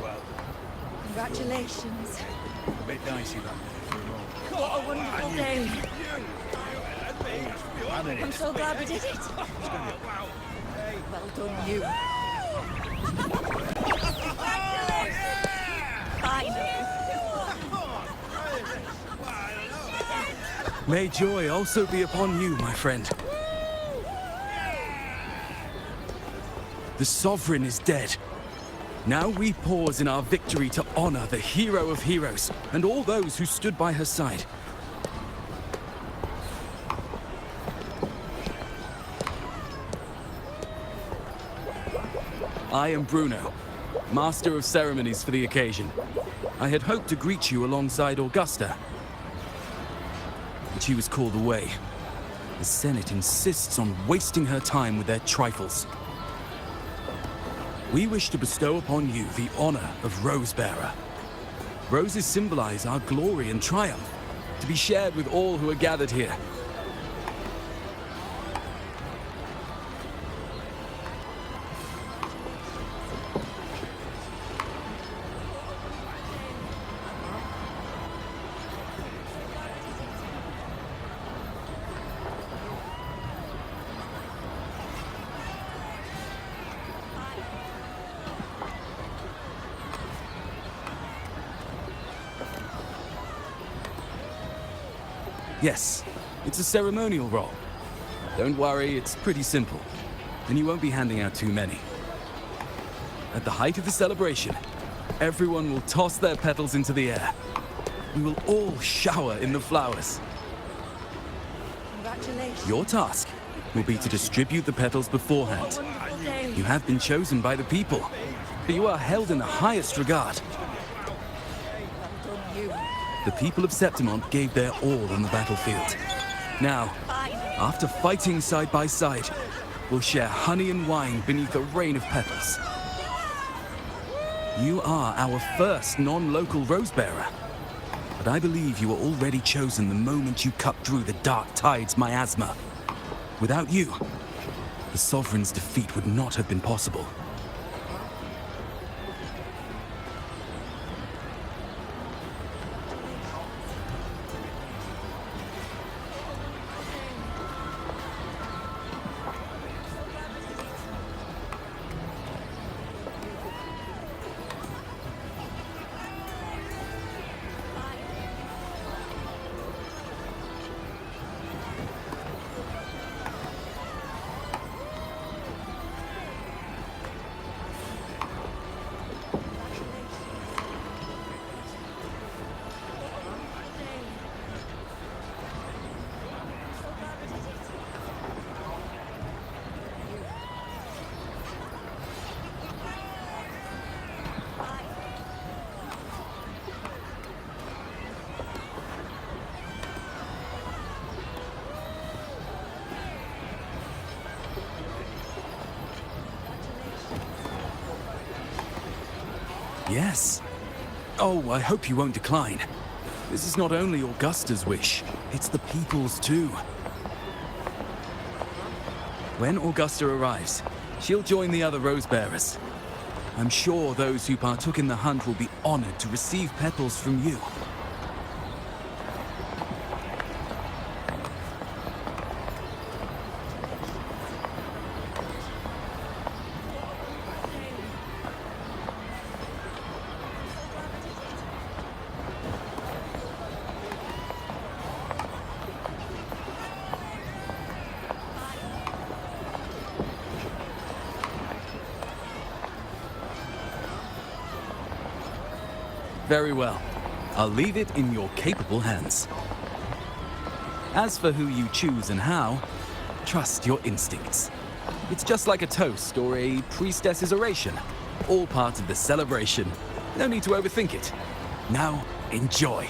Well, Congratulations. a bit dicey that day for a moment. What a wonderful day. And it I'm is. so glad we did it. Well done, you. Finally. May joy also be upon you, my friend. The Sovereign is dead. Now we pause in our victory to honor the hero of heroes and all those who stood by her side. I am Bruno, Master of Ceremonies for the occasion. I had hoped to greet you alongside Augusta, but she was called away. The Senate insists on wasting her time with their trifles. We wish to bestow upon you the honor of Rosebearer. Roses symbolize our glory and triumph, to be shared with all who are gathered here. Yes, it's a ceremonial role. Don't worry, it's pretty simple, and you won't be handing out too many. At the height of the celebration, everyone will toss their petals into the air. We will all shower in the flowers. Congratulations. Your task will be to distribute the petals beforehand. Wonderful day. You have been chosen by the people, but you are held in the highest regard. Well done, you. The people of Septimont gave their all on the battlefield. Now, Finally. after fighting side by side, we'll share honey and wine beneath a rain of petals. You are our first non-local Rosebearer, but I believe you were already chosen the moment you cut through the Dark Tide's miasma. Without you, the Sovereign's defeat would not have been possible. Yes. Oh, I hope you won't decline. This is not only Augusta's wish, it's the people's too. When Augusta arrives, she'll join the other Rosebearers. I'm sure those who partook in the hunt will be honored to receive petals from you. Very well. I'll leave it in your capable hands. As for who you choose and how, trust your instincts. It's just like a toast or a priestess's oration. All part of the celebration. No need to overthink it. Now, enjoy.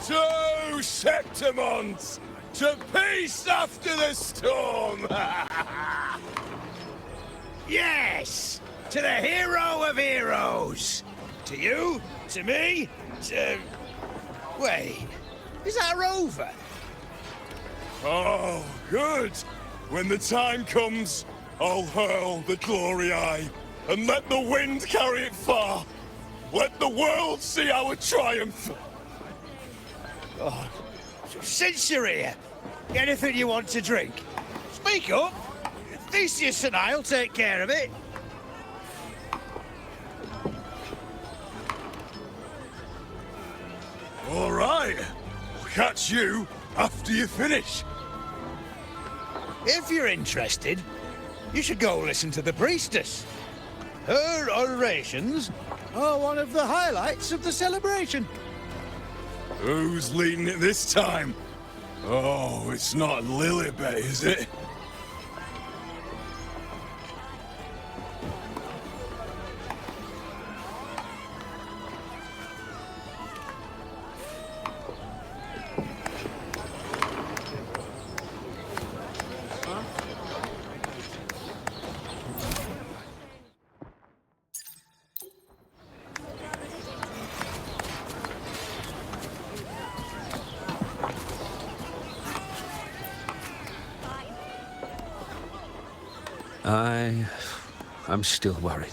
To Septimont! To peace after the storm! Yes! To the hero of heroes! To you, to me, to... Wait, is that a rover? Oh, good! When the time comes, I'll hurl the glory eye, and let the wind carry it far! Let the world see our triumph! Oh, since you're here, anything you want to drink? Speak up! Theseus and I'll take care of it. All right, I'll catch you after you finish. If you're interested, you should go listen to the priestess. Her orations are one of the highlights of the celebration. Who's leading it this time? Oh, it's not Lilibet, is it? I'm still worried.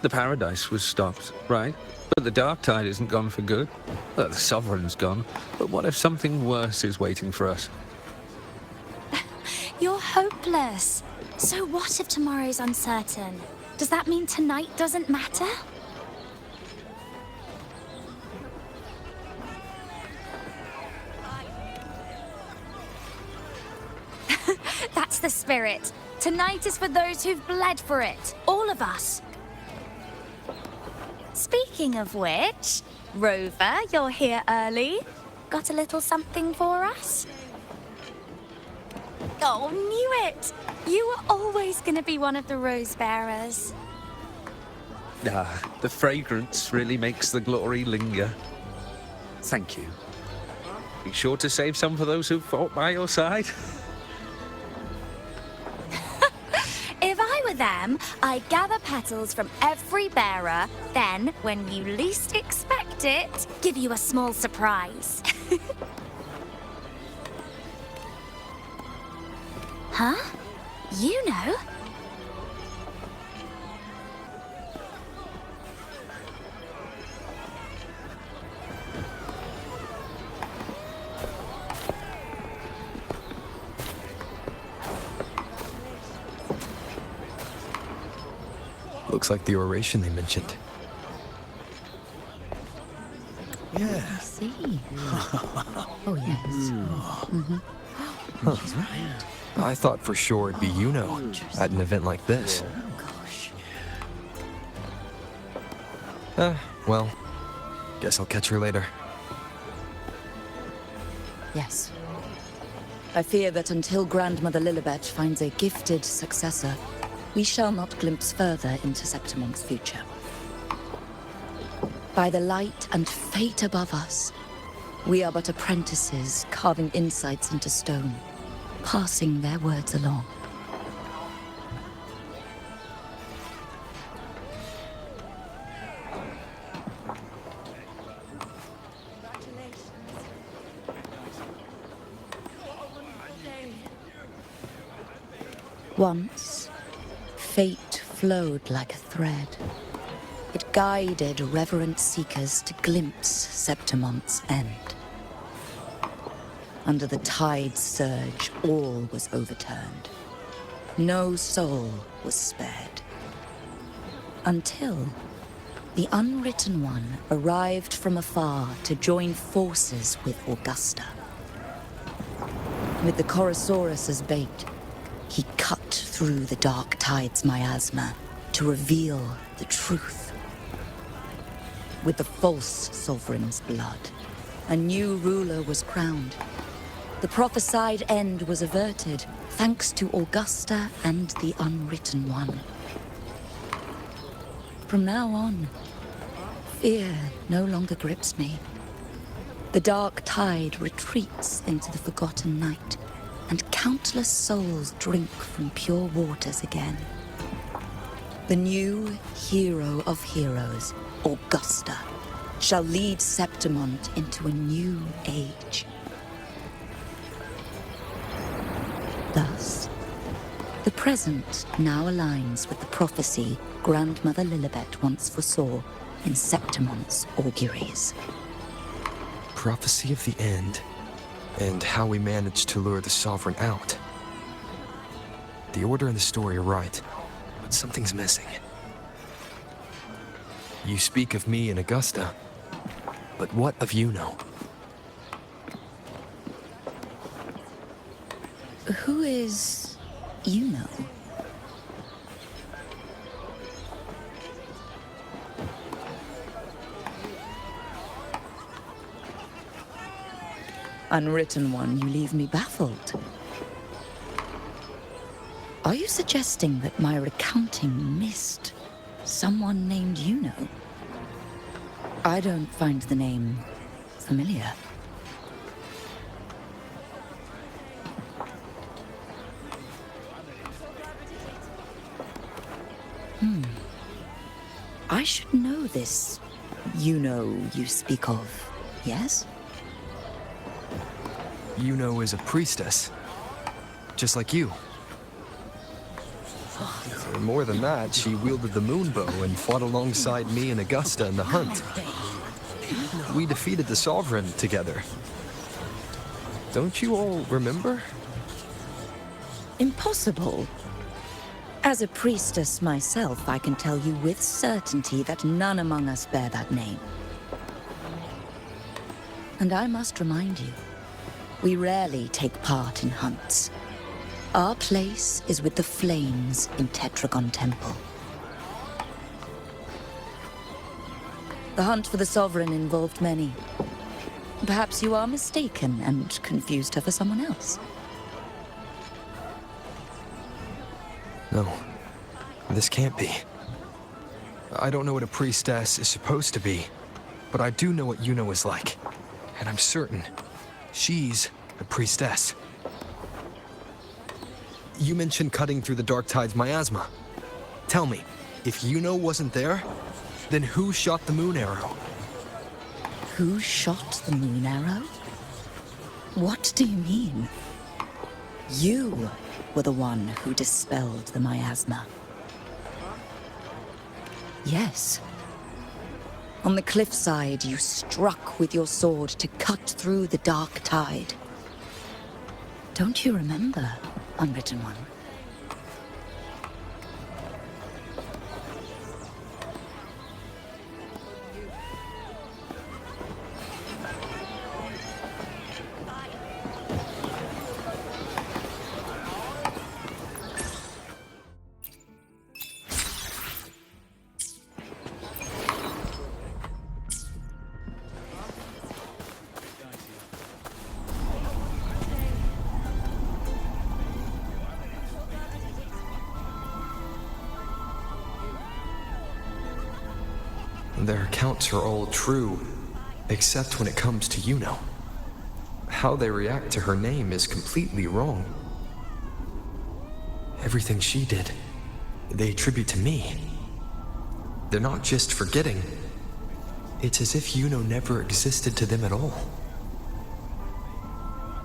The paradise was stopped, right? But the dark tide isn't gone for good. Well, the sovereign's gone. But what if something worse is waiting for us? You're hopeless. So what if tomorrow's uncertain? Does that mean tonight doesn't matter? That's the spirit. Tonight is for those who've bled for it. All of us. Speaking of which, Rover, you're here early. Got a little something for us? Oh, knew it! You were always going to be one of the rose bearers. The fragrance really makes the glory linger. Thank you. Be sure to save some for those who fought by your side. If I were them, I'd gather petals from every bearer, then, when you least expect it, give you a small surprise. Huh? You know? Looks like the oration they mentioned. I see. Oh, yes. I thought for sure it'd be Yuno at an event like this. Oh, gosh. Well, guess I'll catch her later. Yes. I fear that until Grandmother Lilibet finds a gifted successor, we shall not glimpse further into Septimont's future. By the light and fate above us, we are but apprentices carving insights into stone, passing their words along. Once, fate flowed like a thread. It guided reverent seekers to glimpse Septimont's end. Under the tide's surge, all was overturned. No soul was spared. Until the Unwritten One arrived from afar to join forces with Augusta. With the Chorosaurus as bait, he cut through the dark tide's miasma to reveal the truth. With the false sovereign's blood, a new ruler was crowned. The prophesied end was averted, thanks to Augusta and the Unwritten One. From now on, fear no longer grips me. The dark tide retreats into the forgotten night, and countless souls drink from pure waters again. The new hero of heroes, Augusta, shall lead Septimont into a new age. Thus, the present now aligns with the prophecy Grandmother Lilibet once foresaw in Septimont's auguries. Prophecy of the end, and how we managed to lure the Sovereign out. The order and the story are right, but something's missing. You speak of me and Augusta, but what of Yuno? Who is Yuno? Unwritten one, you leave me baffled. Are you suggesting that my recounting missed someone named Yuno? I don't find the name familiar. I should know this Yuno you speak of, yes? Yuno is a priestess, just like you. And more than that, she wielded the moon bow and fought alongside me and Augusta in the hunt. We defeated the Sovereign together. Don't you all remember? Impossible. As a priestess myself, I can tell you with certainty that none among us bear that name. And I must remind you, we rarely take part in hunts. Our place is with the flames in Tetragon Temple. The hunt for the Sovereign involved many. Perhaps you are mistaken and confused her for someone else. No, this can't be. I don't know what a priestess is supposed to be, but I do know what Yuno is like. And I'm certain she's a priestess. You mentioned cutting through the Dark Tide's miasma. Tell me, if Yuno wasn't there, then who shot the moon arrow? Who shot the moon arrow? What do you mean? You were the one who dispelled the miasma. Yes. On the cliffside, you struck with your sword to cut through the dark tide. Don't you remember, Unwritten One? Their accounts are all true, except when it comes to Yuno. How they react to her name is completely wrong. Everything she did, they attribute to me. They're not just forgetting. It's as if Yuno never existed to them at all.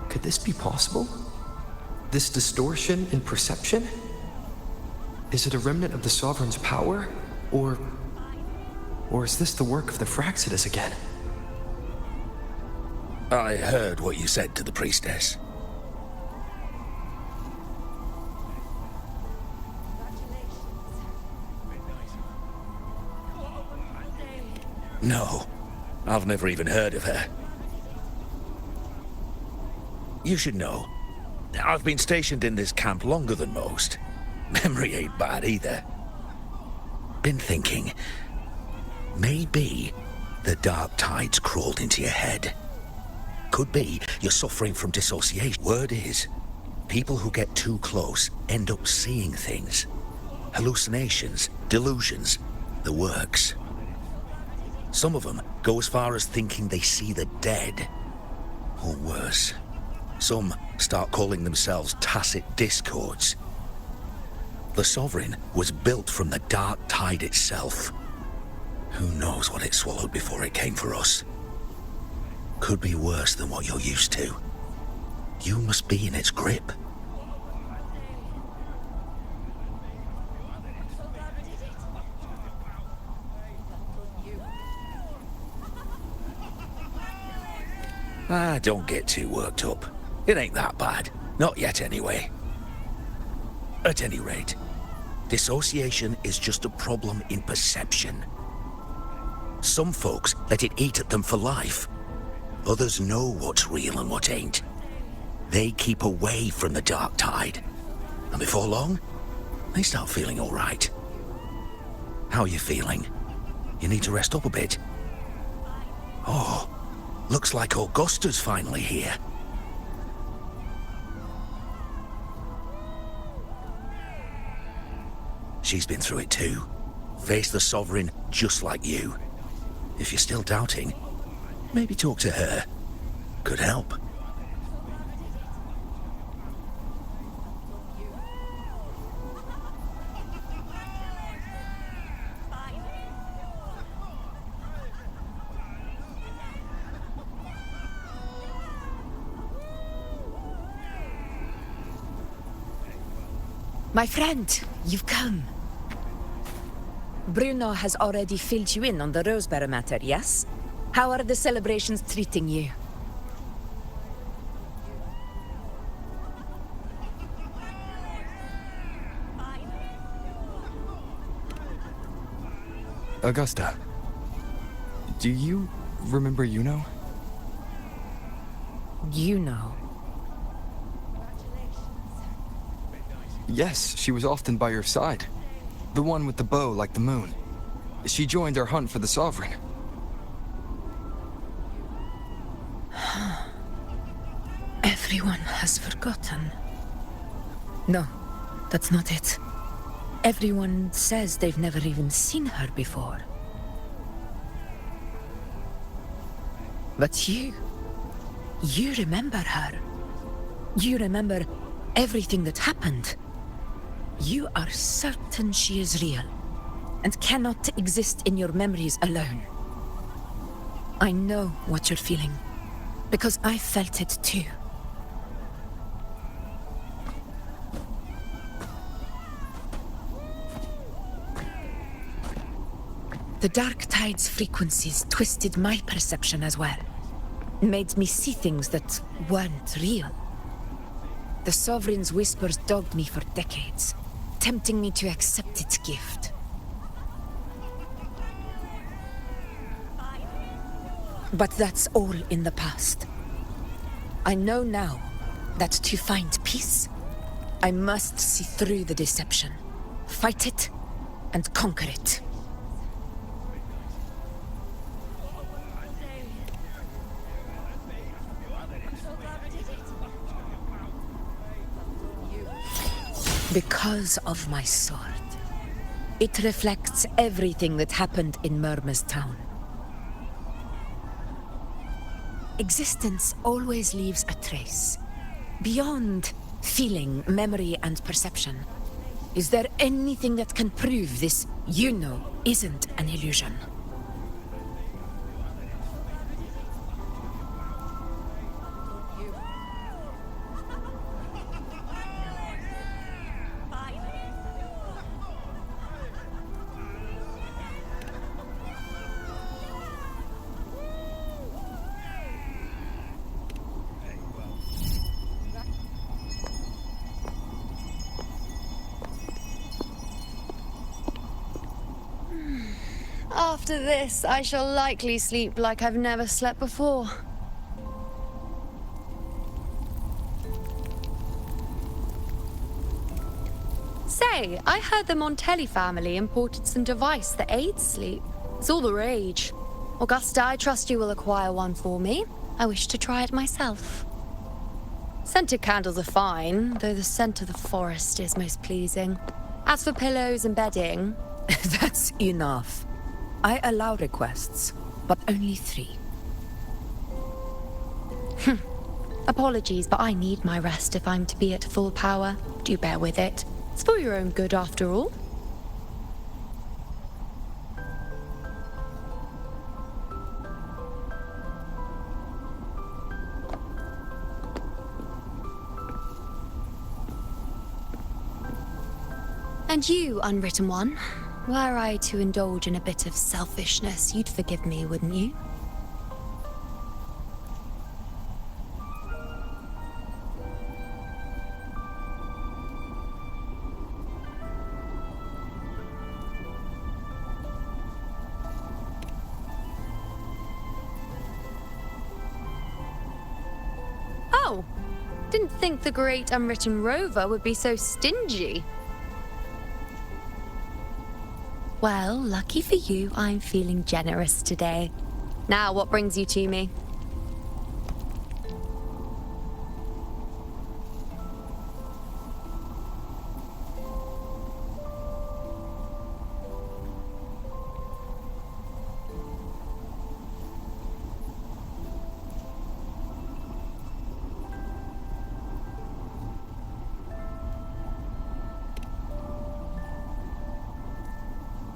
Could this be possible? This distortion in perception? Is it a remnant of the Sovereign's power? Or is this the work of the Fraxidus again? I heard what you said to the priestess. No, I've never even heard of her. You should know, I've been stationed in this camp longer than most. Memory ain't bad either. Been thinking, maybe the dark tide's crawled into your head. Could be you're suffering from dissociation. Word is, people who get too close end up seeing things. Hallucinations, delusions, the works. Some of them go as far as thinking they see the dead. Or worse, some start calling themselves tacit discords. The Sovereign was built from the dark tide itself. Who knows what it swallowed before it came for us? Could be worse than what you're used to. You must be in its grip. Don't get too worked up. It ain't that bad. Not yet, anyway. At any rate, dissociation is just a problem in perception. Some folks let it eat at them for life. Others know what's real and what ain't. They keep away from the dark tide. And before long, they start feeling all right. How are you feeling? You need to rest up a bit. Oh, looks like Augusta's finally here. She's been through it too. Faced the Sovereign just like you. If you're still doubting, maybe talk to her. Could help. My friend, you've come. Bruno has already filled you in on the Rosebearer matter, yes? How are the celebrations treating you? Augusta, do you remember Yuno? You know. Yes, she was often by your side. The one with the bow like the moon. She joined our hunt for the Sovereign. Everyone has forgotten. No, that's not it. Everyone says they've never even seen her before. But you remember her. You remember everything that happened. You are certain she is real, and cannot exist in your memories alone. I know what you're feeling, because I felt it too. The Dark Tide's frequencies twisted my perception as well. Made me see things that weren't real. The Sovereign's whispers dogged me for decades, tempting me to accept its gift. But that's all in the past. I know now that to find peace, I must see through the deception, fight it, and conquer it. Because of my sword. It reflects everything that happened in Murmur's town. Existence always leaves a trace. Beyond feeling, memory, and perception. Is there anything that can prove this, isn't an illusion? After this, I shall likely sleep like I've never slept before. Say, I heard the Montelli family imported some device that aids sleep. It's all the rage. Augusta, I trust you will acquire one for me. I wish to try it myself. Scented candles are fine, though the scent of the forest is most pleasing. As for pillows and bedding... That's enough. I allow requests. but only 3. Apologies, but I need my rest if I'm to be at full power. Do bear with it. It's for your own good, after all. And you, Unwritten One, were I to indulge in a bit of selfishness, you'd forgive me, wouldn't you? Oh, didn't think the great Unwritten Rover would be so stingy. Well, lucky for you, I'm feeling generous today. Now, what brings you to me?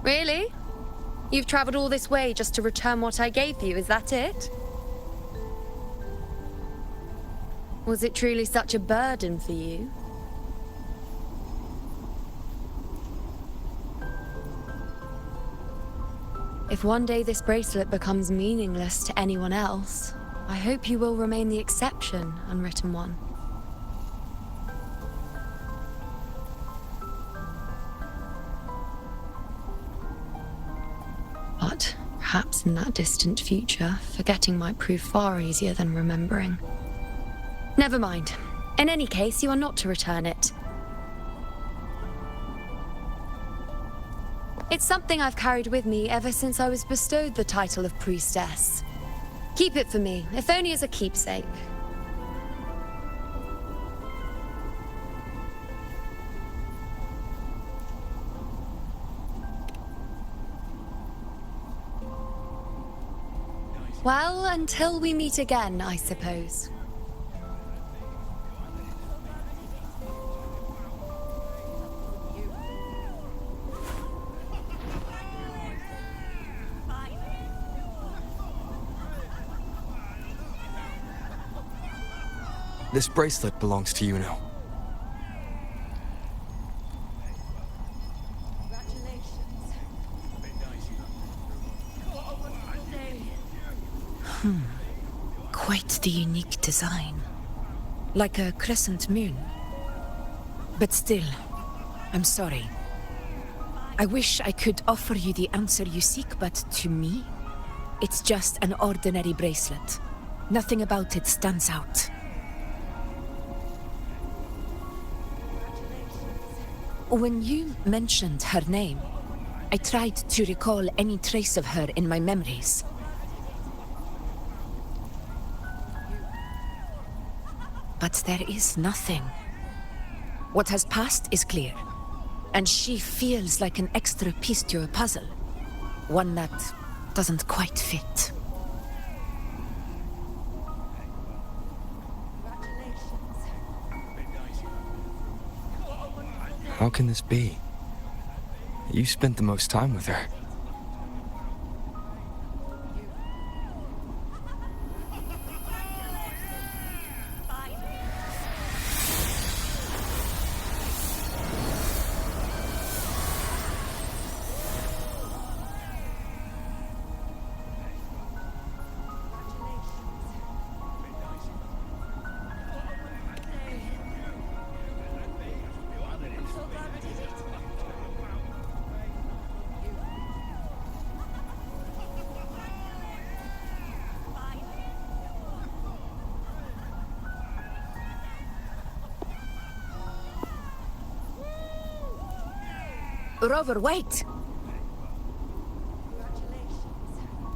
Really? You've traveled all this way just to return what I gave you, is that it? Was it truly such a burden for you? If one day this bracelet becomes meaningless to anyone else, I hope you will remain the exception, Unwritten One. But perhaps in that distant future, forgetting might prove far easier than remembering. Never mind. In any case, you are not to return it. It's something I've carried with me ever since I was bestowed the title of priestess. Keep it for me, if only as a keepsake. Well, until we meet again, I suppose. This bracelet belongs to Yuno. Quite the unique design. Like a crescent moon. But still, I'm sorry. I wish I could offer you the answer you seek, but to me, it's just an ordinary bracelet. Nothing about it stands out. When you mentioned her name, I tried to recall any trace of her in my memories. But there is nothing. What has passed is clear, and she feels like an extra piece to a puzzle. One that doesn't quite fit. How can this be? You spent the most time with her. Rover, wait!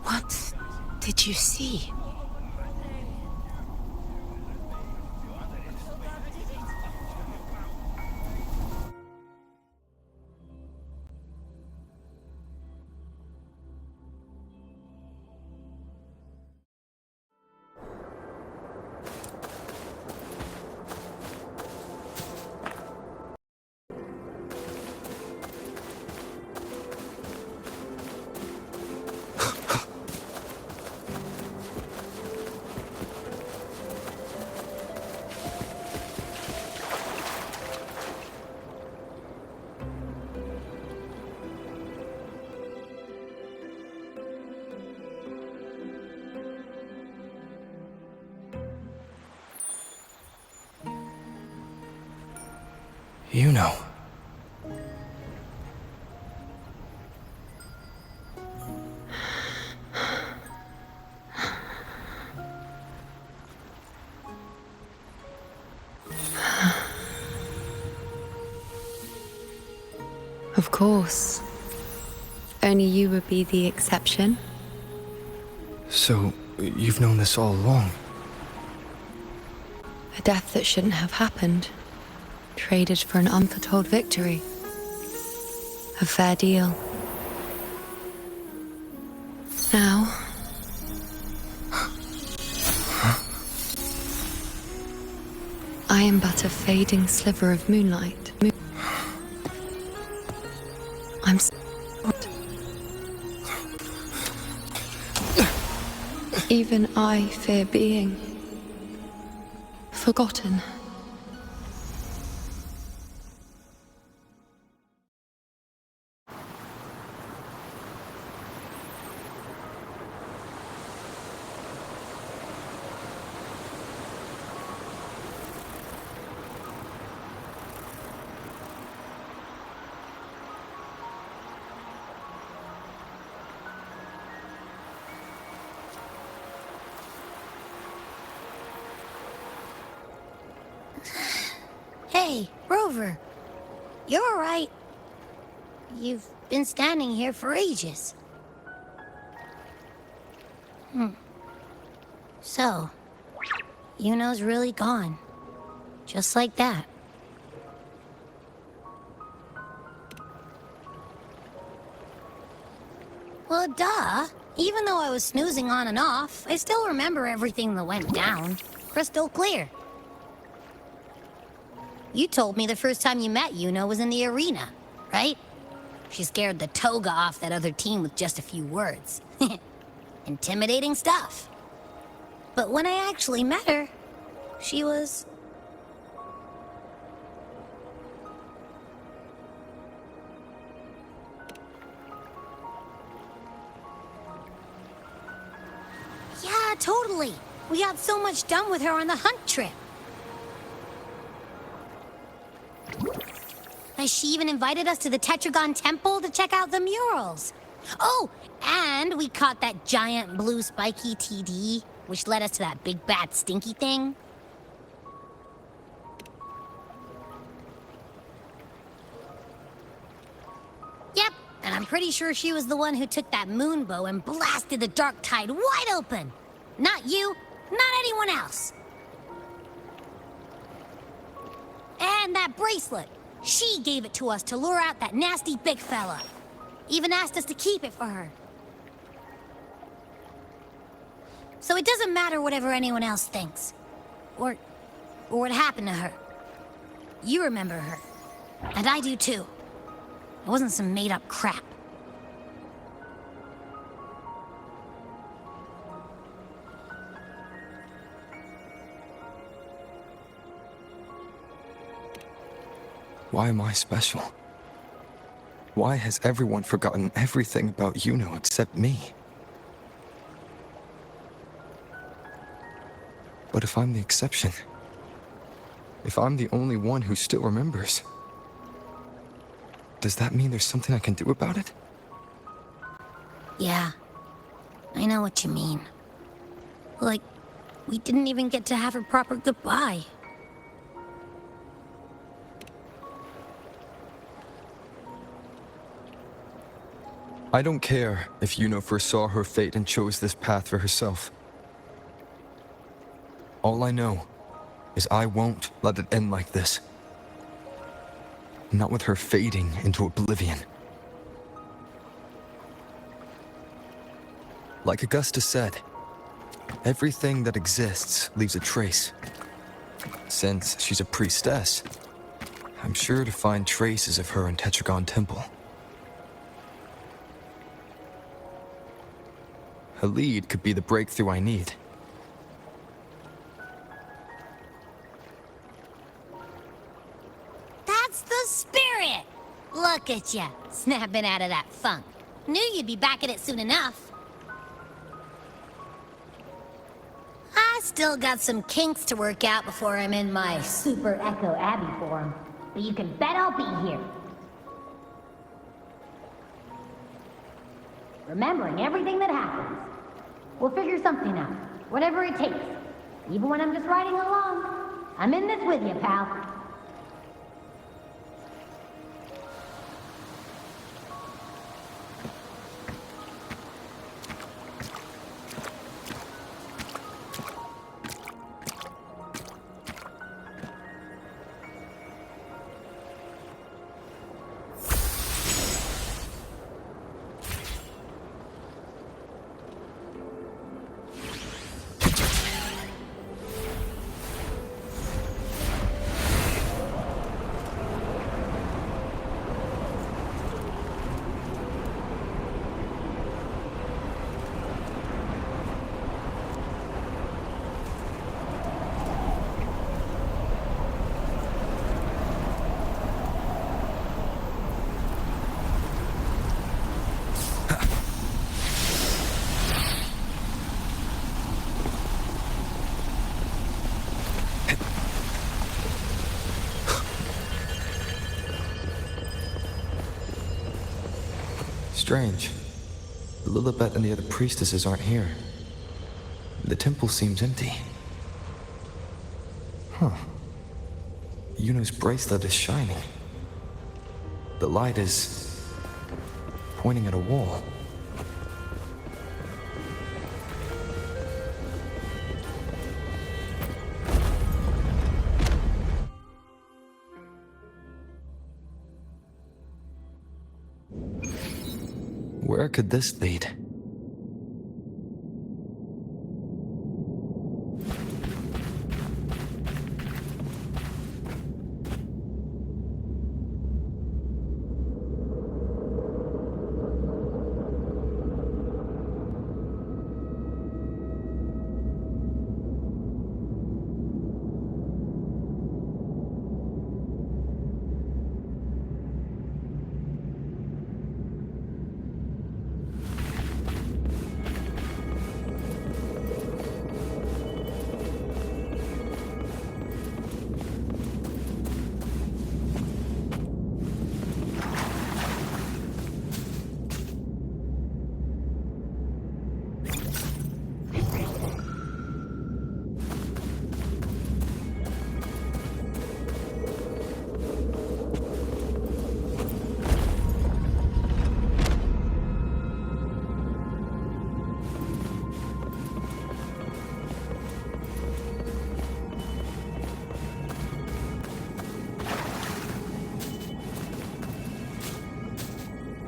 What did you see? You know. Of course. Only you would be the exception. So, you've known this all along? A death that shouldn't have happened. Traded for an unforetold victory. A fair deal. Now... I am but a fading sliver of moonlight. I'm... Even I fear being... forgotten. Hey, Rover. You're all right. You've been standing here for ages. So, Yuno's really gone. Just like that. Well, duh. Even though I was snoozing on and off, I still remember everything that went down. Crystal clear. You told me the first time you met Yuno was in the arena, right? She scared the toga off that other team with just a few words. Intimidating stuff. But when I actually met her, she was... Yeah, totally. We got so much done with her on the hunt trip. She even invited us to the Tetragon Temple to check out the murals. Oh, and we caught that giant blue spiky TD, which led us to that big bad stinky thing. Yep, and I'm pretty sure she was the one who took that moon bow and blasted the dark tide wide open. Not you, not anyone else. And that bracelet. She gave it to us to lure out that nasty big fella. Even asked us to keep it for her. So it doesn't matter whatever anyone else thinks. Or what happened to her. You remember her. And I do too. It wasn't some made-up crap. Why am I special? Why has everyone forgotten everything about Yuno except me? But if I'm the exception, if I'm the only one who still remembers, does that mean there's something I can do about it? Yeah, I know what you mean. Like, we didn't even get to have a proper goodbye. I don't care if Yuno foresaw her fate and chose this path for herself. All I know is I won't let it end like this. Not with her fading into oblivion. Like Augusta said, everything that exists leaves a trace. Since she's a priestess, I'm sure to find traces of her in Tetragon Temple. A lead could be the breakthrough I need. That's the spirit! Look at ya, snapping out of that funk. Knew you'd be back at it soon enough. I still got some kinks to work out before I'm in my Super Echo Abbey form. but you can bet I'll be here. Remembering everything that happens. We'll figure something out, whatever it takes. Even when I'm just riding along. I'm in this with you, pal. Strange. Lilibet and the other priestesses aren't here. The temple seems empty. Huh. Yuno's bracelet is shining. The light is pointing at a wall. Where could this lead?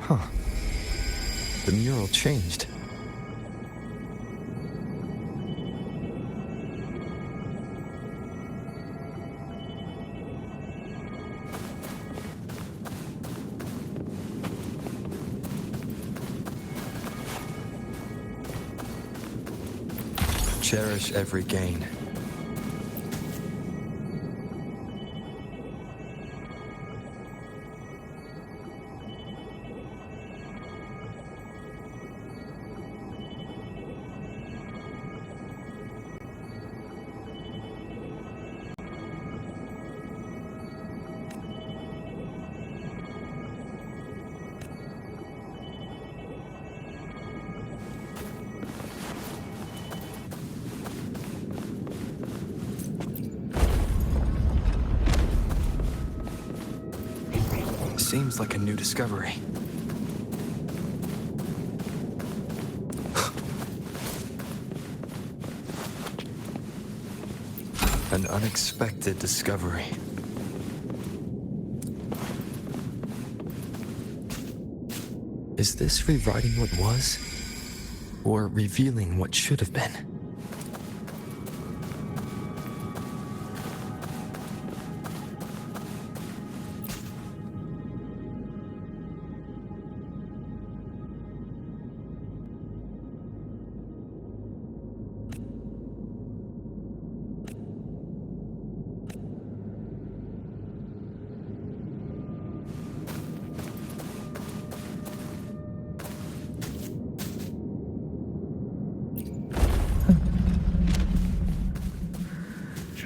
Huh. The mural changed. Cherish every gain. Seems like a new discovery. An unexpected discovery. Is this rewriting what was? Or revealing what should have been?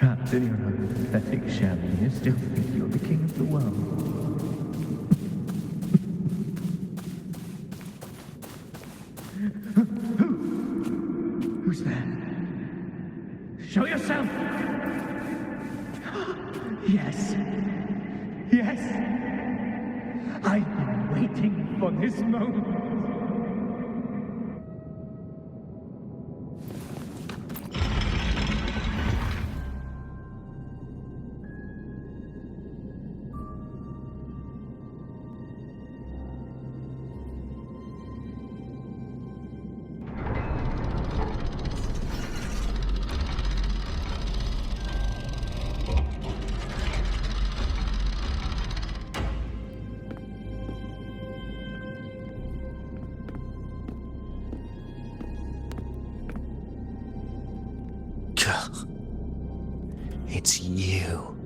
Trapped in your own pathetic shell, and you still think you're the king of the world. Who's there? Show yourself! Yes. Yes. I've been waiting for this moment. It's you.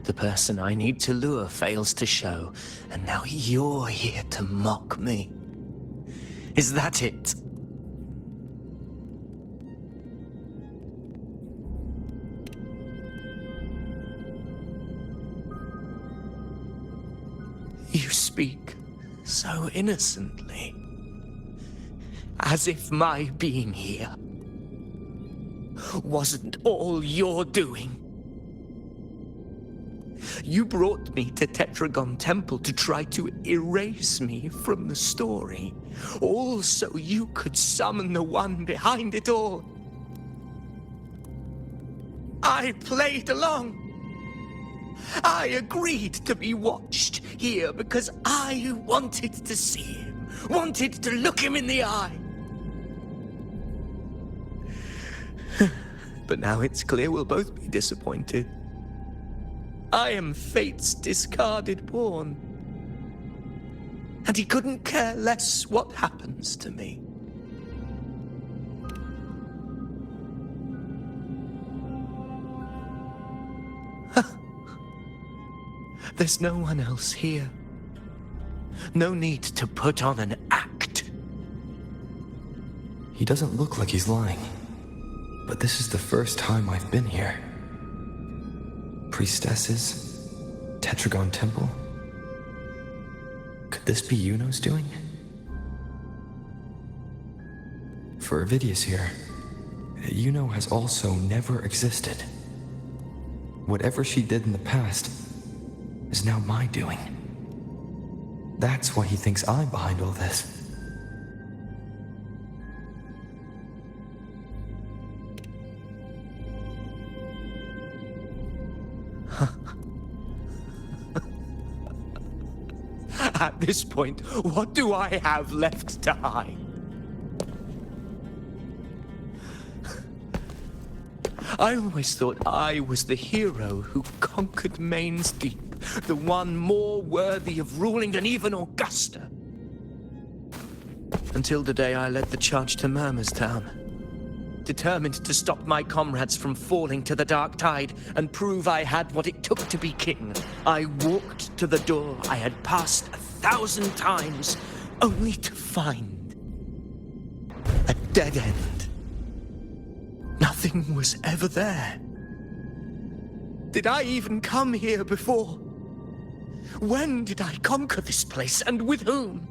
The person I need to lure fails to show, and now you're here to mock me. Is that it? You speak so innocently, as if my being here wasn't all you're doing. You brought me to Tetragon Temple to try to erase me from the story, all so you could summon the one behind it all. I played along. I agreed to be watched here because I wanted to see him, wanted to look him in the eye. But now it's clear we'll both be disappointed. I am fate's discarded pawn. And he couldn't care less what happens to me. There's no one else here. No need to put on an act. He doesn't look like he's lying. But this is the first time I've been here. Priestesses? Tetragon Temple? Could this be Yuno's doing? For Avidius here, Yuno has also never existed. Whatever she did in the past is now my doing. That's why he thinks I'm behind all this. At this point, what do I have left to hide? I always thought I was the hero who conquered Main's Deep, the one more worthy of ruling than even Augusta. Until the day I led the charge to Murmur's Town. Determined to stop my comrades from falling to the dark tide and prove I had what it took to be king, I walked to the door I had passed 1,000 times, only to find a dead end. Nothing was ever there. Did I even come here before? When did I conquer this place, and with whom?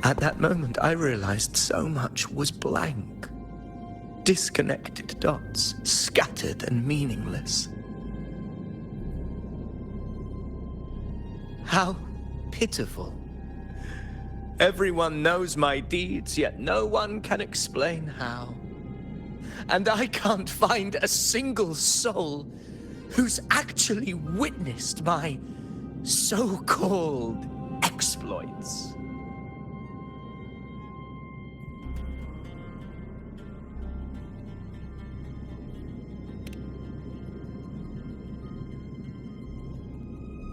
At that moment, I realized so much was blank. Disconnected dots, scattered and meaningless. How pitiful. Everyone knows my deeds, yet no one can explain how. And I can't find a single soul who's actually witnessed my so-called exploits.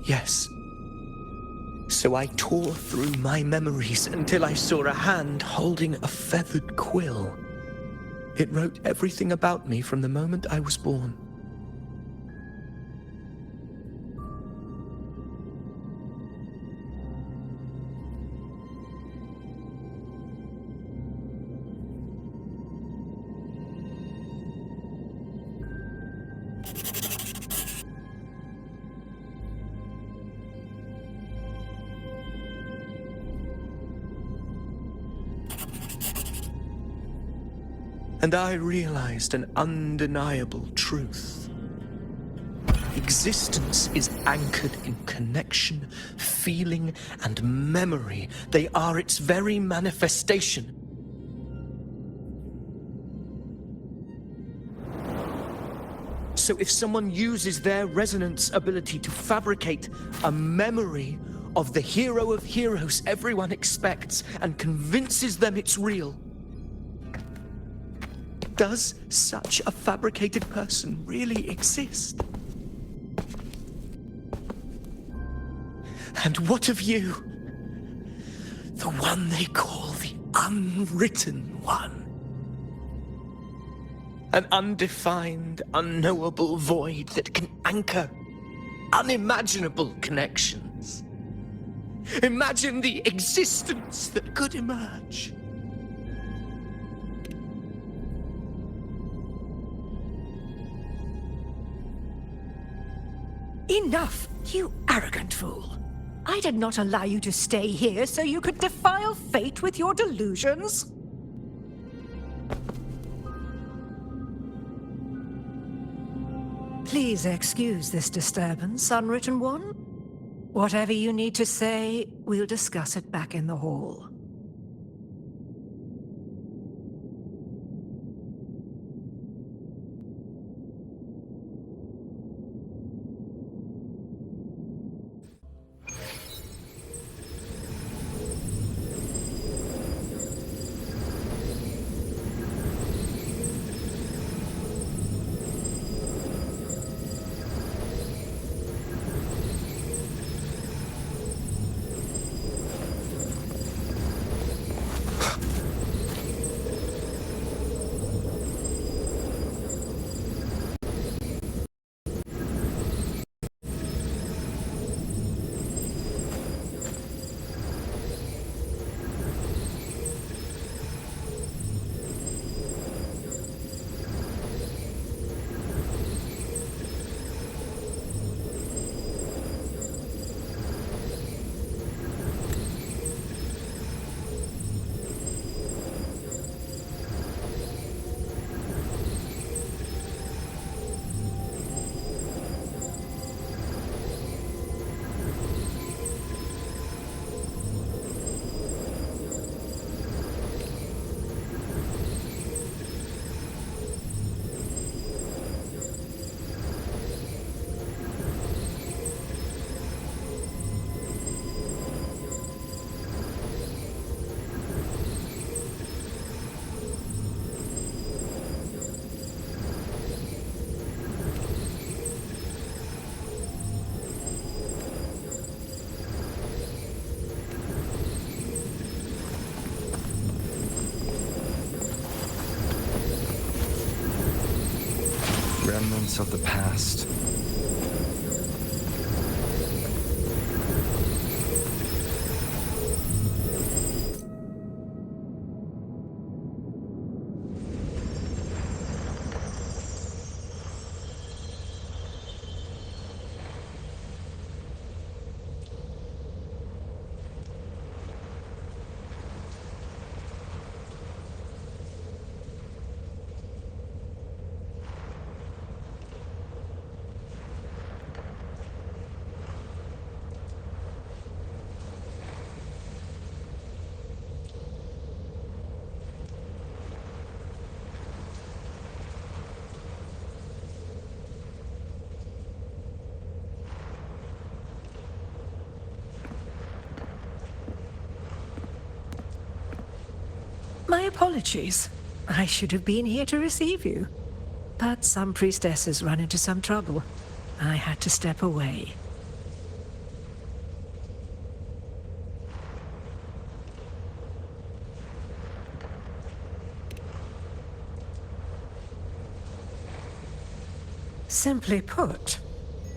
Yes. So I tore through my memories until I saw a hand holding a feathered quill. It wrote everything about me from the moment I was born. And I realized an undeniable truth. Existence is anchored in connection, feeling, and memory. They are its very manifestation. So if someone uses their resonance ability to fabricate a memory of the hero of heroes everyone expects and convinces them it's real, does such a fabricated person really exist? And what of you? The one they call the Unwritten One. An undefined, unknowable void that can anchor unimaginable connections. Imagine the existence that could emerge. Enough, you arrogant fool. I did not allow you to stay here so you could defile fate with your delusions. Please excuse this disturbance, Unwritten One. Whatever you need to say, we'll discuss it back in the hall. Remnants of the past. My apologies. I should have been here to receive you. But some priestesses run into some trouble. I had to step away. Simply put,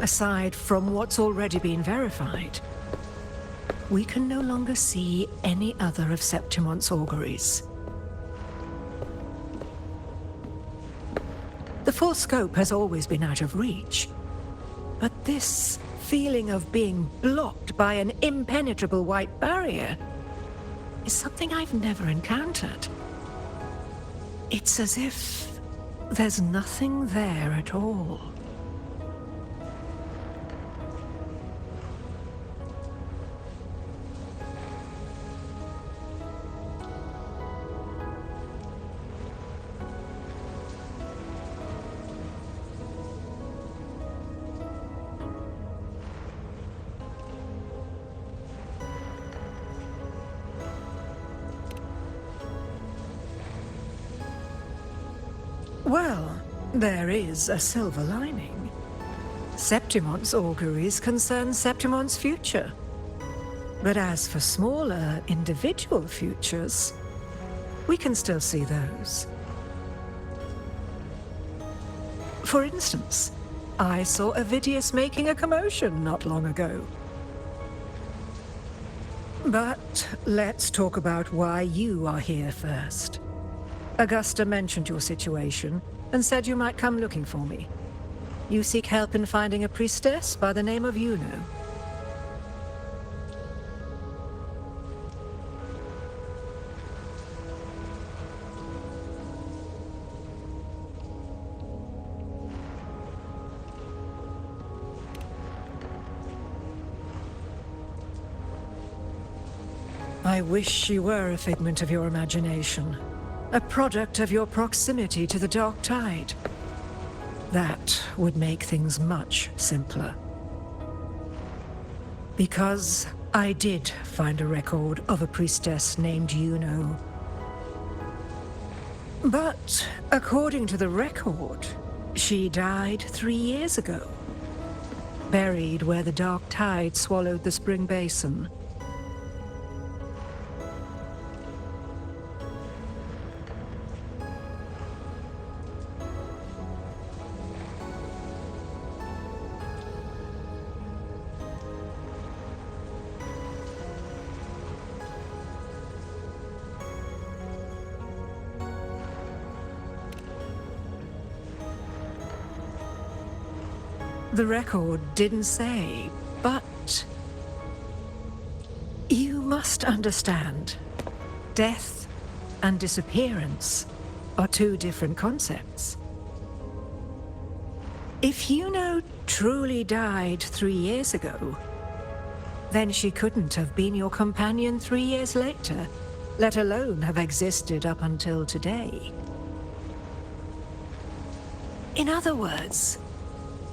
aside from what's already been verified, we can no longer see any other of Septimont's auguries. The full scope has always been out of reach, but this feeling of being blocked by an impenetrable white barrier is something I've never encountered. It's as if there's nothing there at all. Well, there is a silver lining. Septimon's auguries concern Septimon's future. But as for smaller, individual futures, we can still see those. For instance, I saw Avidius making a commotion not long ago. But let's talk about why you are here first. Augusta mentioned your situation and said you might come looking for me. You seek help in finding a priestess by the name of Luno. I wish she were a figment of your imagination. A product of your proximity to the Dark Tide. That would make things much simpler. Because I did find a record of a priestess named Luno. But according to the record, she died 3 years ago. Buried where the Dark Tide swallowed the Spring Basin. The record didn't say, but you must understand, death and disappearance are two different concepts. If Luno truly died 3 years ago, then she couldn't have been your companion 3 years later, let alone have existed up until today. In other words,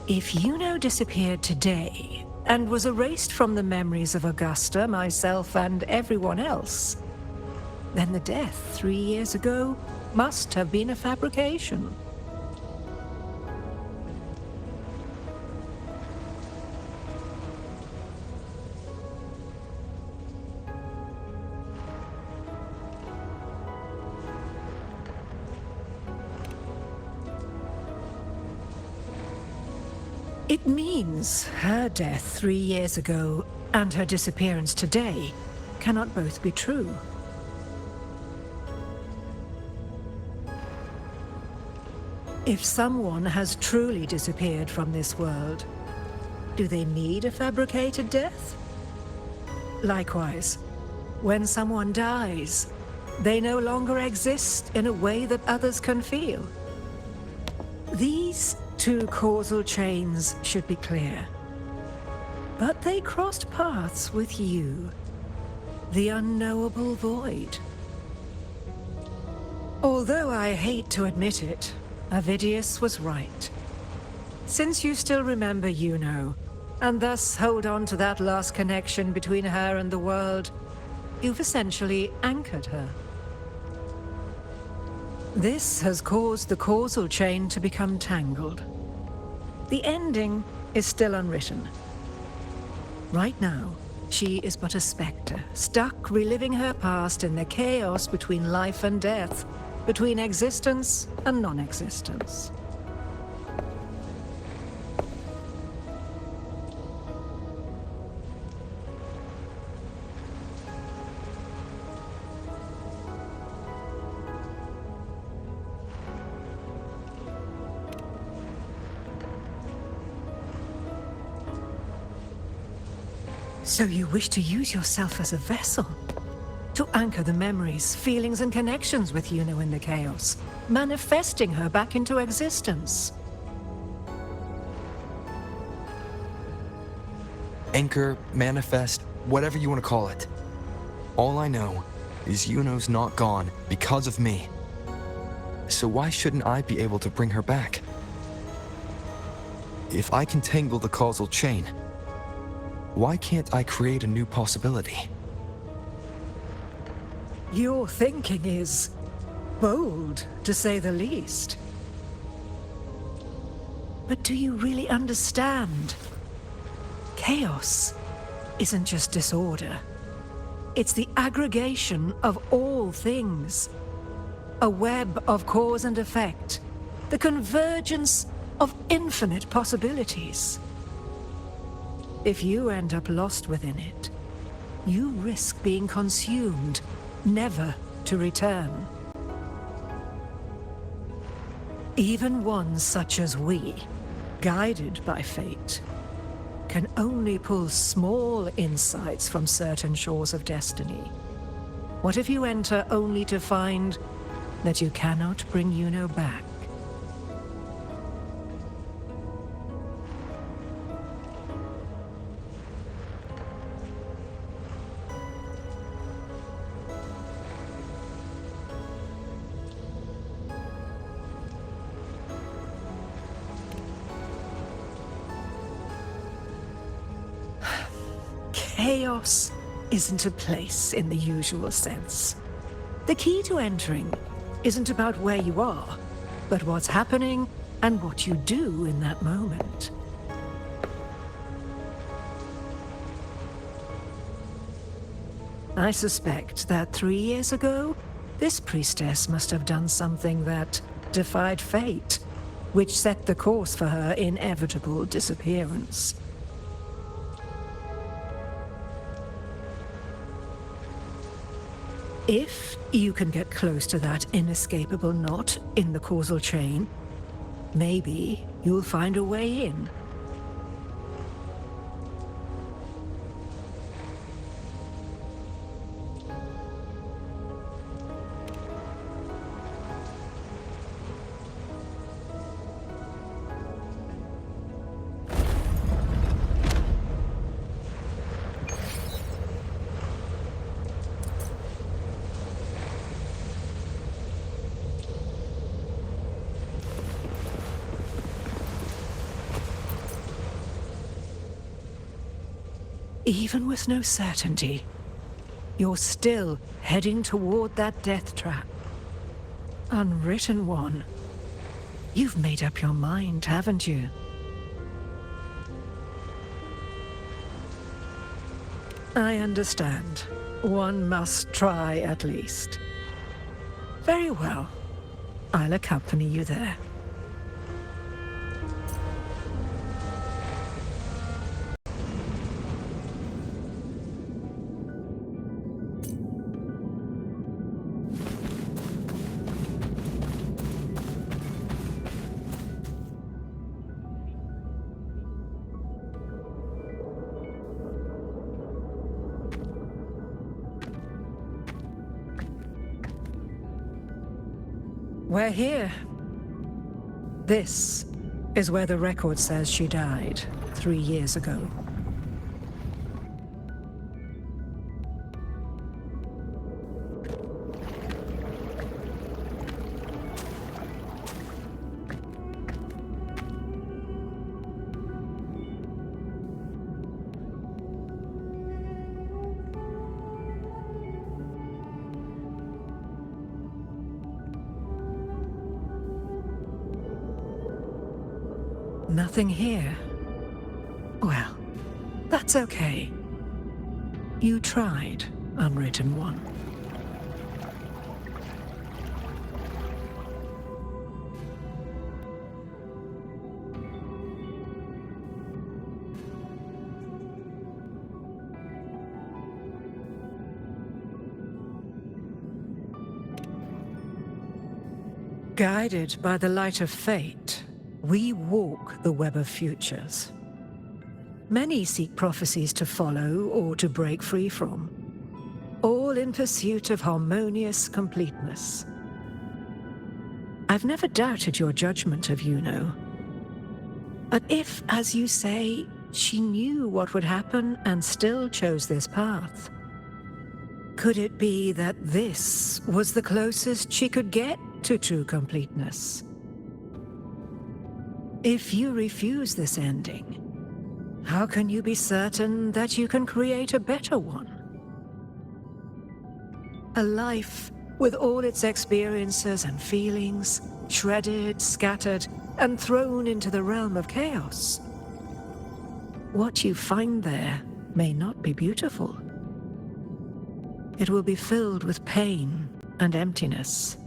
if Luno disappeared today and was erased from the memories of Augusta, myself, and everyone else, then the death 3 years ago must have been a fabrication. It means her death 3 years ago and her disappearance today cannot both be true. If someone has truly disappeared from this world, do they need a fabricated death? Likewise, when someone dies, they no longer exist in a way that others can feel. These two causal chains should be clear. But they crossed paths with you, the unknowable void. Although I hate to admit it, Avidius was right. Since you still remember Luno, and thus hold on to that last connection between her and the world, you've essentially anchored her. This has caused the causal chain to become tangled. The ending is still unwritten. Right now, she is but a spectre, stuck reliving her past in the chaos between life and death, between existence and non-existence. So you wish to use yourself as a vessel? To anchor the memories, feelings, and connections with Yuno in the chaos, manifesting her back into existence. Anchor, manifest, whatever you want to call it. All I know is Yuno's not gone because of me. So why shouldn't I be able to bring her back? If I can tangle the causal chain, why can't I create a new possibility? Your thinking is bold, to say the least. But do you really understand? Chaos isn't just disorder. It's the aggregation of all things. A web of cause and effect. The convergence of infinite possibilities. If you end up lost within it, you risk being consumed, never to return. Even ones such as we, guided by fate, can only pull small insights from certain shores of destiny. What if you enter only to find that you cannot bring Yuno back? Chaos isn't a place in the usual sense. The key to entering isn't about where you are, but what's happening and what you do in that moment. I suspect that 3 years ago, this priestess must have done something that defied fate, which set the course for her inevitable disappearance. If you can get close to that inescapable knot in the causal chain, maybe you'll find a way in. Even with no certainty, you're still heading toward that death trap. Unwritten one. You've made up your mind, haven't you? I understand. One must try at least. Very well. I'll accompany you there. We're here. This is where the record says she died 3 years ago. Nothing here. Well, that's okay. You tried, Unwritten One. Guided by the light of fate, we walk the web of futures. Many seek prophecies to follow or to break free from. all in pursuit of harmonious completeness. I've never doubted your judgment of Yuno. But if, as you say, she knew what would happen and still chose this path, could it be that this was the closest she could get to true completeness? If you refuse this ending, how can you be certain that you can create a better one? A life with all its experiences and feelings, shredded, scattered, and thrown into the realm of chaos. What you find there may not be beautiful. It will be filled with pain and emptiness.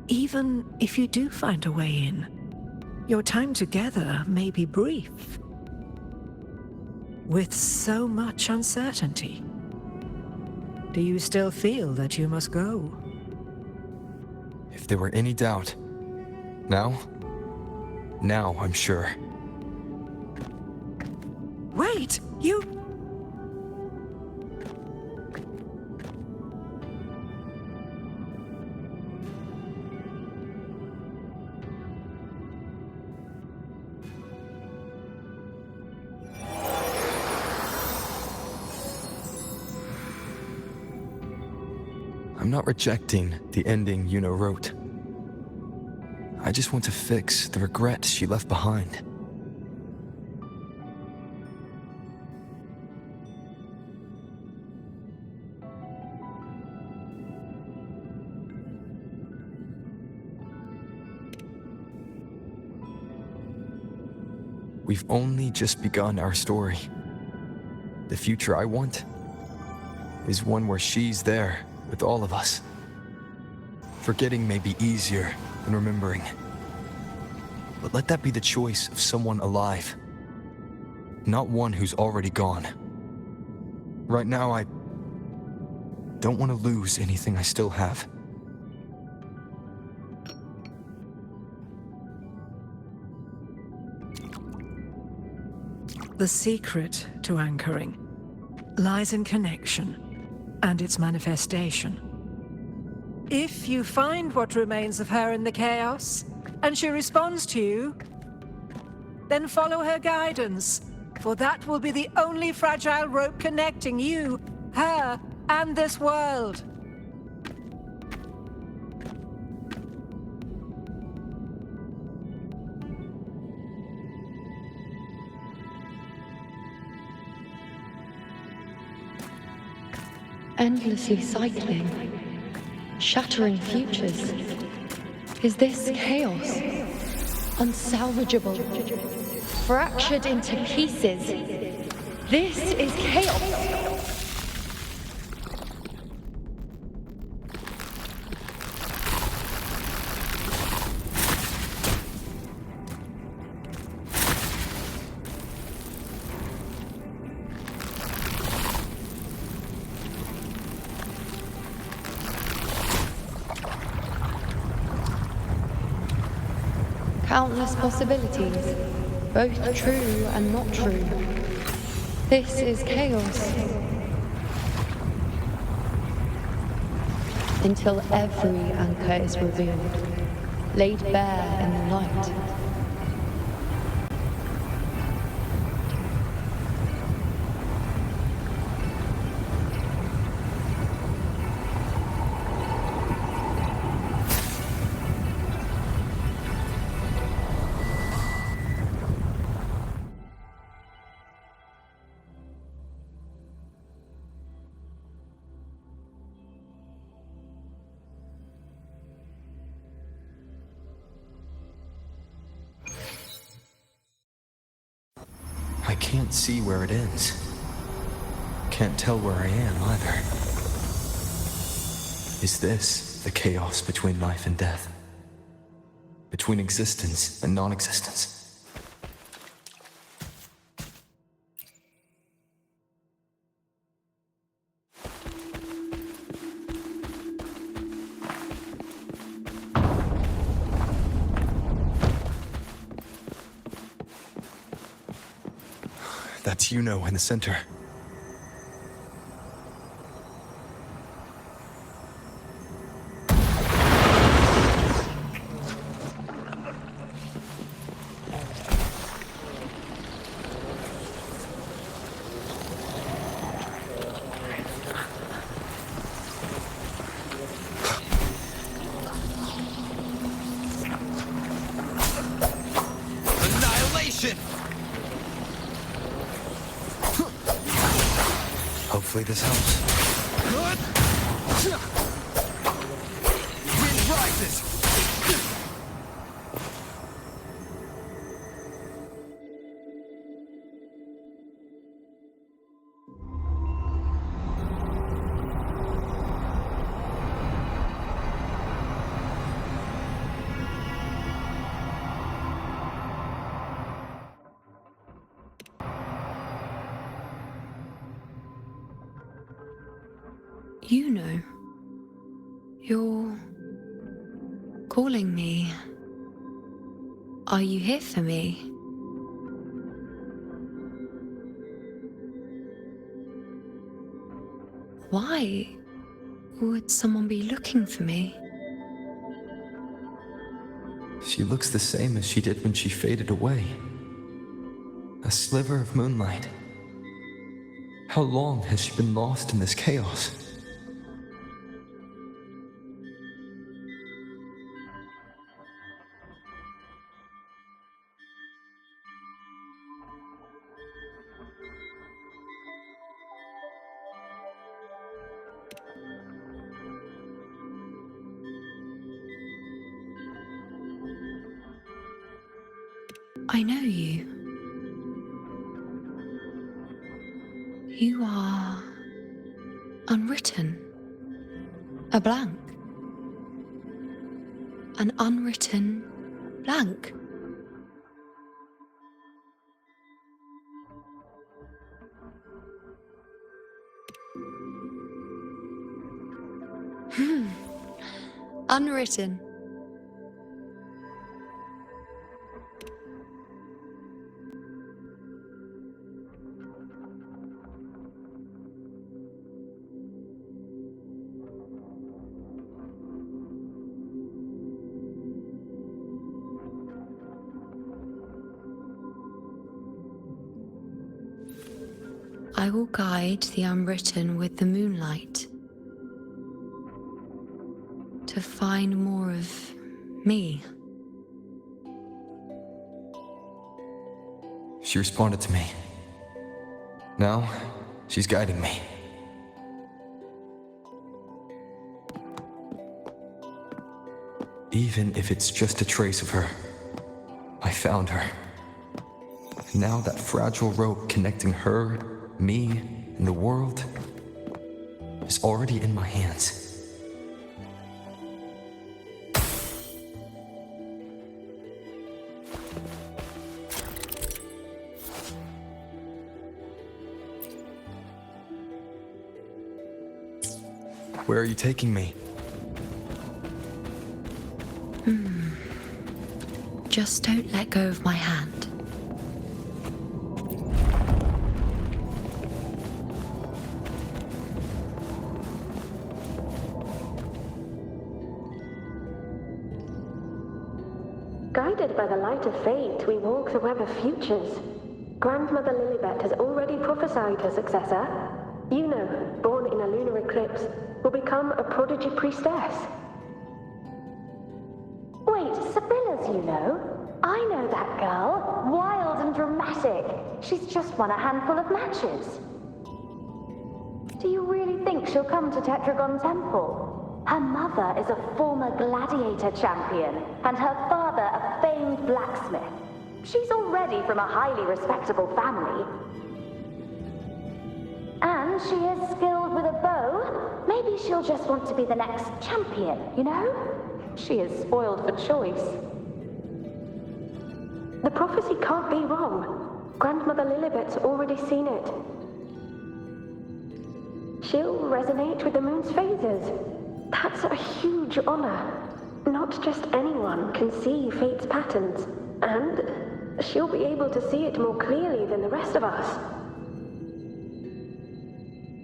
Even if you do find a way in, your time together may be brief, with so much uncertainty. Do you still feel that you must go? If there were any doubt, now I'm sure. Wait, you... I'm not rejecting the ending Yuno wrote. I just want to fix the regret she left behind. We've only just begun our story. The future I want is one where she's there with all of us. Forgetting may be easier than remembering. But let that be the choice of someone alive, not one who's already gone. Right now, I don't want to lose anything I still have. The secret to anchoring lies in connection and its manifestation. If you find what remains of her in the chaos, and she responds to you, then follow her guidance, for that will be the only fragile rope connecting you, her, and this world. Endlessly cycling, shattering futures. Is this chaos? Unsalvageable, fractured into pieces. This is chaos. Countless possibilities, both true and not true. This is chaos. Until every anchor is revealed, laid bare in the light. I can't see where it ends. Can't tell where I am either. Is this the chaos between life and death? Between existence and non-existence? That's Yuno in the center. Hopefully this helps. Wind rises! You know, you're calling me. Are you here for me? Why would someone be looking for me? She looks the same as she did when she faded away. A sliver of moonlight. How long has she been lost in this chaos? I know you. You are unwritten. A blank. An unwritten blank. Unwritten. I will guide the unwritten with the moonlight to find more of me. She responded to me. Now, she's guiding me. Even if it's just a trace of her, I found her. And now that fragile rope connecting her, me, and the world is already in my hands. Where are you taking me? Just don't let go of my hand. Guided by the light of fate, we walk the web of futures. Grandmother Lilibet has already prophesied her successor. Luno, born in a lunar eclipse, will become a prodigy priestess. Wait, Sibylla's, you know? I know that girl. Wild and dramatic. She's just won a handful of matches. Do you really think she'll come to Tetragon Temple? Her mother is a former gladiator champion, and her father a famed blacksmith. She's already from a highly respectable family. And she is skilled with a bow. Maybe she'll just want to be the next champion, you know? She is spoiled for choice. The prophecy can't be wrong. Grandmother Lilibet's already seen it. She'll resonate with the moon's phases. That's a huge honor. Not just anyone can see fate's patterns, and she'll be able to see it more clearly than the rest of us.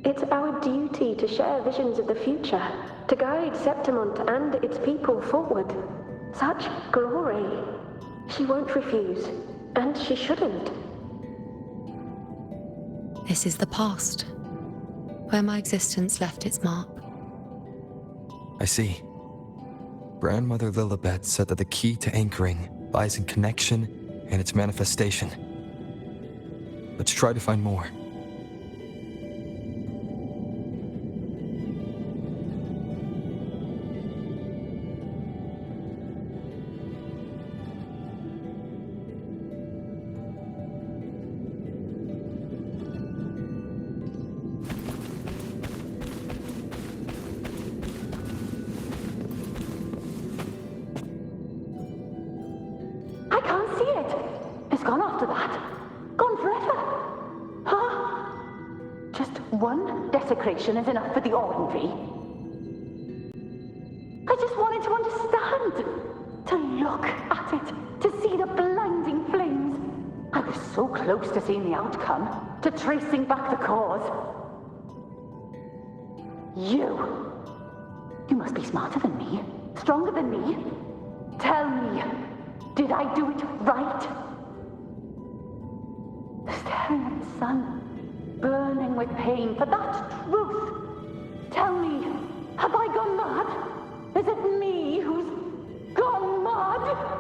It's our duty to share visions of the future, to guide Septimont and its people forward. Such glory. She won't refuse, and she shouldn't. This is the past, where my existence left its mark. I see. Grandmother Lilibet said that the key to anchoring lies in connection and its manifestation. Let's try to find more. realization is enough for the ordinary. I just wanted to understand. To look at it. To see the blinding flames. I was so close to seeing the outcome. To tracing back the cause. You must be smarter than me. Stronger than me. Tell me, did I do it right? Staring at the sun, burning with pain for that truth. Tell me, have I gone mad? Is it me who's gone mad?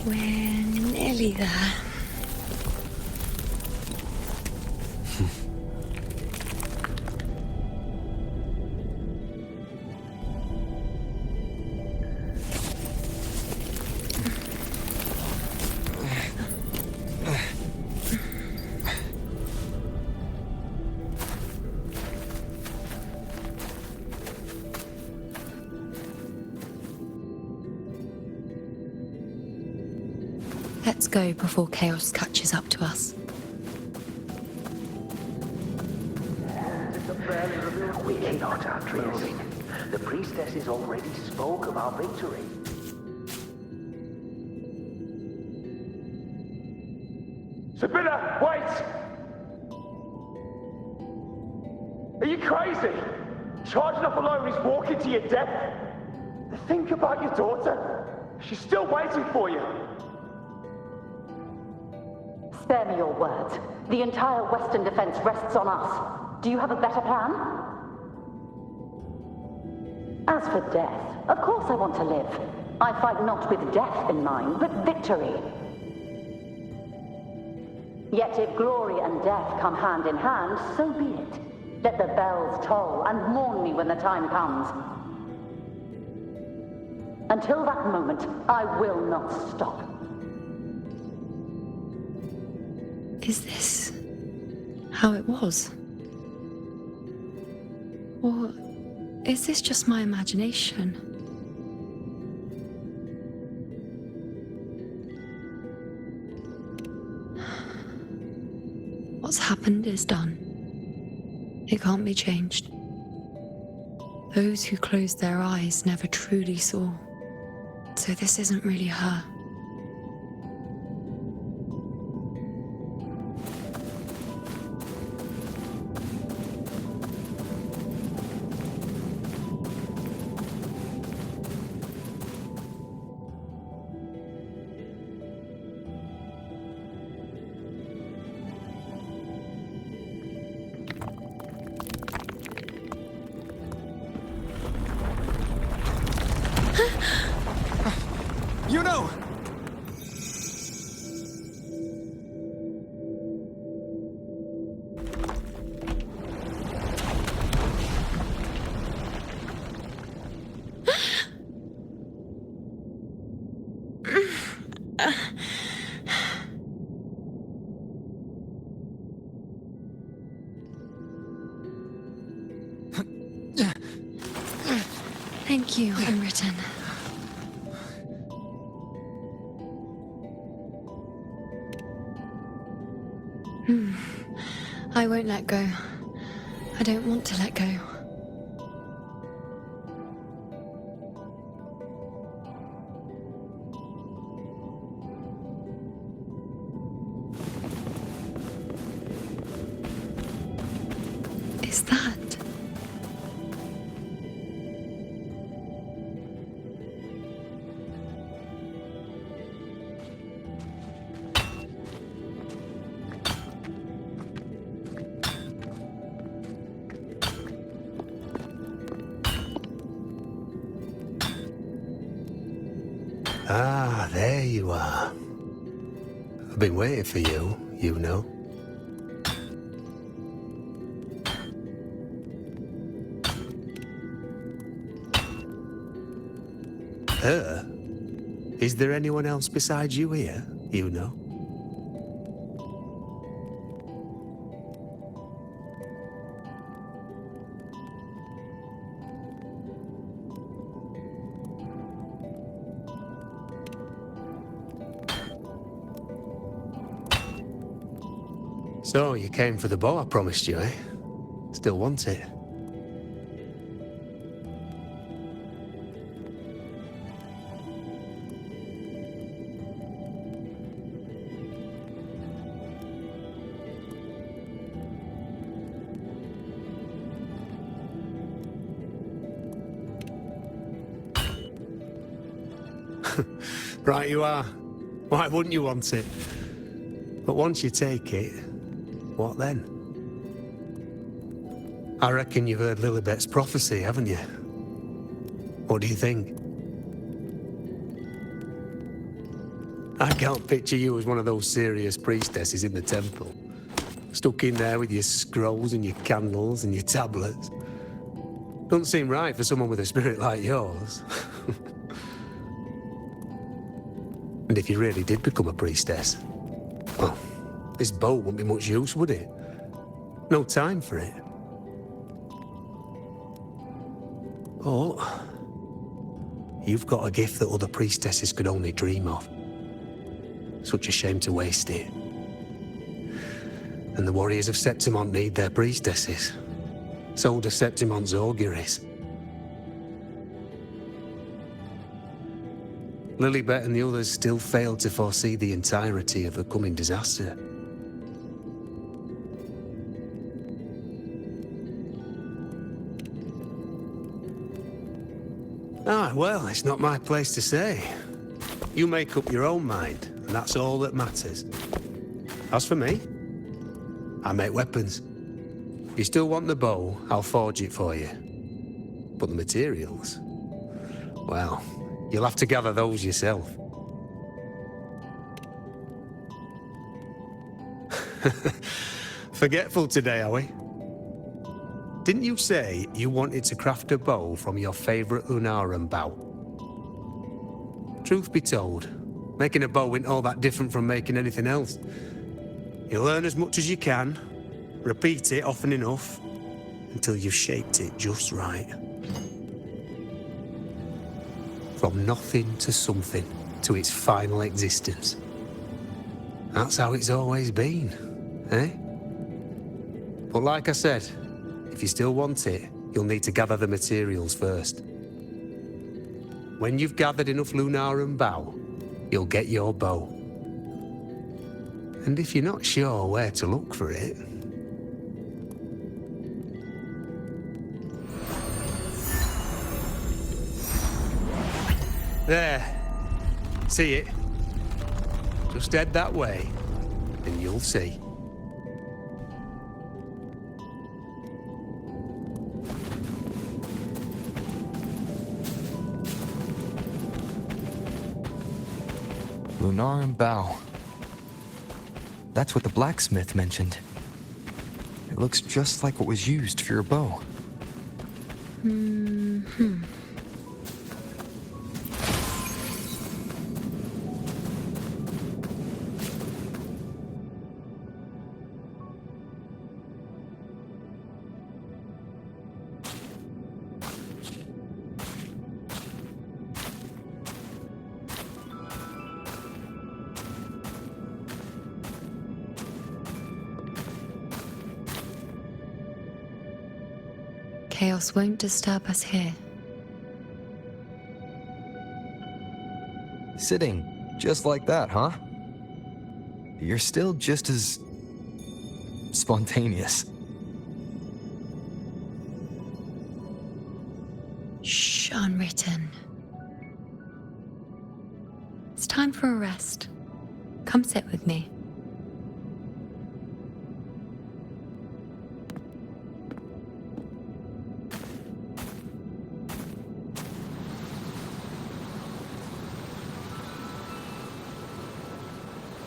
We're nearly there. Let's go before chaos catches up to us. We cannot, Andreas. The priestesses already spoke of our victory. Sibylla, wait! Are you crazy? Charging up alone is walking to your death. Think about your daughter. She's still waiting for you. Spare me your words. The entire Western defense rests on us. Do you have a better plan? As for death, of course I want to live. I fight not with death in mind, but victory. Yet if glory and death come hand in hand, so be it. Let the bells toll and mourn me when the time comes. Until that moment, I will not stop. Is this how it was? Or is this just my imagination? What's happened is done. It can't be changed. Those who closed their eyes never truly saw. So this isn't really her. You know! Thank you, Unwritten. I won't let go. I don't want to let go. Is that? Ah, there you are. I've been waiting for you, you know. Her? Is there anyone else besides you here, you know? So, you came for the bow I promised you, eh? Still want it? Right you are. Why wouldn't you want it? But once you take it, what then? I reckon you've heard Lilibet's prophecy, haven't you? What do you think? I can't picture you as one of those serious priestesses in the temple. Stuck in there with your scrolls and your candles and your tablets. Doesn't seem right for someone with a spirit like yours. And if you really did become a priestess, well, this bow wouldn't be much use, would it? No time for it. Oh, you've got a gift that other priestesses could only dream of. Such a shame to waste it. And the warriors of Septimont need their priestesses. So do Septimont's auguries. Lilibet and the others still failed to foresee the entirety of the coming disaster. Ah, well, it's not my place to say. You make up your own mind, and that's all that matters. As for me, I make weapons. If you still want the bow, I'll forge it for you. But the materials, well, you'll have to gather those yourself. Forgetful today, are we? Didn't you say you wanted to craft a bow from your favorite Lunarum bow? Truth be told, making a bow isn't all that different from making anything else. You learn as much as you can, repeat it often enough, until you've shaped it just right. From nothing to something, to its final existence. That's how it's always been, eh? But like I said, if you still want it, you'll need to gather the materials first. When you've gathered enough Lunarum bow, you'll get your bow. And if you're not sure where to look for it... There. See it? Just head that way, and you'll see. Lunarum bow. That's what the blacksmith mentioned. It looks just like what was used for your bow. Chaos won't disturb us here. Sitting just like that, huh? You're still just as... spontaneous. Shh, unwritten. It's time for a rest. Come sit with me.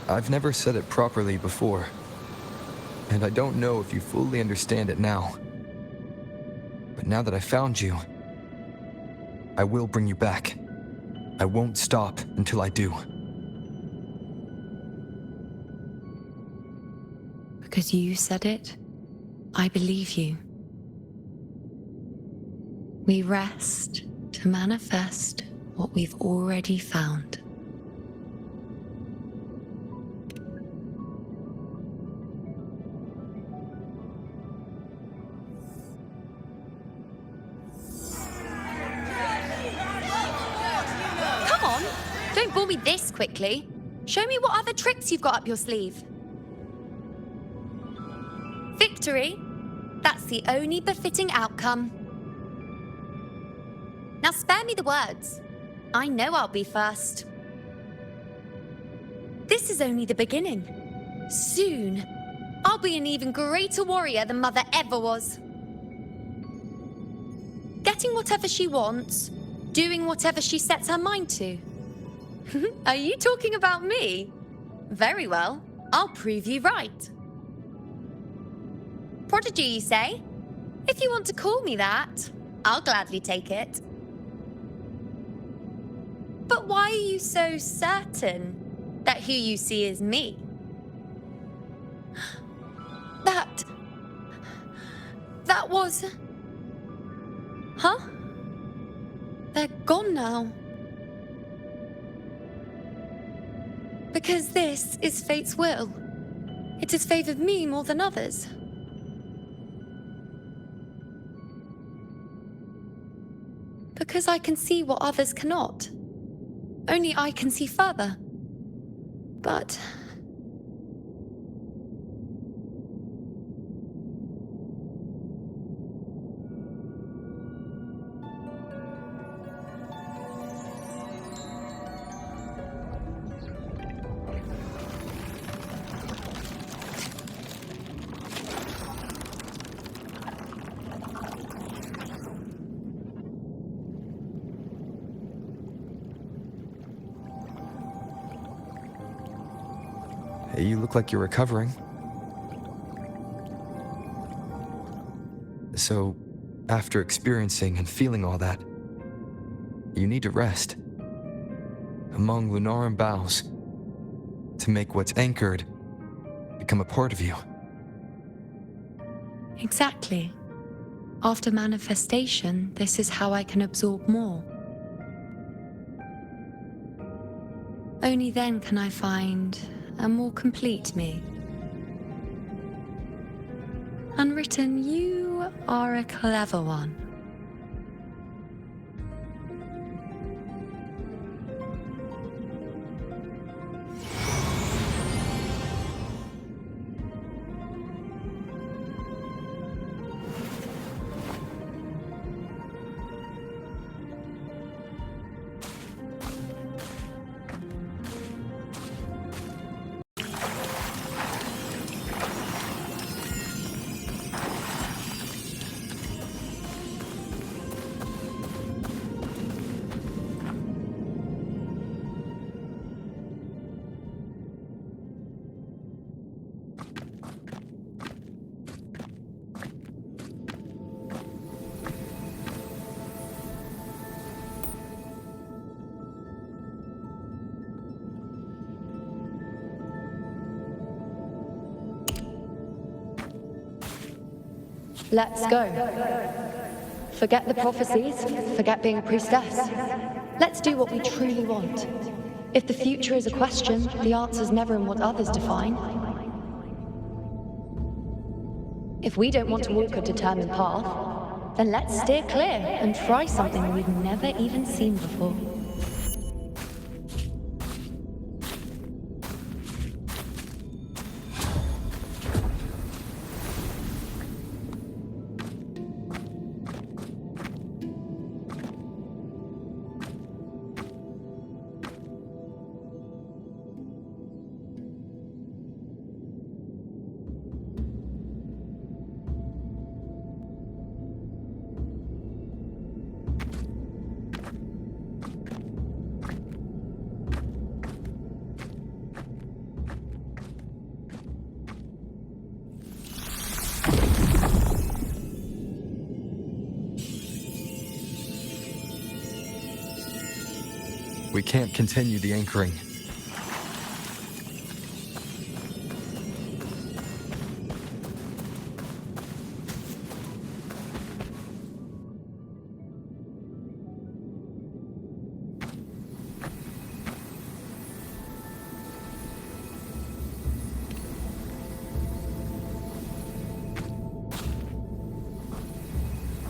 I've never said it properly before, and I don't know if you fully understand it now. But now that I found you, I will bring you back. I won't stop until I do. Because you said it, I believe you. We rest to manifest what we've already found. Come on, don't bore me this quickly. Show me what other tricks you've got up your sleeve. Victory? That's the only befitting outcome. Now spare me the words. I know I'll be first. This is only the beginning. Soon, I'll be an even greater warrior than Mother ever was. Getting whatever she wants, doing whatever she sets her mind to. Are you talking about me? Very well, I'll prove you right. Prodigy, you say? If you want to call me that, I'll gladly take it. But why are you so certain that who you see is me? That was... Huh? They're gone now. Because this is fate's will. It has favored me more than others. Because I can see what others cannot. Only I can see further. But... Hey, you look like you're recovering. So, after experiencing and feeling all that, you need to rest among Lunaran boughs to make what's anchored become a part of you. Exactly. After manifestation, this is how I can absorb more. Only then can I find a more complete me. Unwritten, you are a clever one. Let's go. Forget the prophecies, forget being a priestess. Let's do what we truly want. If the future is a question, the answer's never in what others define. If we don't want to walk a determined path, then let's steer clear and try something we've never even seen before. We can't continue the anchoring.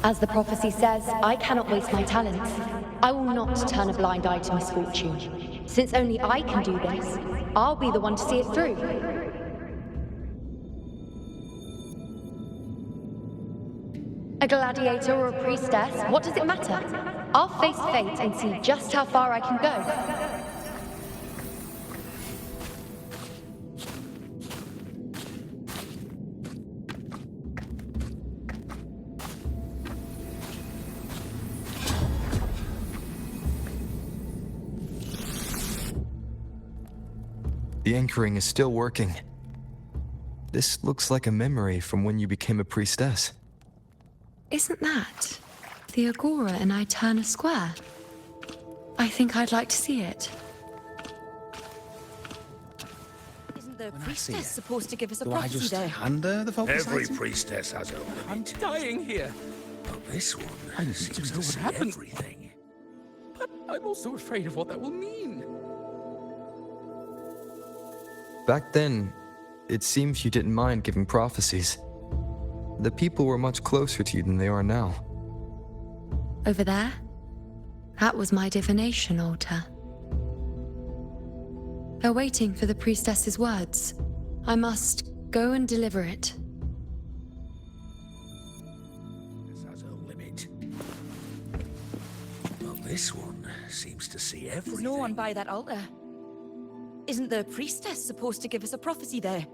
As the prophecy says, I cannot waste my talents. I will not turn a blind eye to misfortune. Since only I can do this, I'll be the one to see it through. A gladiator or a priestess, what does it matter? I'll face fate and see just how far I can go. The anchoring is still working. This looks like a memory from when you became a priestess. Isn't that the Agora in Eterna Square? I think I'd like to see it. Isn't the priestess supposed to give us a Do I prophecy just there? hand her the focus Every item? priestess has a limit. I'm dying here. Well, this one I need seems to know to what see happens. everything. But I'm also afraid of what that will mean. Back then, it seems you didn't mind giving prophecies. The people were much closer to you than they are now. Over there? That was my divination altar. They're waiting for the priestess's words. I must go and deliver it. This has a limit. Well, this one seems to see everything. There's no one by that altar. Isn't the priestess supposed to give us a prophecy there?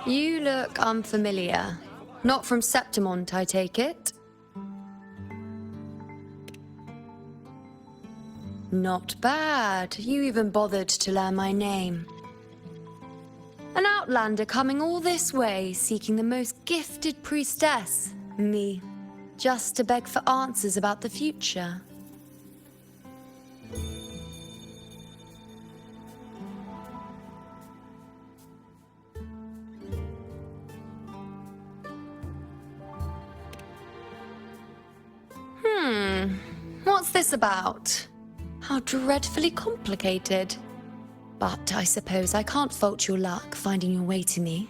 You look unfamiliar. Not from Septimont, I take it? Not bad. You even bothered to learn my name. An outlander coming all this way, seeking the most gifted priestess, me, just to beg for answers about the future. What's this about? How dreadfully complicated. But I suppose I can't fault your luck finding your way to me.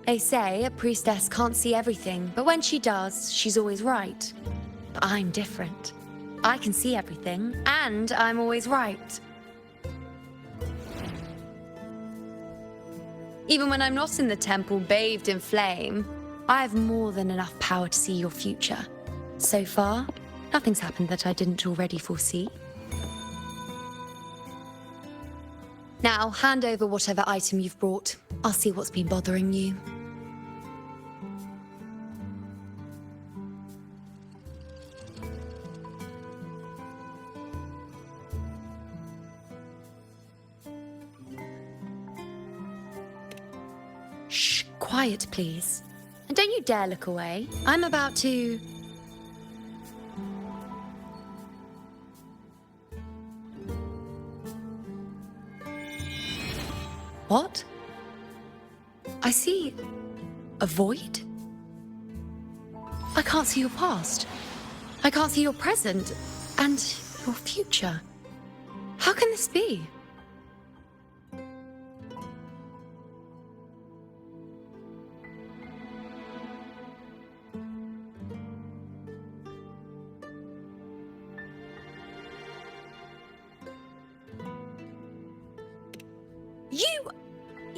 They say a priestess can't see everything, but when she does, she's always right. But I'm different. I can see everything, and I'm always right. Even when I'm not in the temple bathed in flame, I have more than enough power to see your future. So far, nothing's happened that I didn't already foresee. Now, hand over whatever item you've brought. I'll see what's been bothering you. Shh, quiet, please. And don't you dare look away. I'm about to... What? I see a void? I can't see your past. I can't see your present and your future. How can this be?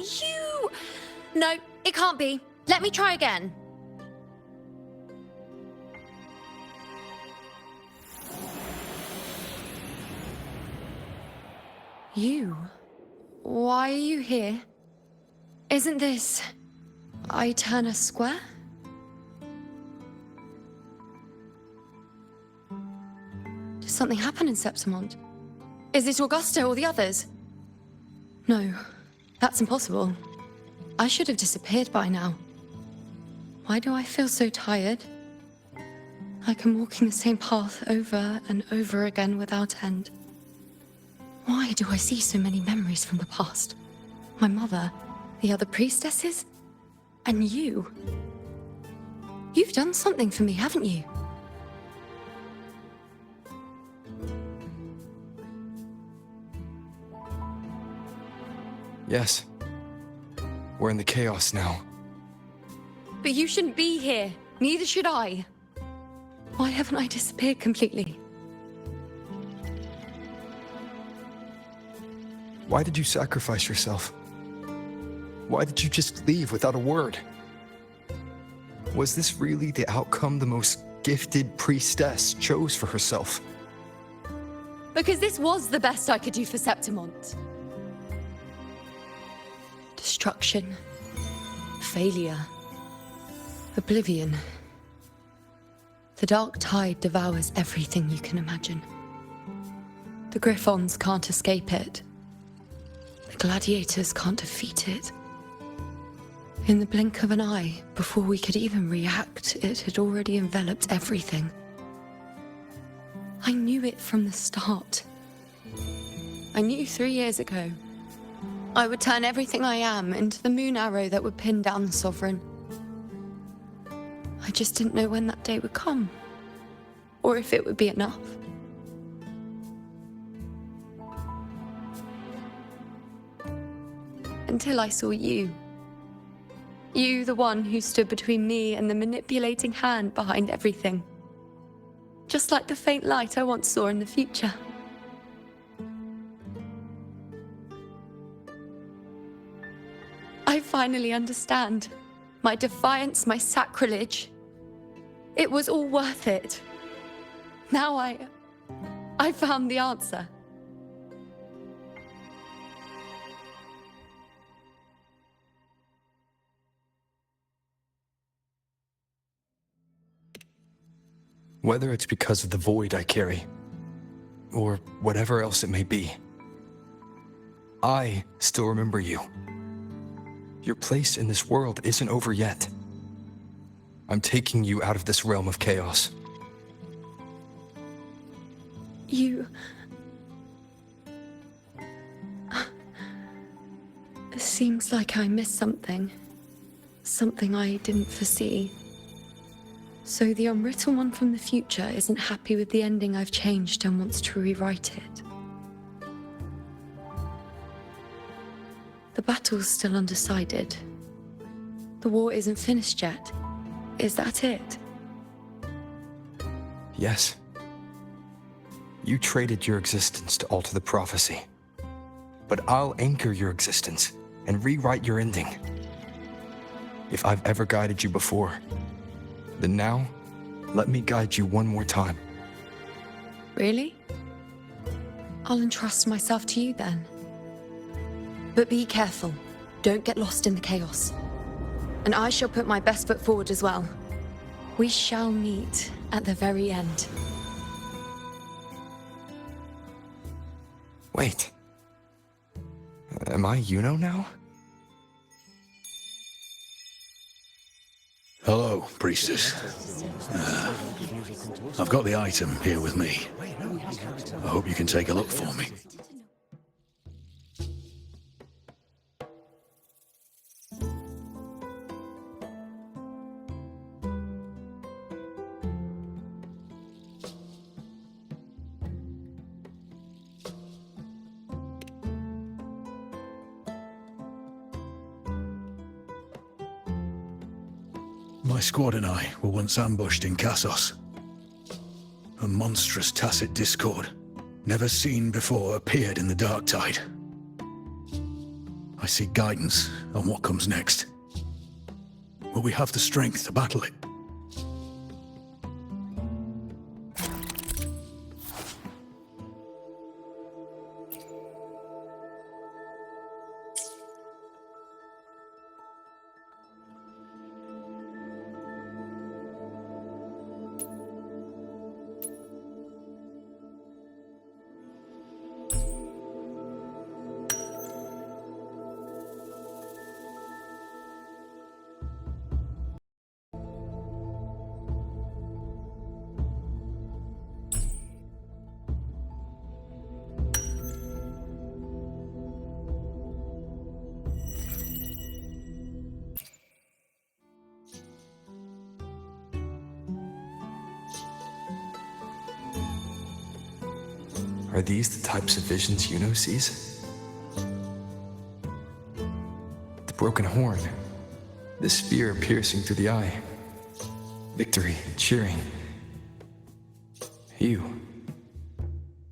You... No, it can't be. Let me try again. You? Why are you here? Isn't this... Eterna Square? Did something happen in Septimont? Is it Augusta or the others? No, that's impossible. I should have disappeared by now. Why do I feel so tired? Like I'm walking the same path over and over again without end. Why do I see so many memories from the past? My mother, the other priestesses, and you. You've done something for me, haven't you? Yes. We're in the chaos now. But you shouldn't be here. Neither should I. Why haven't I disappeared completely? Why did you sacrifice yourself? Why did you just leave without a word? Was this really the outcome the most gifted priestess chose for herself? Because this was the best I could do for Septimont. Destruction. Failure. Oblivion. The dark tide devours everything you can imagine. The Griffons can't escape it. The gladiators can't defeat it. In the blink of an eye, before we could even react, it had already enveloped everything. I knew it from the start. I knew 3 years ago. I would turn everything I am into the moon arrow that would pin down the Sovereign. I just didn't know when that day would come, or if it would be enough. Until I saw you. You, the one who stood between me and the manipulating hand behind everything. Just like the faint light I once saw in the future. I finally understand. My defiance, my sacrilege. It was all worth it. Now I found the answer. Whether it's because of the void I carry, or whatever else it may be, I still remember you. Your place in this world isn't over yet. I'm taking you out of this realm of chaos. You... It seems like I missed something. Something I didn't foresee. So the unwritten one from the future isn't happy with the ending I've changed and wants to rewrite it. The battle's still undecided. The war isn't finished yet. Is that it? Yes. You traded your existence to alter the prophecy. But I'll anchor your existence and rewrite your ending. If I've ever guided you before, then now, let me guide you one more time. Really? I'll entrust myself to you then. But be careful. Don't get lost in the chaos. And I shall put my best foot forward as well. We shall meet at the very end. Wait. Am I Yuno now? Hello, priestess. I've got the item here with me. I hope you can take a look for me. My squad and I were once ambushed in Kassos. A monstrous tacit discord, never seen before, appeared in the dark tide. I seek guidance on what comes next. Will we have the strength to battle it? Are these the types of visions Yuno sees? The broken horn, the spear piercing through the eye, victory, cheering. You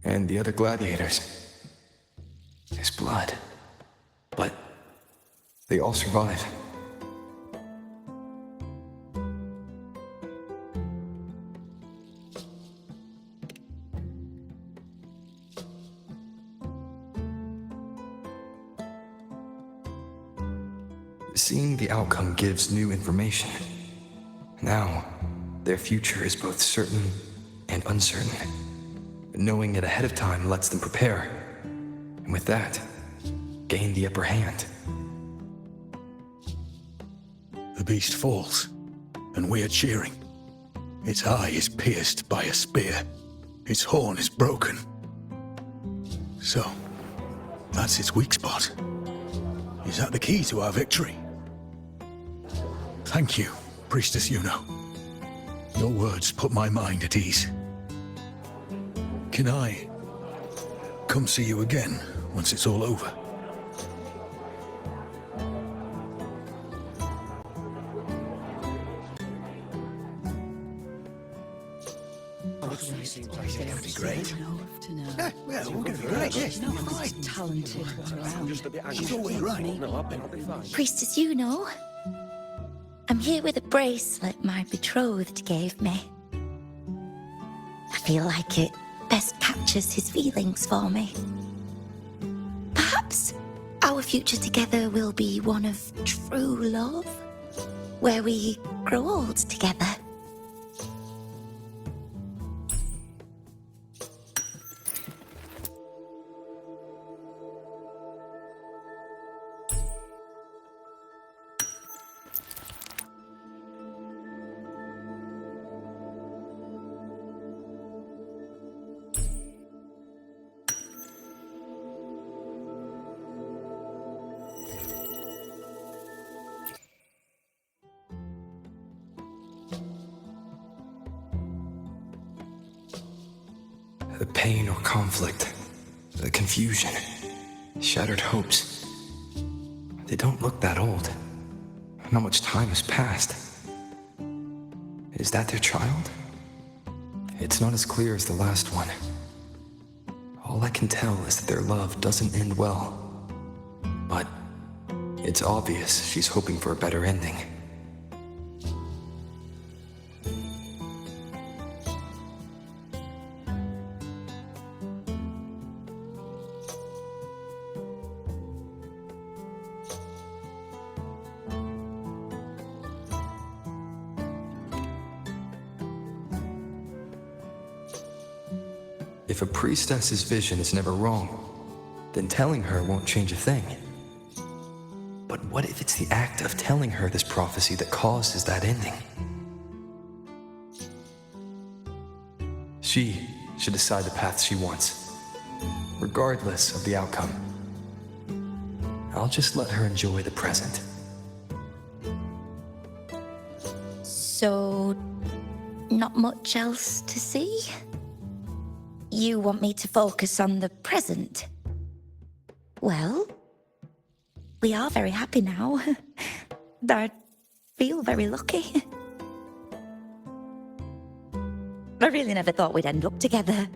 and the other gladiators. His blood. But they all survive. Seeing the outcome gives new information. Now, their future is both certain and uncertain. Knowing it ahead of time lets them prepare, and with that, gain the upper hand. The beast falls, and we are cheering. Its eye is pierced by a spear. Its horn is broken. So, that's its weak spot. Is that the key to our victory? Thank you, Priestess Yuno. Your words put my mind at ease. Can I come see you again once it's all over? Gonna be great. Yeah, well, we're going to be great, yes. No, right. Talented around. She's always right. Priestess Yuno, I'm here with a bracelet my betrothed gave me. I feel like it best captures his feelings for me. Perhaps our future together will be one of true love, where we grow old together. The pain or conflict, the confusion, shattered hopes. They don't look that old. Not much time has passed. Is that their child? It's not as clear as the last one. All I can tell is that their love doesn't end well. But it's obvious she's hoping for a better ending. If a priestess's vision is never wrong, then telling her won't change a thing. But what if it's the act of telling her this prophecy that causes that ending? She should decide the path she wants, regardless of the outcome. I'll just let her enjoy the present. So, not much else to see? You want me to focus on the present? Well, we are very happy now. I feel very lucky. I really never thought we'd end up together.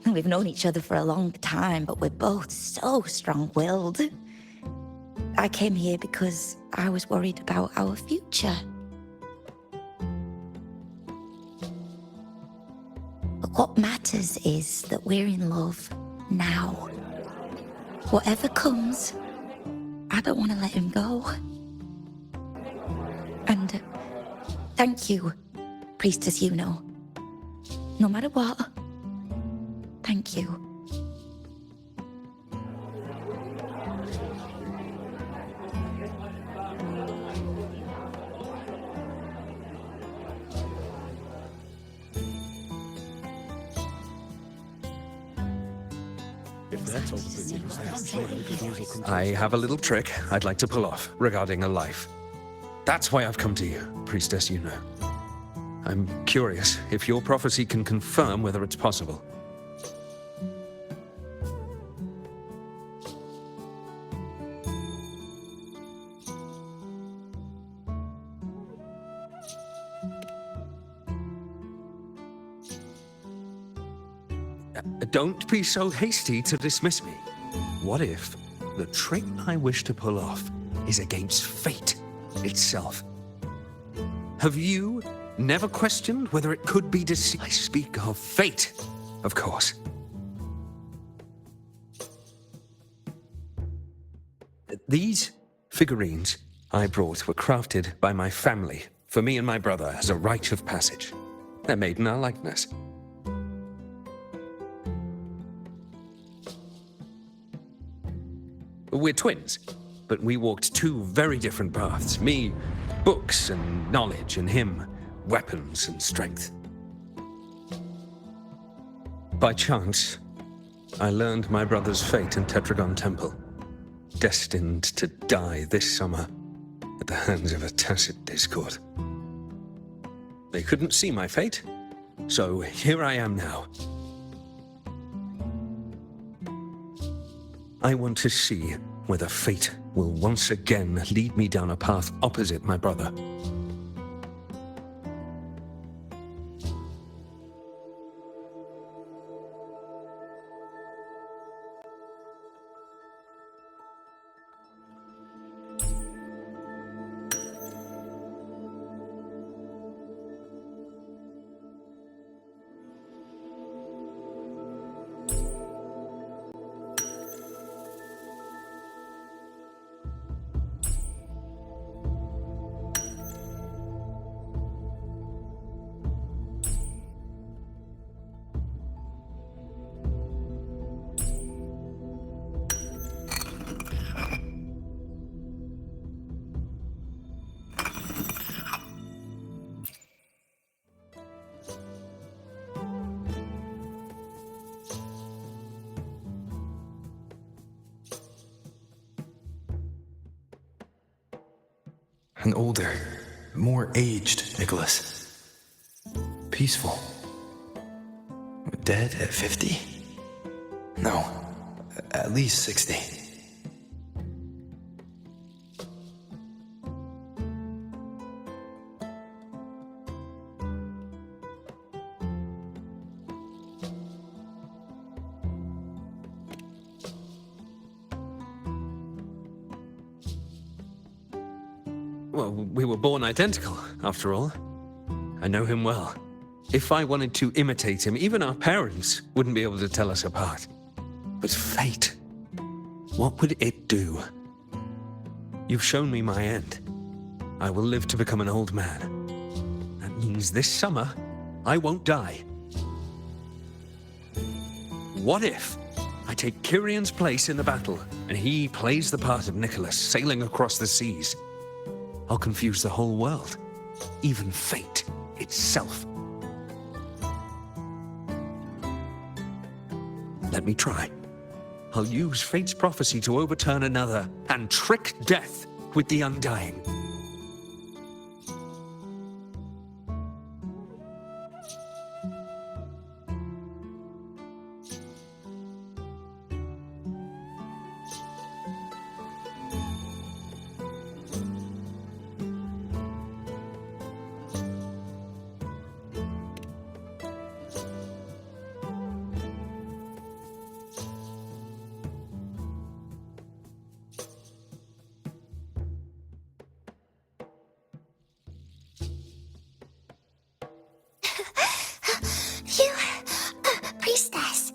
We've known each other for a long time, but we're both so strong-willed. I came here because I was worried about our future. But what matters is that we're in love now. Whatever comes, I don't want to let him go. And thank you, Priestess Yuno. No matter what, thank you. I have a little trick I'd like to pull off regarding a life. That's why I've come to you, Priestess Yuno. I'm curious if your prophecy can confirm whether it's possible. Don't be so hasty to dismiss me. What if the trick I wish to pull off is against fate itself? Have you never questioned whether it could be deceit? I speak of fate, of course. These figurines I brought were crafted by my family for me and my brother as a rite of passage. They're made in our likeness. We're twins, but we walked two very different paths. Me, books and knowledge, and him, weapons and strength. By chance, I learned my brother's fate in Tetragon Temple, destined to die this summer at the hands of a tacit discord. They couldn't see my fate, so here I am now. I want to see whether fate will once again lead me down a path opposite my brother. An older, more aged Nicholas. Peaceful. Dead at 50? No, at least 60. Well, we were born identical, after all. I know him well. If I wanted to imitate him, even our parents wouldn't be able to tell us apart. But fate, what would it do? You've shown me my end. I will live to become an old man. That means this summer, I won't die. What if I take Kyrion's place in the battle, and he plays the part of Nicholas, sailing across the seas? I'll confuse the whole world, even fate itself. Let me try. I'll use fate's prophecy to overturn another and trick death with the undying. Priestess,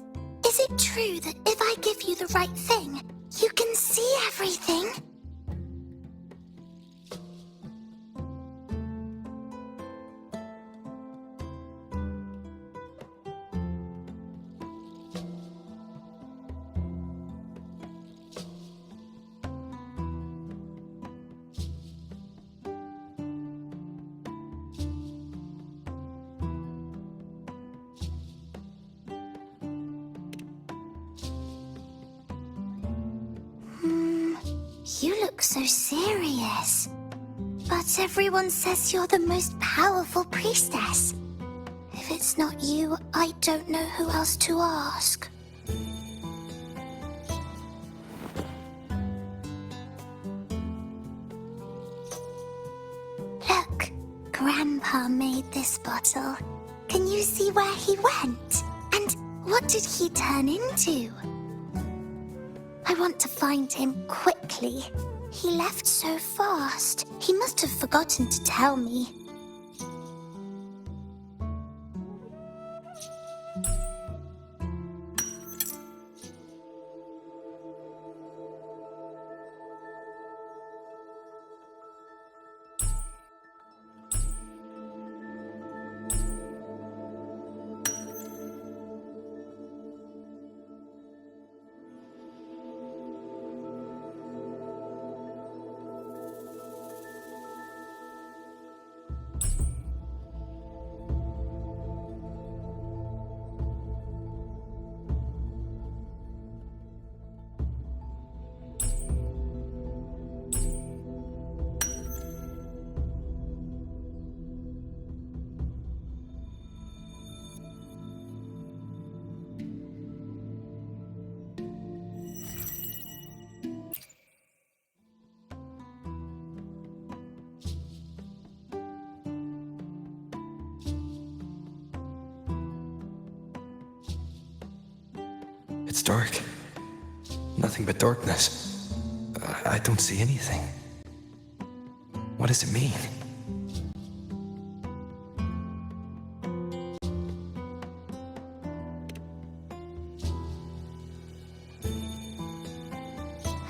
is it true that if I give you the right thing, you can see everything? You look so serious. But everyone says you're the most powerful priestess. If it's not you, I don't know who else to ask. Look, Grandpa made this bottle. Can you see where he went? And What did he turn into? I want to find him quickly. He left so fast. He must have forgotten to tell me. It's dark. Nothing but darkness. I don't see anything. What does it mean?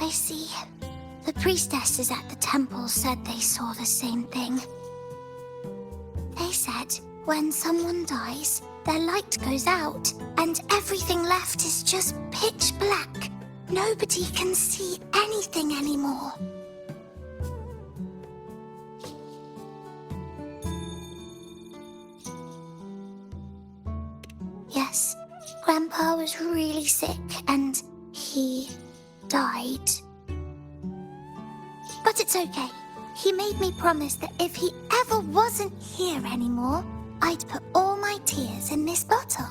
I see. The priestesses at the temple said they saw the same thing. They said when someone dies, their light goes out, and everything left is just pitch black. Nobody can see anything anymore. Yes, Grandpa was really sick, and he died. But it's okay. He made me promise that if he ever wasn't here anymore, I'd put all my tears in this bottle.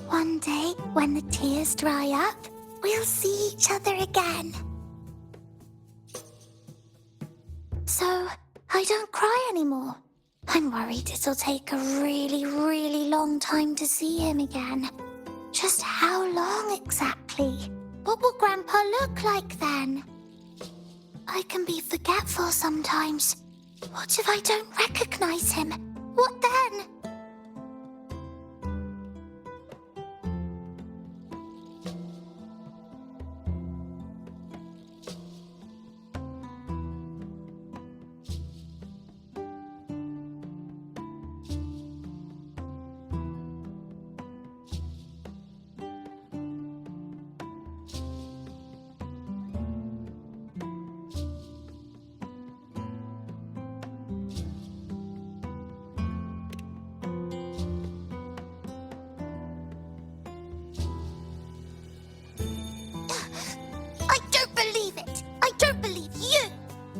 One day, when the tears dry up, we'll see each other again. So, I don't cry anymore. I'm worried it'll take a really, really long time to see him again. Just how long exactly? What will Grandpa look like then? I can be forgetful sometimes. What if I don't recognize him? What then?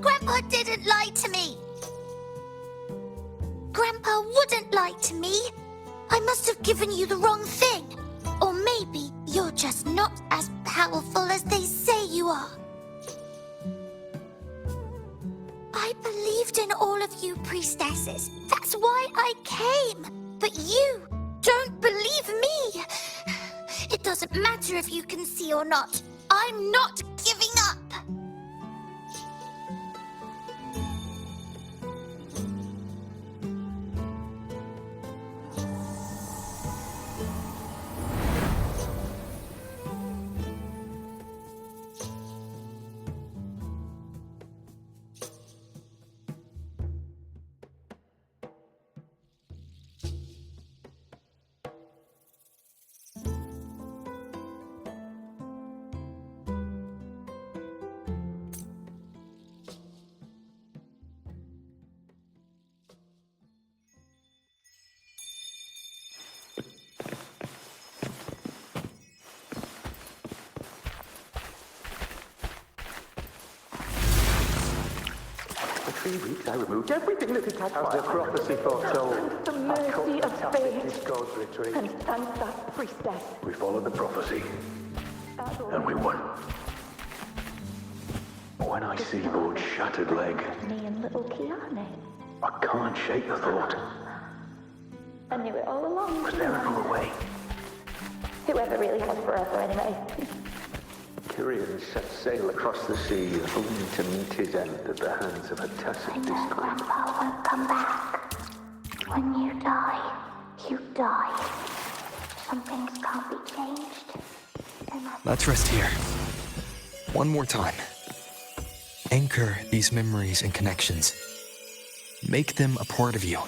Grandpa didn't lie to me. Grandpa wouldn't lie to me. I must have given you the wrong thing. Or maybe you're just not as powerful as they say you are. I believed in all of you priestesses. That's why I came. But you don't believe me. It doesn't matter if you can see or not. I'm not giving up. For 3 weeks, I removed everything that it had. As the prophecy foretold, The mercy of fate. this god's retreat. And that priestess. We followed the prophecy, and we won. When I see Lord's shattered leg, Me and little Kiane. I can't shake the thought. I knew it all along. Was there another way? Whoever really has forever, anyway. Tyrion set sail across the sea, only to meet his end at the hands of a tacit discord. Grandpa won't come back. When you die, you die. Some things can't be changed. Let's rest here. One more time. Anchor these memories and connections. Make them a part of you.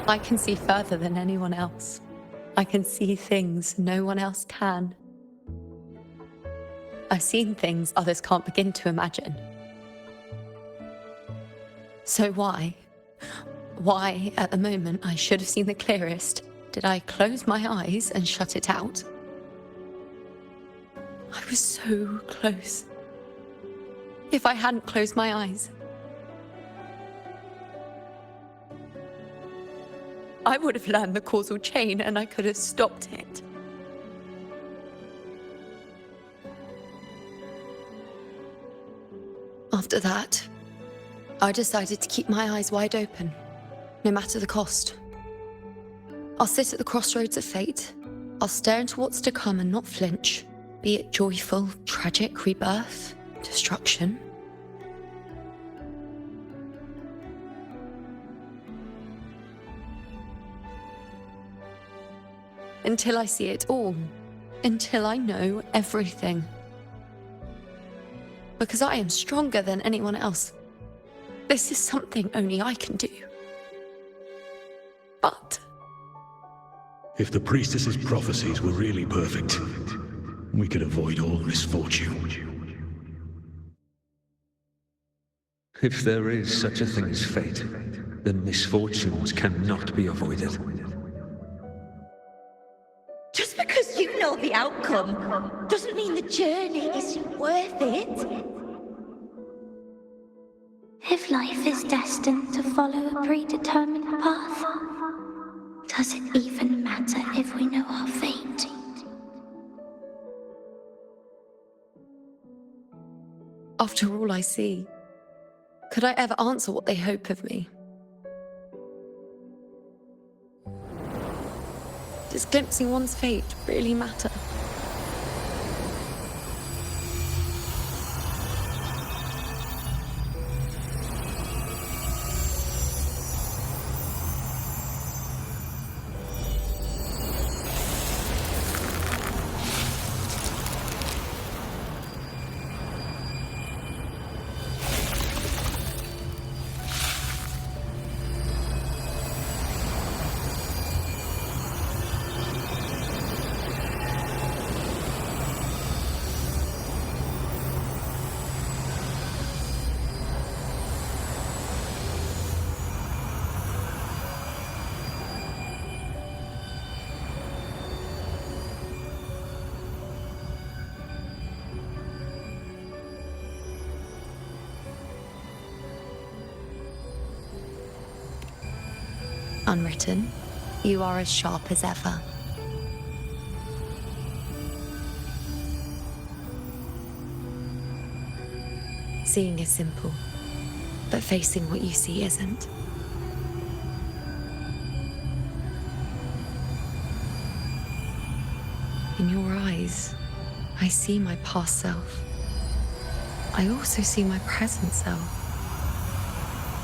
I can see further than anyone else. I can see things no one else can. I've seen things others can't begin to imagine. So why at the moment I should have seen the clearest, did I close my eyes and shut it out? I was so close. If I hadn't closed my eyes, I would have learned the causal chain and I could have stopped it. After that, I decided to keep my eyes wide open, no matter the cost. I'll sit at the crossroads of fate. I'll stare into what's to come and not flinch, be it joyful, tragic rebirth, destruction. Until I see it all. Until I know everything. Because I am stronger than anyone else. This is something only I can do. But if the priestess's prophecies were really perfect, we could avoid all misfortune. If there is such a thing as fate, then misfortunes cannot be avoided. Just because you know the outcome doesn't mean the journey is worth it. If life is destined to follow a predetermined path, does it even matter if we know our fate? after all I see, could I ever answer what they hope of me? Does glimpsing one's fate really matter? Unwritten, you are as sharp as ever. Seeing is simple, but facing what you see isn't. In your eyes, I see my past self. I also see my present self.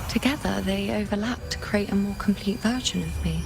Together, they overlap to create a more complete version of me.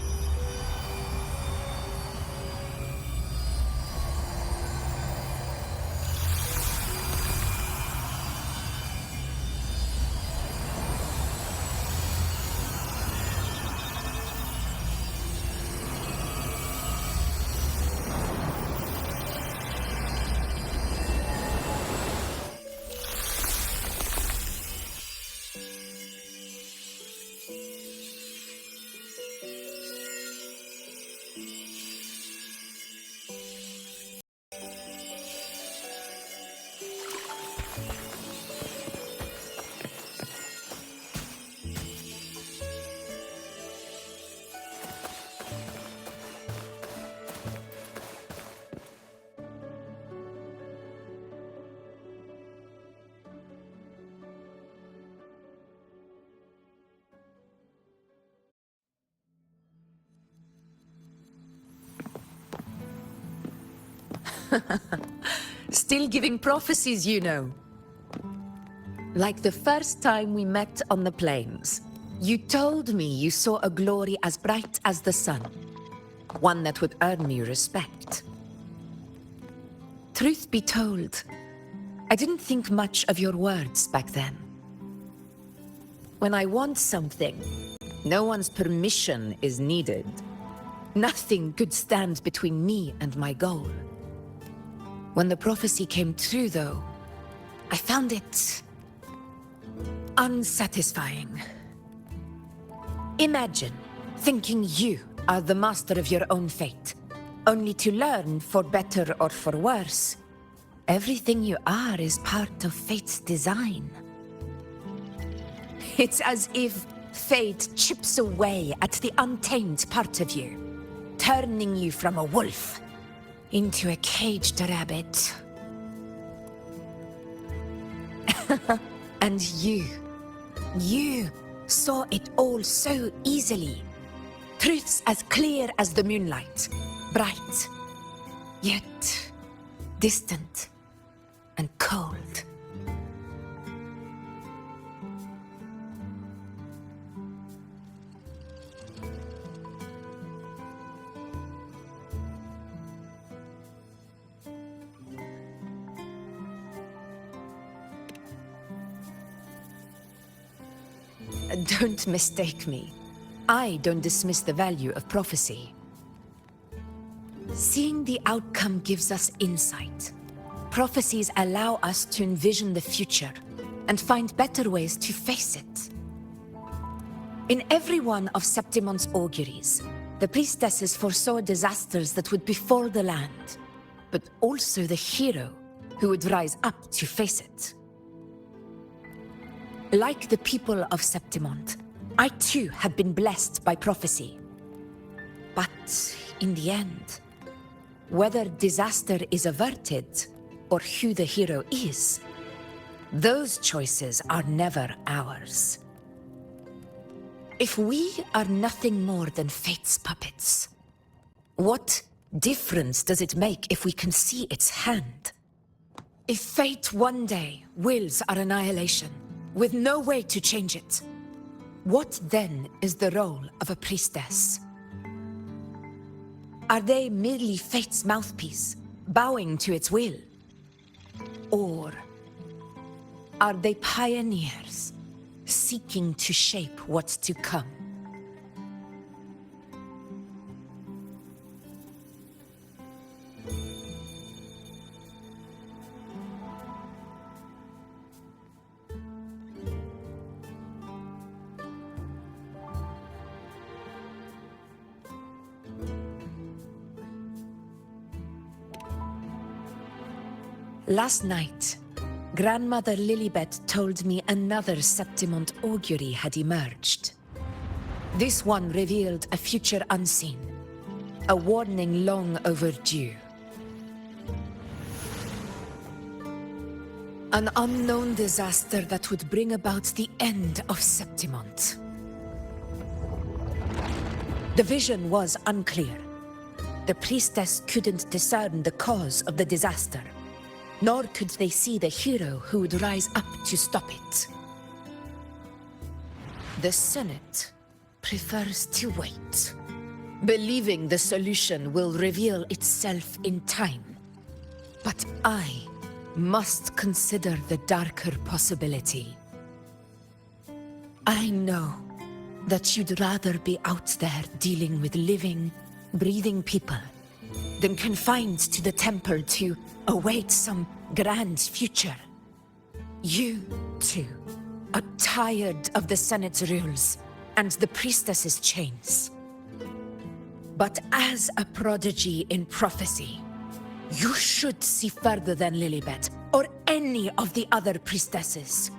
Still giving prophecies, you know. Like the first time we met on the plains. You told me you saw a glory as bright as the sun. One that would earn me respect. Truth be told, I didn't think much of your words back then. When I want something, no one's permission is needed. Nothing could stand between me and my goal. When the prophecy came true, though, I found it unsatisfying. Imagine thinking you are the master of your own fate, only to learn, for better or for worse, everything you are is part of fate's design. It's as if fate chips away at the untamed part of you, turning you from a wolf into a caged rabbit. And you saw it all so easily. Truths as clear as the moonlight, bright, yet distant and cold. Don't mistake me. I don't dismiss the value of prophecy. Seeing the outcome gives us insight. Prophecies allow us to envision the future and find better ways to face it. In every one of Septimon's auguries, the priestesses foresaw disasters that would befall the land, but also the hero who would rise up to face it. Like the people of Septimont, I too had been blessed by prophecy. But in the end, whether disaster is averted or who the hero is, those choices are never ours. If we are nothing more than fate's puppets, what difference does it make if we can see its hand? If fate one day wills our annihilation, with no way to change it, what then is the role of a priestess? Are they merely fate's mouthpiece, bowing to its will? Or are they pioneers, seeking to shape what's to come? Last night, Grandmother Lilibet told me another Septimont augury had emerged. This one revealed a future unseen, a warning long overdue. An unknown disaster that would bring about the end of Septimont. The vision was unclear. The priestess couldn't discern the cause of the disaster, nor could they see the hero who would rise up to stop it. The Senate prefers to wait, believing the solution will reveal itself in time. But I must consider the darker possibility. I know that you'd rather be out there dealing with living, breathing people than confined to the temple to await some grand future. You, too, are tired of the Senate's rules and the priestess's chains. But as a prodigy in prophecy, you should see further than Lilibet or any of the other priestesses.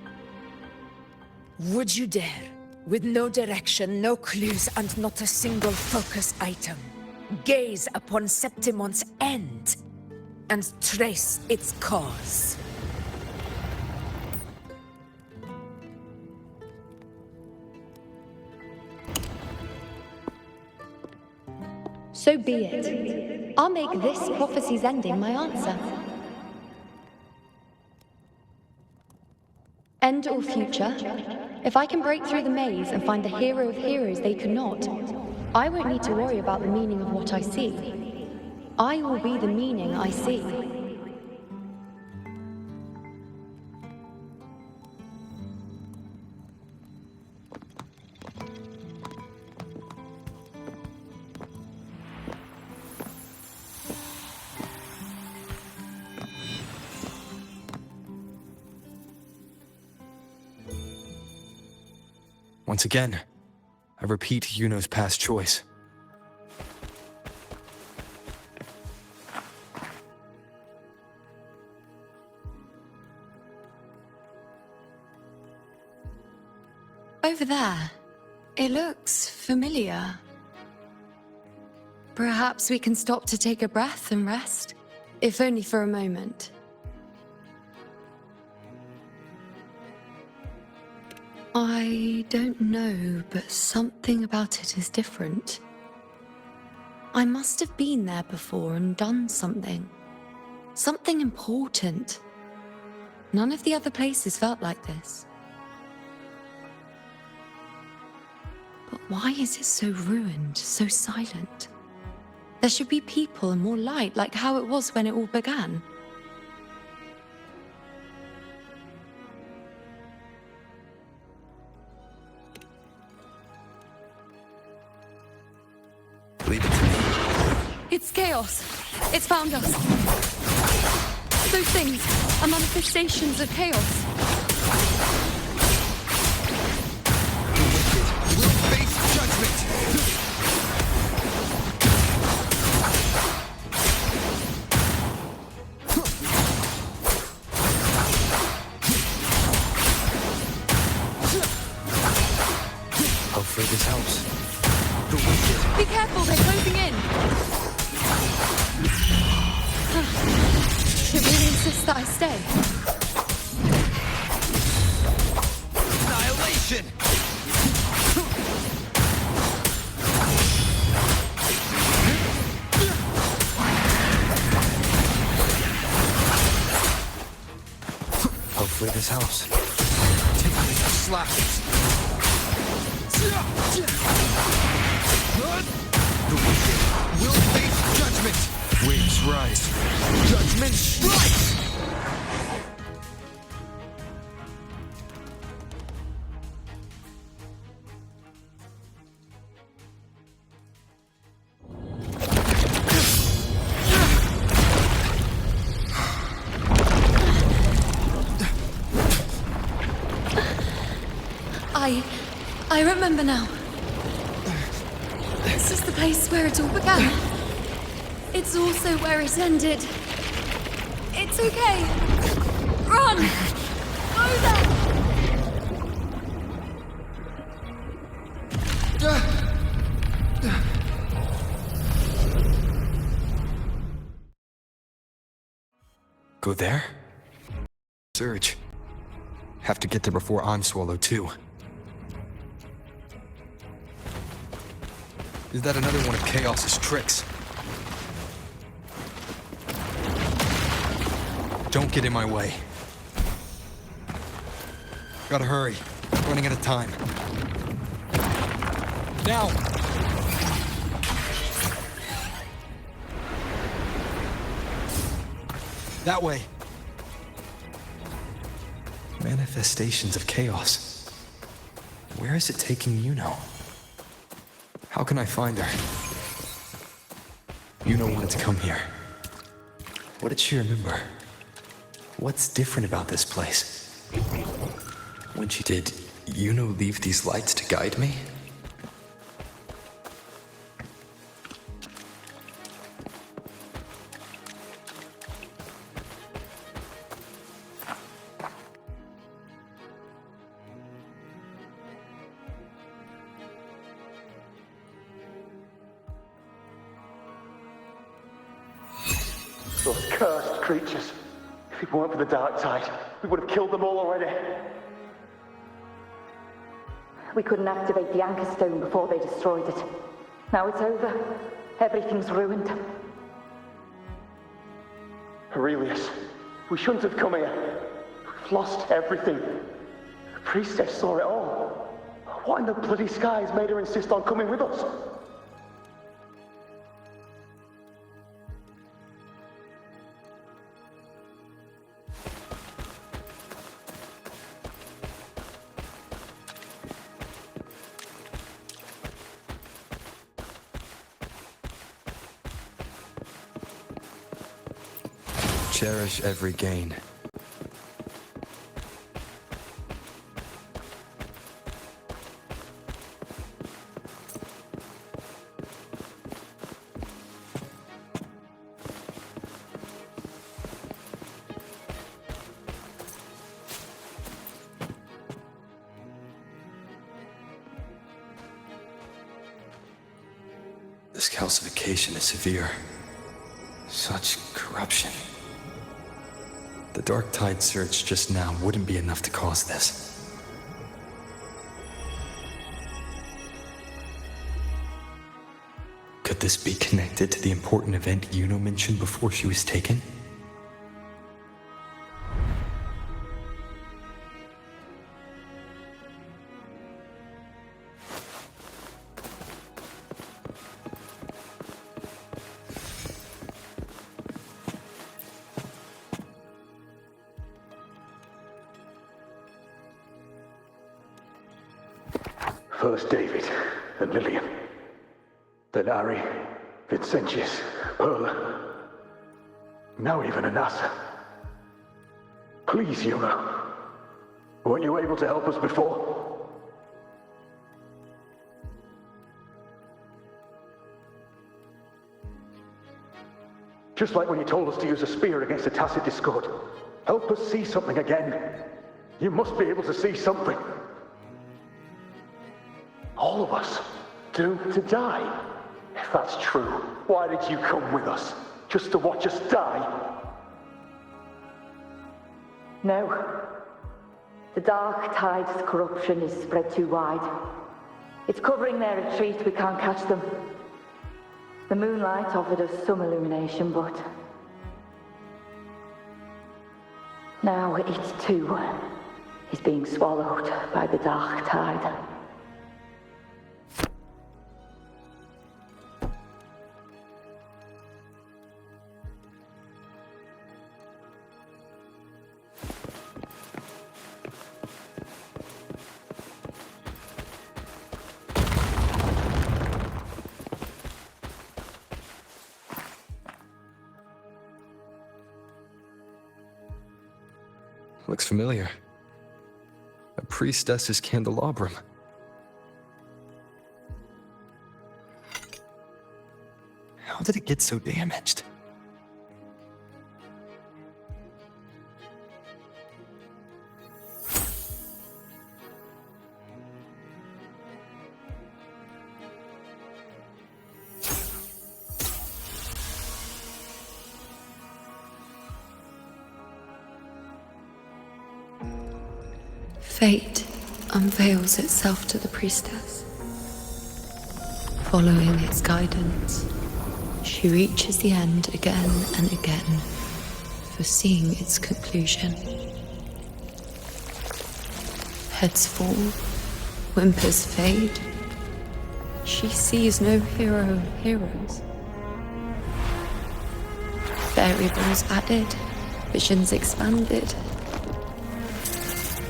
Would you dare, with no direction, no clues, and not a single focus item, gaze upon Septimont's end and trace its cause? So be it. I'll make this prophecy's ending my answer. End or future, if I can break through the maze and find the hero of heroes they could not, I won't need to worry about the meaning of what I see. I will be the meaning I see. Once again, I repeat Yuno's past choice. Over there, it looks familiar. Perhaps we can stop to take a breath and rest, if only for a moment. I don't know, but something about it is different. I must have been there before and done something. Something important. None of the other places felt like this. But why is it so ruined, so silent? There should be people and more light, like how it was when it all began. Leave it to me. It's chaos. It's found us. Those things are manifestations of chaos. We'll face judgment! Hopefully this helps. The wicked. Be careful, they're closing in. It really insists that I stay. Annihilation! Hopefully this helps. Take these slashes. The wicked will face judgment! Waves rise. Judgment strikes! I remember now. This is the place where it all began. It's also where it ended. It's okay. Run! Go there! Go there? Surge. Have to get there before I'm swallowed too. Is that another one of Chaos's tricks? Don't get in my way. Gotta hurry. Running out of time. Now! That way. Manifestations of chaos. Where is it taking Yuno? How can I find her? Yuno wanted to come here. What did she remember? What's different about this place? When she did, Yuno leave these lights to guide me? Those cursed creatures. If it weren't for the dark tide, we would have killed them all already. We couldn't activate the anchor stone before they destroyed it. Now it's over. Everything's ruined. Aurelius, we shouldn't have come here. We've lost everything. The priestess saw it all. What in the bloody skies made her insist on coming with us? Cherish every gain. This calcification is severe. Such corruption. The Dark Tide surge just now wouldn't be enough to cause this. Could this be connected to the important event Yuno mentioned before she was taken? First David and Lillian. Then Ari, Vincentius, Perla. Now even Anasa. Please, Yuno. Weren't you able to help us before? Just like when you told us to use a spear against the Tacit Discord. Help us see something again. You must be able to see something. All of us, doomed to die. If that's true, why did you come with us? Just to watch us die? No. The Dark Tide's corruption is spread too wide. It's covering their retreat, we can't catch them. The moonlight offered us some illumination, but... now it too is being swallowed by the Dark Tide. Looks familiar. A priestess's candelabrum. How did it get so damaged? Fate unveils itself to the priestess. Following its guidance, she reaches the end again and again, foreseeing its conclusion. Heads fall, whimpers fade. She sees no hero of heroes. Variables added, visions expanded.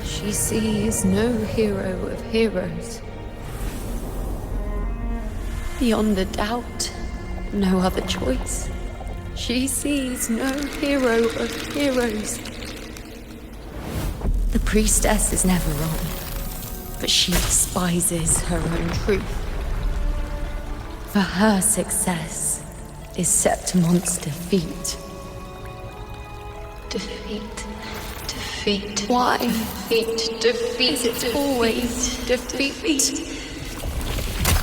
She sees no hero of heroes. Beyond a doubt, no other choice. She sees no hero of heroes. The priestess is never wrong, but she despises her own truth. For her success is Septimon's defeat. Defeat. Defeat. Why? Defeat. Defeat. Is it always defeat?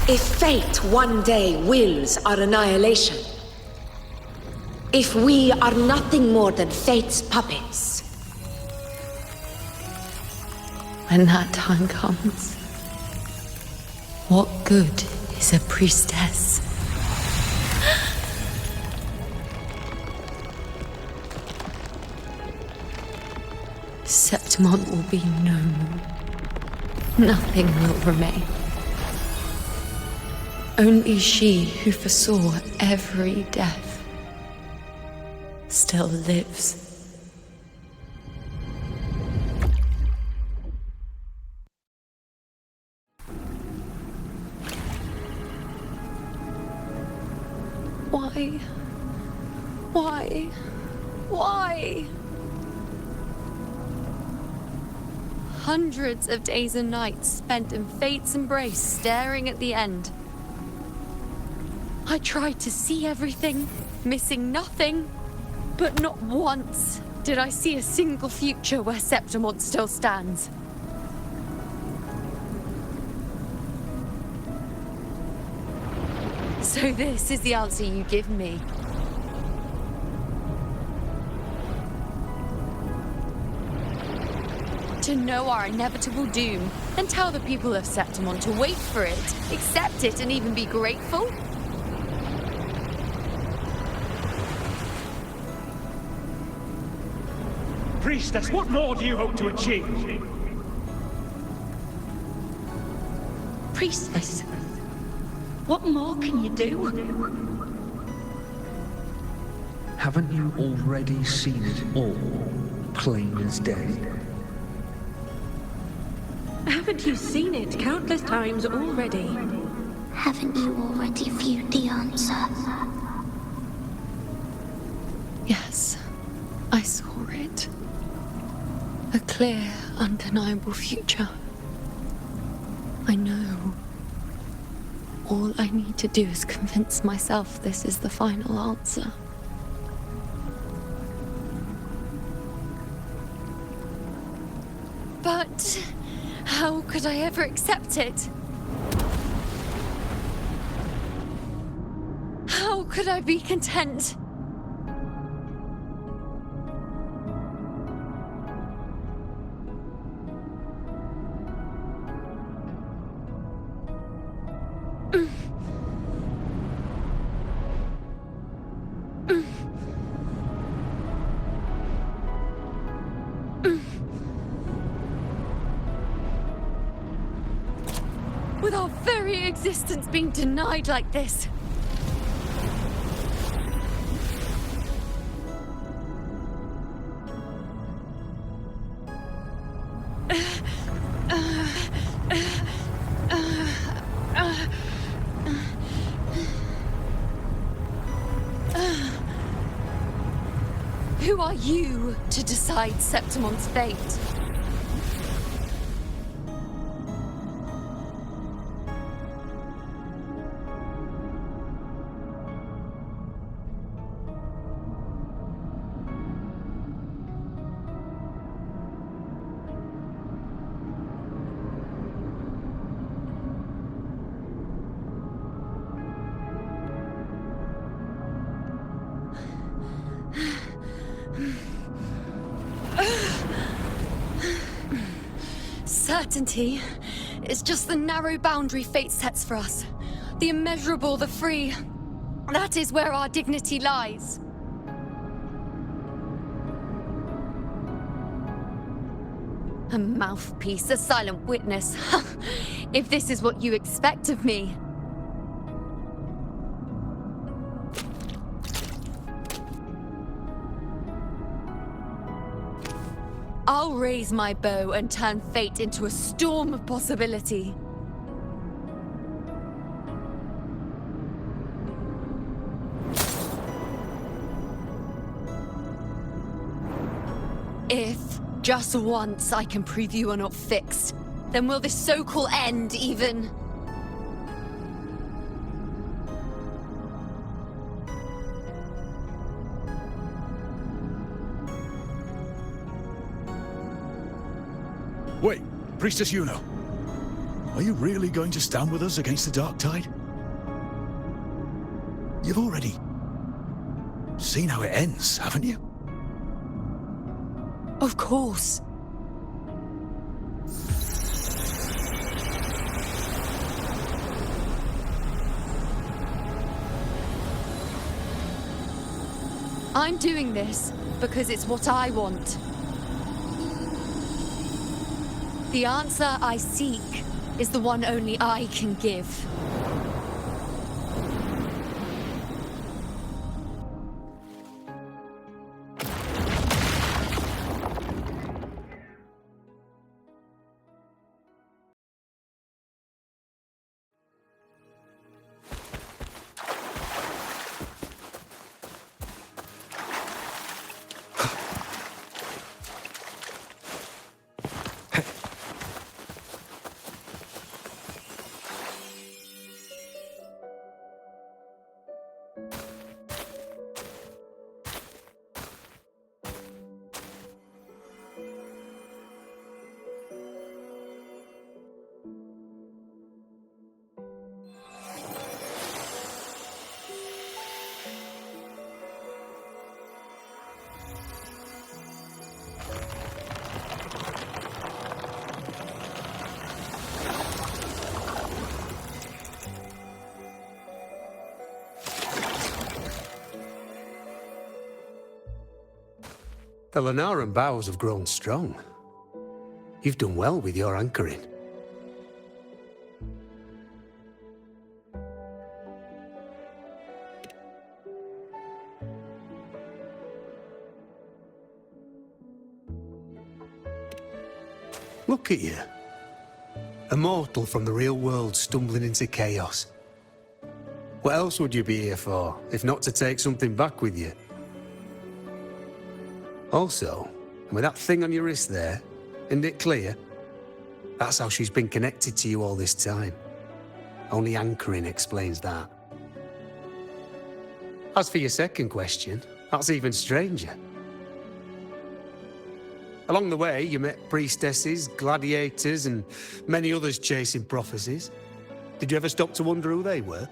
If fate one day wills our annihilation, if we are nothing more than fate's puppets, when that time comes, what good is a priestess? Septimon will be no more. Nothing will remain. Only she who foresaw every death still lives. Why? Why? Why? Hundreds of days and nights spent in fate's embrace, staring at the end. I tried to see everything, missing nothing, but not once did I see a single future where Septimon still stands. So this is the answer you give me. To know our inevitable doom, and tell the people of Septimon to wait for it, accept it, and even be grateful? Priestess, what more do you hope to achieve? Priestess, what more can you do? Haven't you already seen it all, plain as day? Haven't you seen it countless times already? Haven't you already viewed the answer? Yes, I saw it. A clear, undeniable future. I know. All I need to do is convince myself this is the final answer. But how could I ever accept it? How could I be content? With our very existence being denied like this. Who are you to decide Septimon's fate? Certainty is just the narrow boundary fate sets for us. The immeasurable, the free. That is where our dignity lies. A mouthpiece, a silent witness. If this is what you expect of me. I'll raise my bow and turn fate into a storm of possibility. If, just once, I can prove you are not fixed, then will this so-called end even... Wait, Priestess Yuno. Are you really going to stand with us against the Dark Tide? You've already seen how it ends, haven't you? Of course. I'm doing this because it's what I want. The answer I seek is the one only I can give. The Lunaran bows have grown strong. You've done well with your anchoring. Look at you. A mortal from the real world stumbling into chaos. What else would you be here for, if not to take something back with you? Also, with that thing on your wrist there, isn't it clear? That's how she's been connected to you all this time. Only anchoring explains that. As for your second question, that's even stranger. Along the way, you met priestesses, gladiators, and many others chasing prophecies. Did you ever stop to wonder who they were?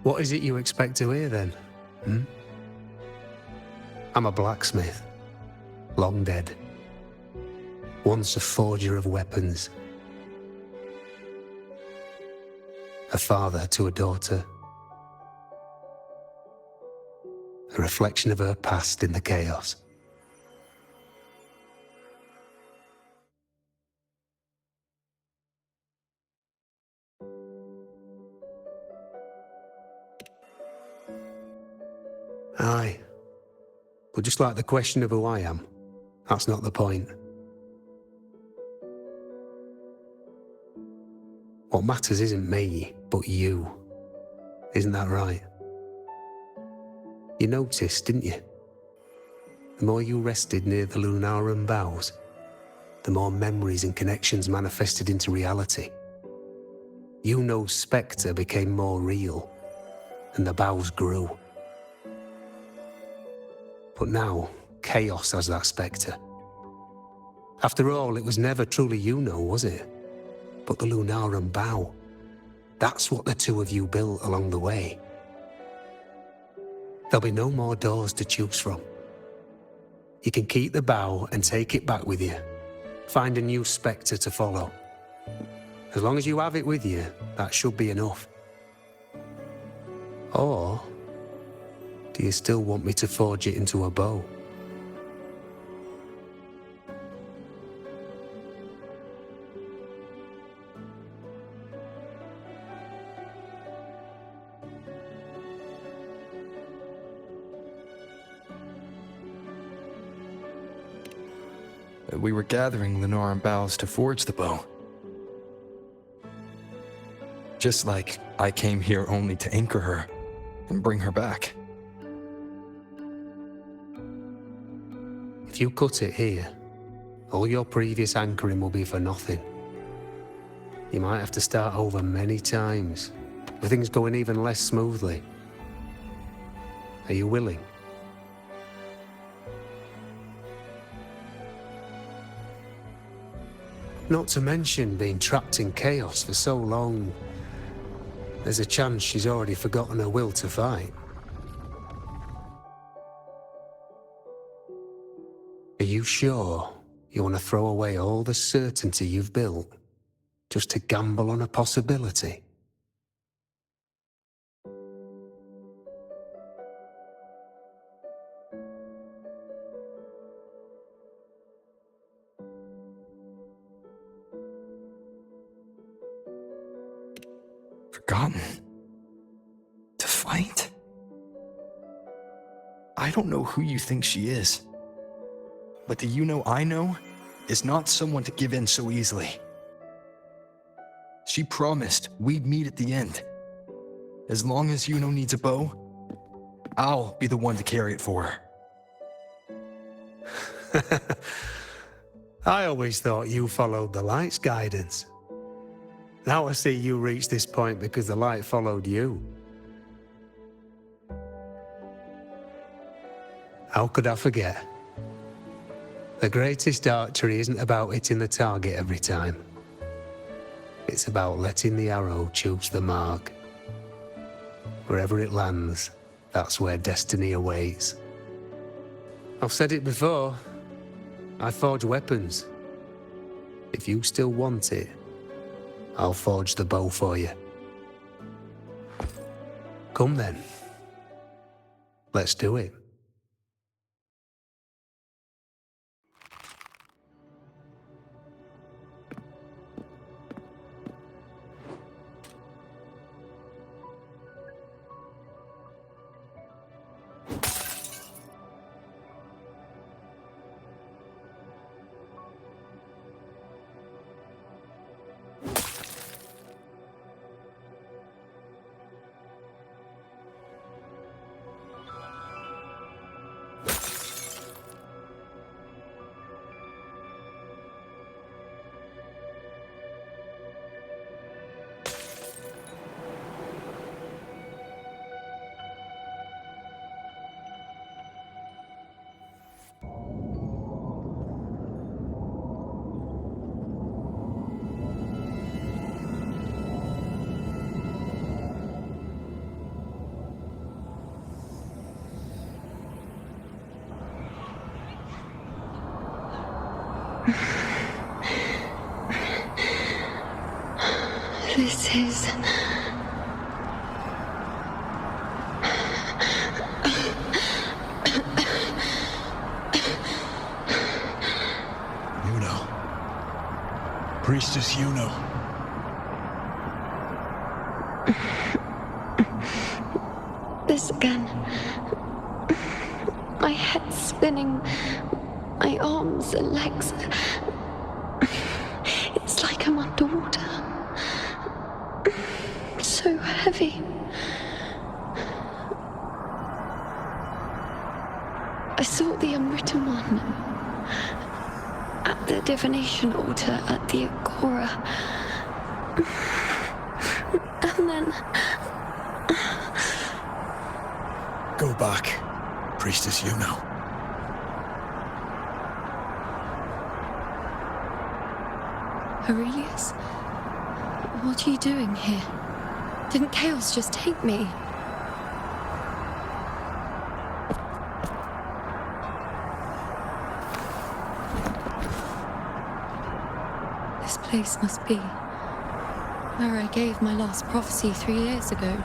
What is it you expect to hear then? I'm a blacksmith, long dead. Once a forger of weapons. A father to a daughter. A reflection of her past in the chaos. Aye. But just like the question of who I am, that's not the point. What matters isn't me, but you. Isn't that right? You noticed, didn't you? The more you rested near the Lunaran boughs, the more memories and connections manifested into reality. Yuno's spectre became more real, and the boughs grew. But now, chaos has that spectre. After all, it was never truly Yuno, was it? But the Lunaran bough. That's what the two of you built along the way. There'll be no more doors to choose from. You can keep the bough and take it back with you. Find a new spectre to follow. As long as you have it with you, that should be enough. Or do you still want me to forge it into a bow? We were gathering Lunaran boughs to forge the bow. Just like I came here only to anchor her and bring her back. If you cut it here, all your previous anchoring will be for nothing. You might have to start over many times, with things going even less smoothly. Are you willing? Not to mention being trapped in chaos for so long. There's a chance she's already forgotten her will to fight. Are you sure you want to throw away all the certainty you've built just to gamble on a possibility? Forgotten? To fight? I don't know who you think she is. But the Yuno I know is not someone to give in so easily. She promised we'd meet at the end. As long as Yuno needs a bow, I'll be the one to carry it for her. I always thought you followed the light's guidance. Now I see you reached this point because the light followed you. How could I forget? The greatest archery isn't about hitting the target every time. It's about letting the arrow choose the mark. Wherever it lands, that's where destiny awaits. I've said it before. I forge weapons. If you still want it, I'll forge the bow for you. Come then. Let's do it. This is... Yuno. Priestess Yuno. This again. My head spinning. My arms and legs. It's like I'm underwater. So heavy. I saw the unwritten one at the divination altar at the Agora. And then... Go back, Priestess Yuno. Aurelius? What are you doing here? Didn't chaos just take me? This place must be where I gave my last prophecy 3 years ago.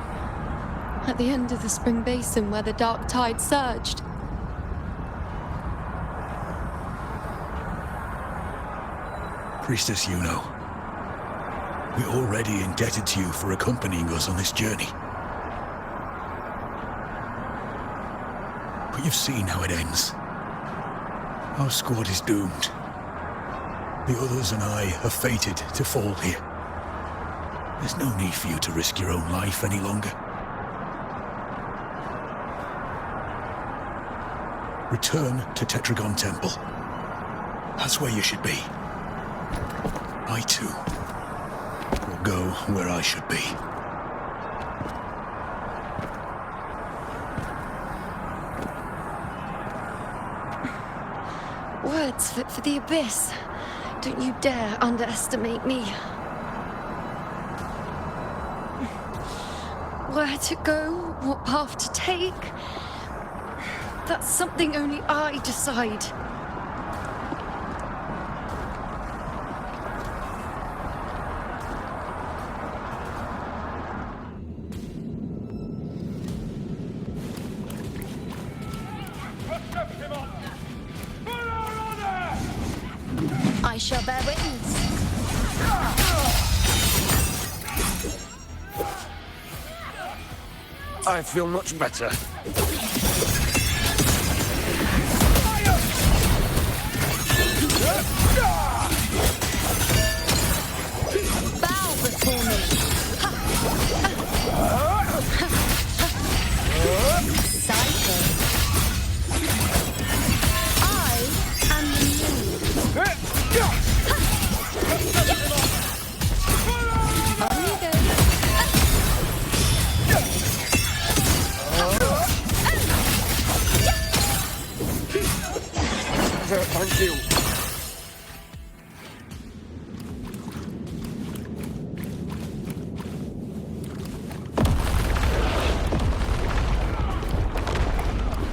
At the end of the spring basin where the dark tide surged. Priestess Yuno. We're already indebted to you for accompanying us on this journey. But you've seen how it ends. Our squad is doomed. The others and I are fated to fall here. There's no need for you to risk your own life any longer. Return to Tetragon Temple. That's where you should be. I too will go where I should be. Words fit for the abyss. Don't you dare underestimate me. Where to go, what path to take, that's something only I decide. I shall bear witness. I feel much better. Bow before me. Cycle. I am the moon. On you go. Thank you.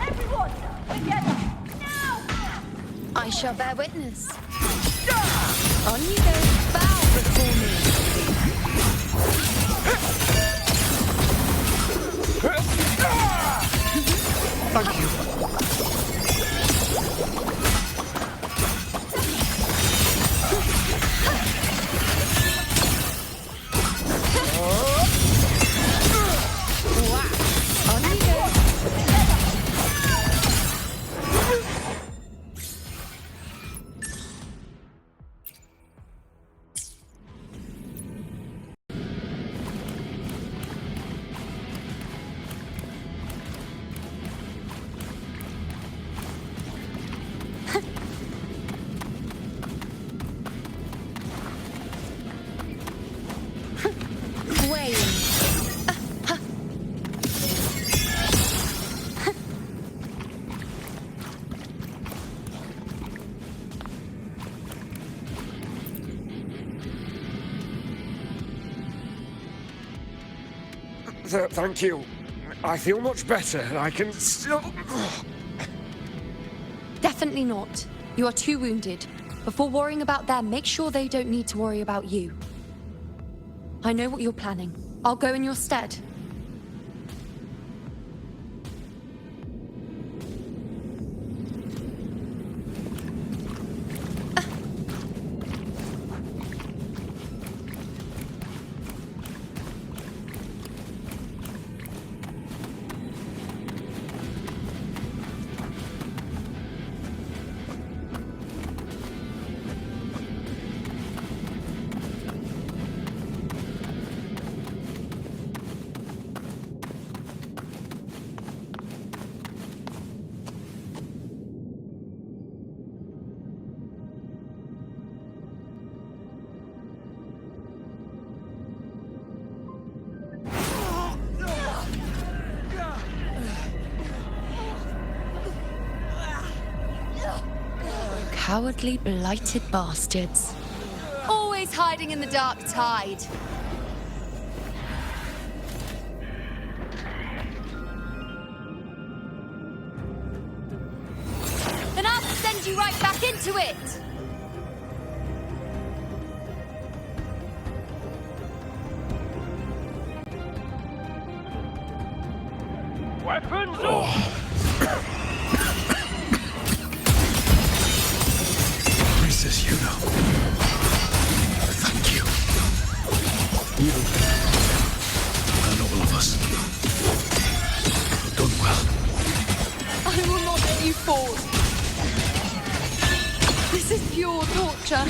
Everyone, together, now! I shall bear witness. On you go. Bow before me. Thank you. Thank you. I feel much better. I can still... Definitely not. You are too wounded. Before worrying about them, make sure they don't need to worry about you. I know what you're planning. I'll go in your stead. Cowardly, blighted bastards. Always hiding in the dark tide. Then I'll send you right back into it! Weapons Princess Yuno. Thank you. You and all of us have done well. I will not let you fall. This is pure torture.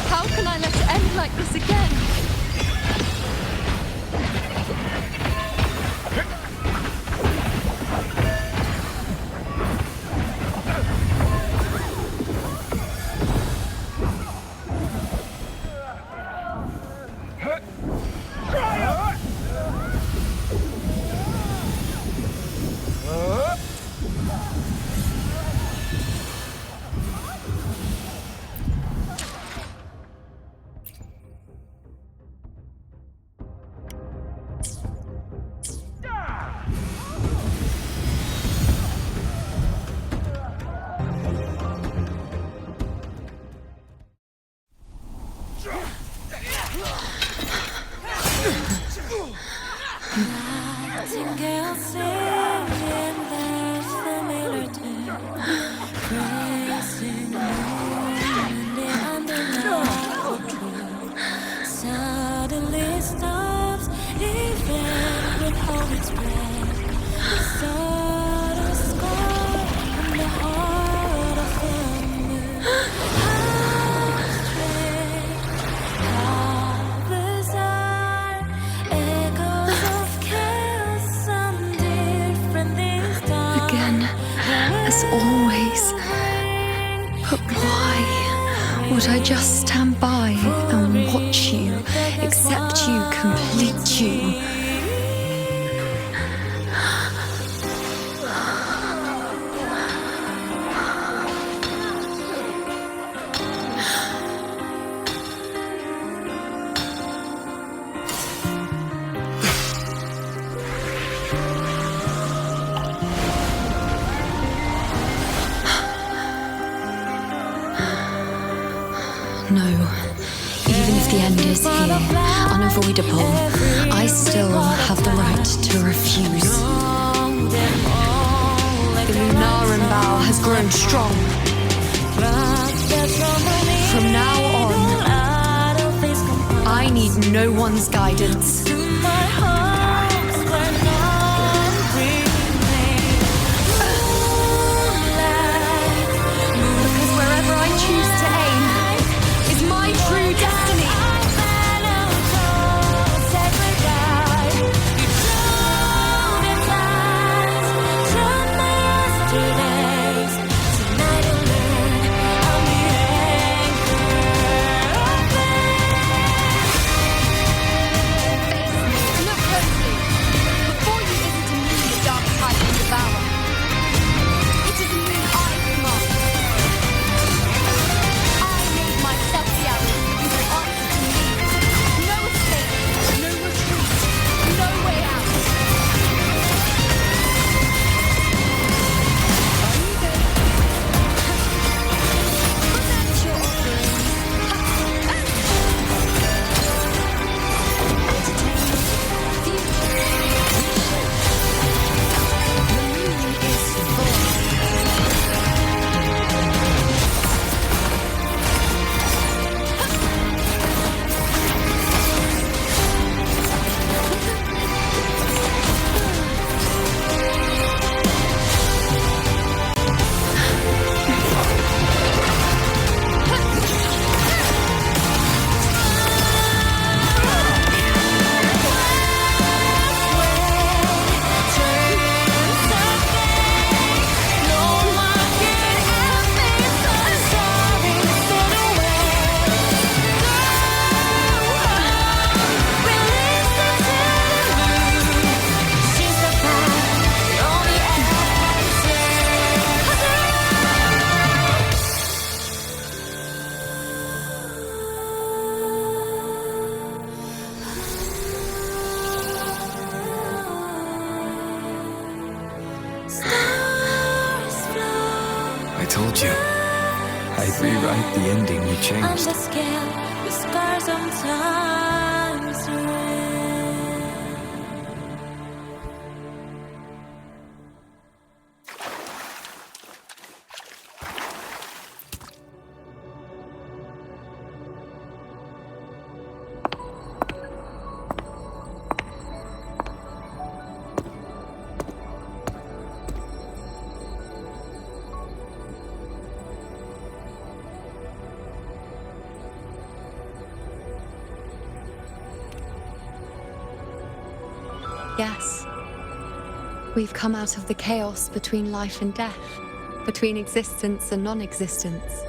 How can I let it end like this again? Again, as always. But why would I just stand by and watch you, accept you, complete you? No. Even if the end is here, unavoidable, I still have the right to refuse. The Lunaran vow has grown strong. From now on, I need no one's guidance. Because wherever I choose to aim is my true destiny. I told you. I'd rewrite the ending you changed. Yes. We've come out of the chaos between life and death, between existence and non-existence.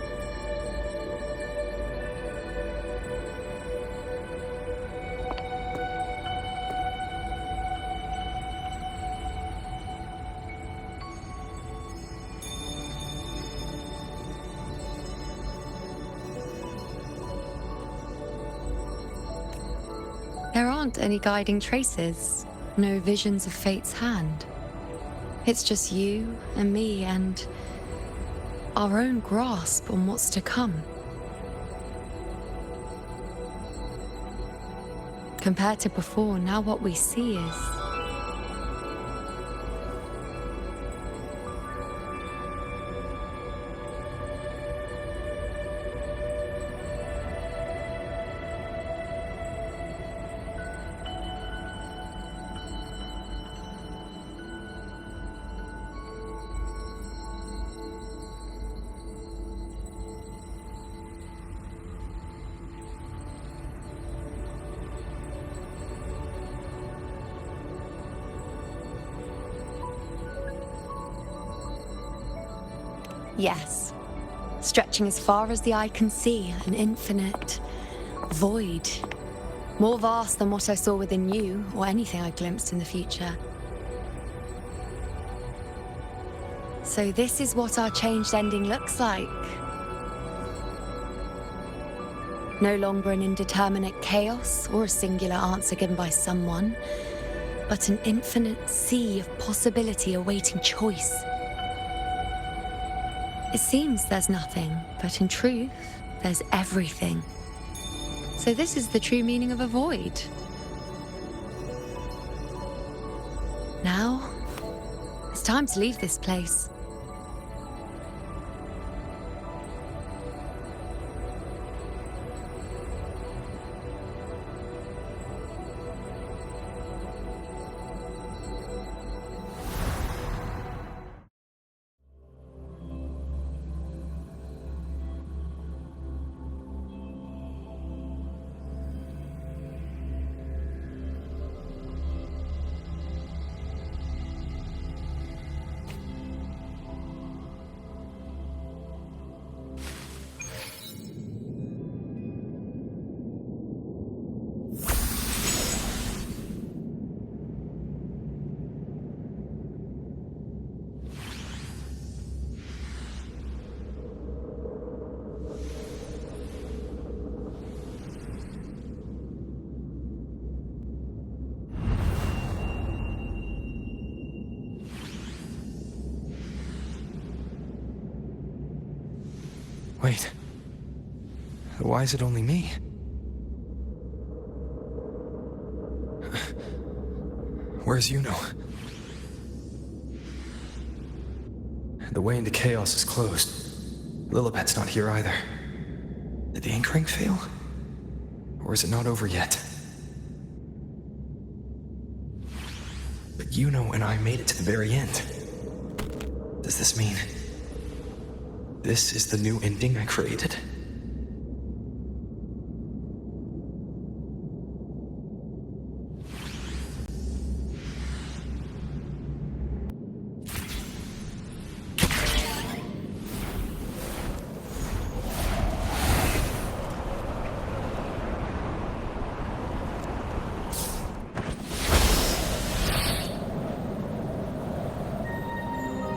There aren't any guiding traces. No visions of fate's hand. It's just you and me and our own grasp on what's to come. Compared to before, now what we see is Yes. Stretching as far as the eye can see, an infinite void. More vast than what I saw within you, or anything I glimpsed in the future. So this is what our changed ending looks like. No longer an indeterminate chaos or a singular answer given by someone, but an infinite sea of possibility awaiting choice. It seems there's nothing, but in truth, there's everything. So this is the true meaning of a void. Now, it's time to leave this place. Wait. Why is it only me? Where's Yuno? The way into chaos is closed. Lilibet's not here either. Did the ink ring fail? Or is it not over yet? But Yuno and I made it to the very end. Does this mean this is the new ending I created?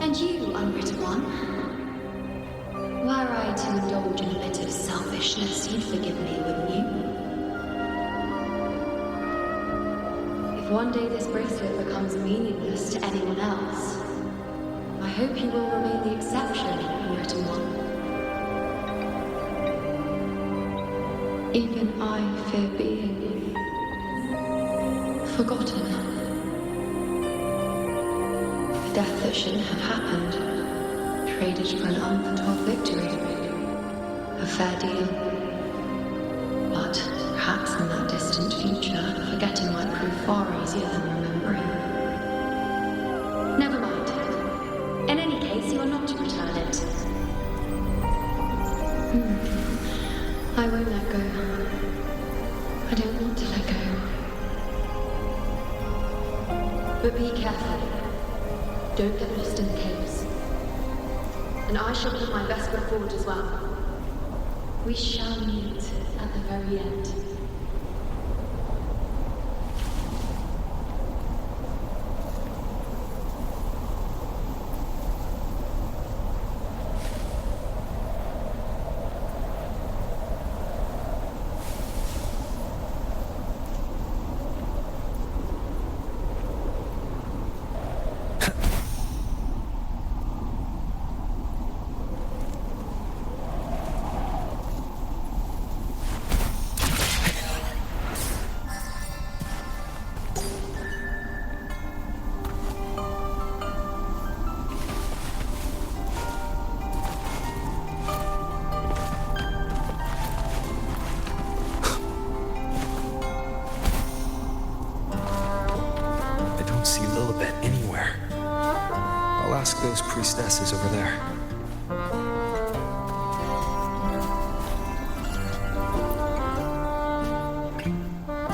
And you, unwritten one? Were I to indulge in a bit of selfishness, you'd forgive me, wouldn't you? If one day this bracelet becomes meaningless to anyone else, I hope you will remain the exception, unwritten one. Even I fear being forgotten. Death that shouldn't have happened, traded for an unforetold victory. A fair deal. But perhaps in that distant future, forgetting might prove far easier than remembering. Never mind. In any case, you are not to return it. I won't let go. I don't want to let go. But be careful. Don't get lost in the caves. And I shall put my best foot forward as well. We shall meet at the very end. Ask those priestesses over there.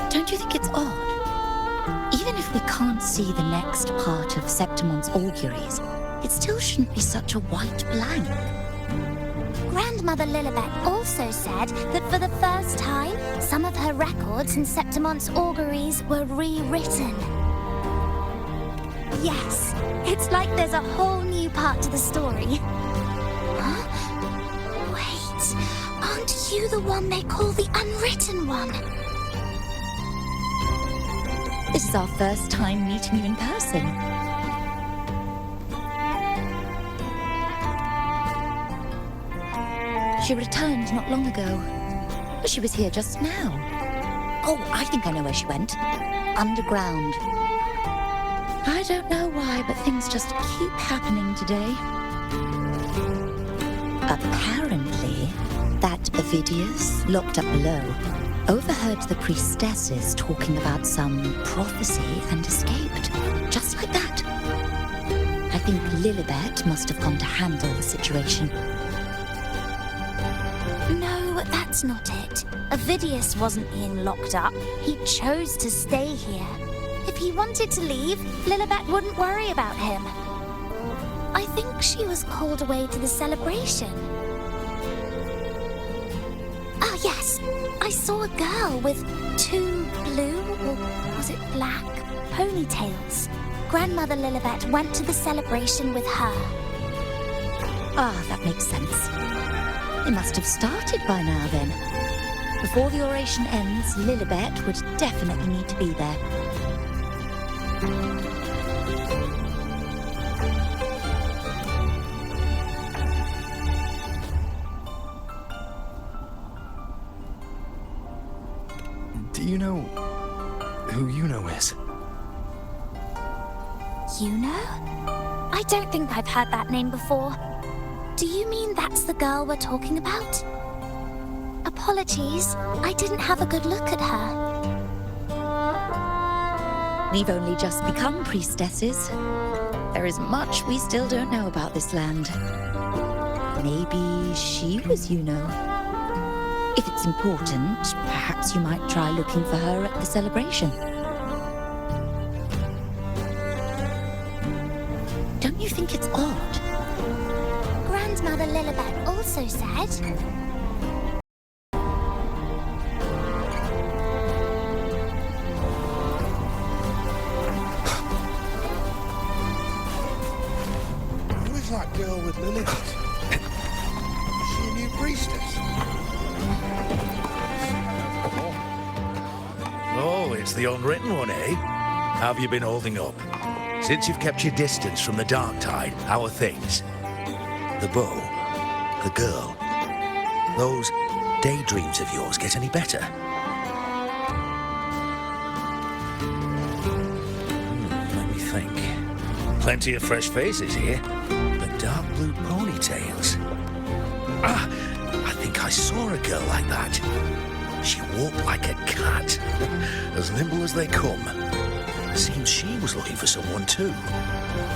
Don't you think it's odd? Even if we can't see the next part of Septimon's auguries, it still shouldn't be such a white blank. Grandmother Lilibet also said that for the first time, some of her records and Septimon's auguries were rewritten. Yes, it's like there's a whole new part to the story. Huh? Wait, aren't you the one they call the unwritten one? This is our first time meeting you in person. She returned not long ago. She was here just now. Oh, I think I know where she went. Underground. I don't know why, but things just keep happening today. Apparently, that Ovidius, locked up below, overheard the priestesses talking about some prophecy and escaped. Just like that. I think Lilibet must have come to handle the situation. No, that's not it. Ovidius wasn't being locked up. He chose to stay here. If he wanted to leave, Lilibet wouldn't worry about him. I think she was called away to the celebration. Ah, yes. I saw a girl with 2 blue, or was it black, ponytails. Grandmother Lilibet went to the celebration with her. Ah, that makes sense. It must have started by now then. Before the oration ends, Lilibet would definitely need to be there. Do you know who Luno is? Luno? I don't think I've heard that name before. Do you mean that's the girl we're talking about? Apologies, I didn't have a good look at her. We've only just become priestesses. There is much we still don't know about this land. Maybe she was Luno. If it's important, perhaps you might try looking for her at the celebration. Don't you think it's odd? Grandmother Lilibet also said... Who is that girl with Lilibet? Is she a new priestess? Oh, it's the unwritten one, eh? How have you been holding up? Since you've kept your distance from the dark tide, how are things? The bow, the girl, those daydreams of yours get any better? Let me think. Plenty of fresh faces here, but dark blue ponytails. Ah, I think I saw a girl like that. She walked like a cat, as nimble as they come. Seems she was looking for someone too.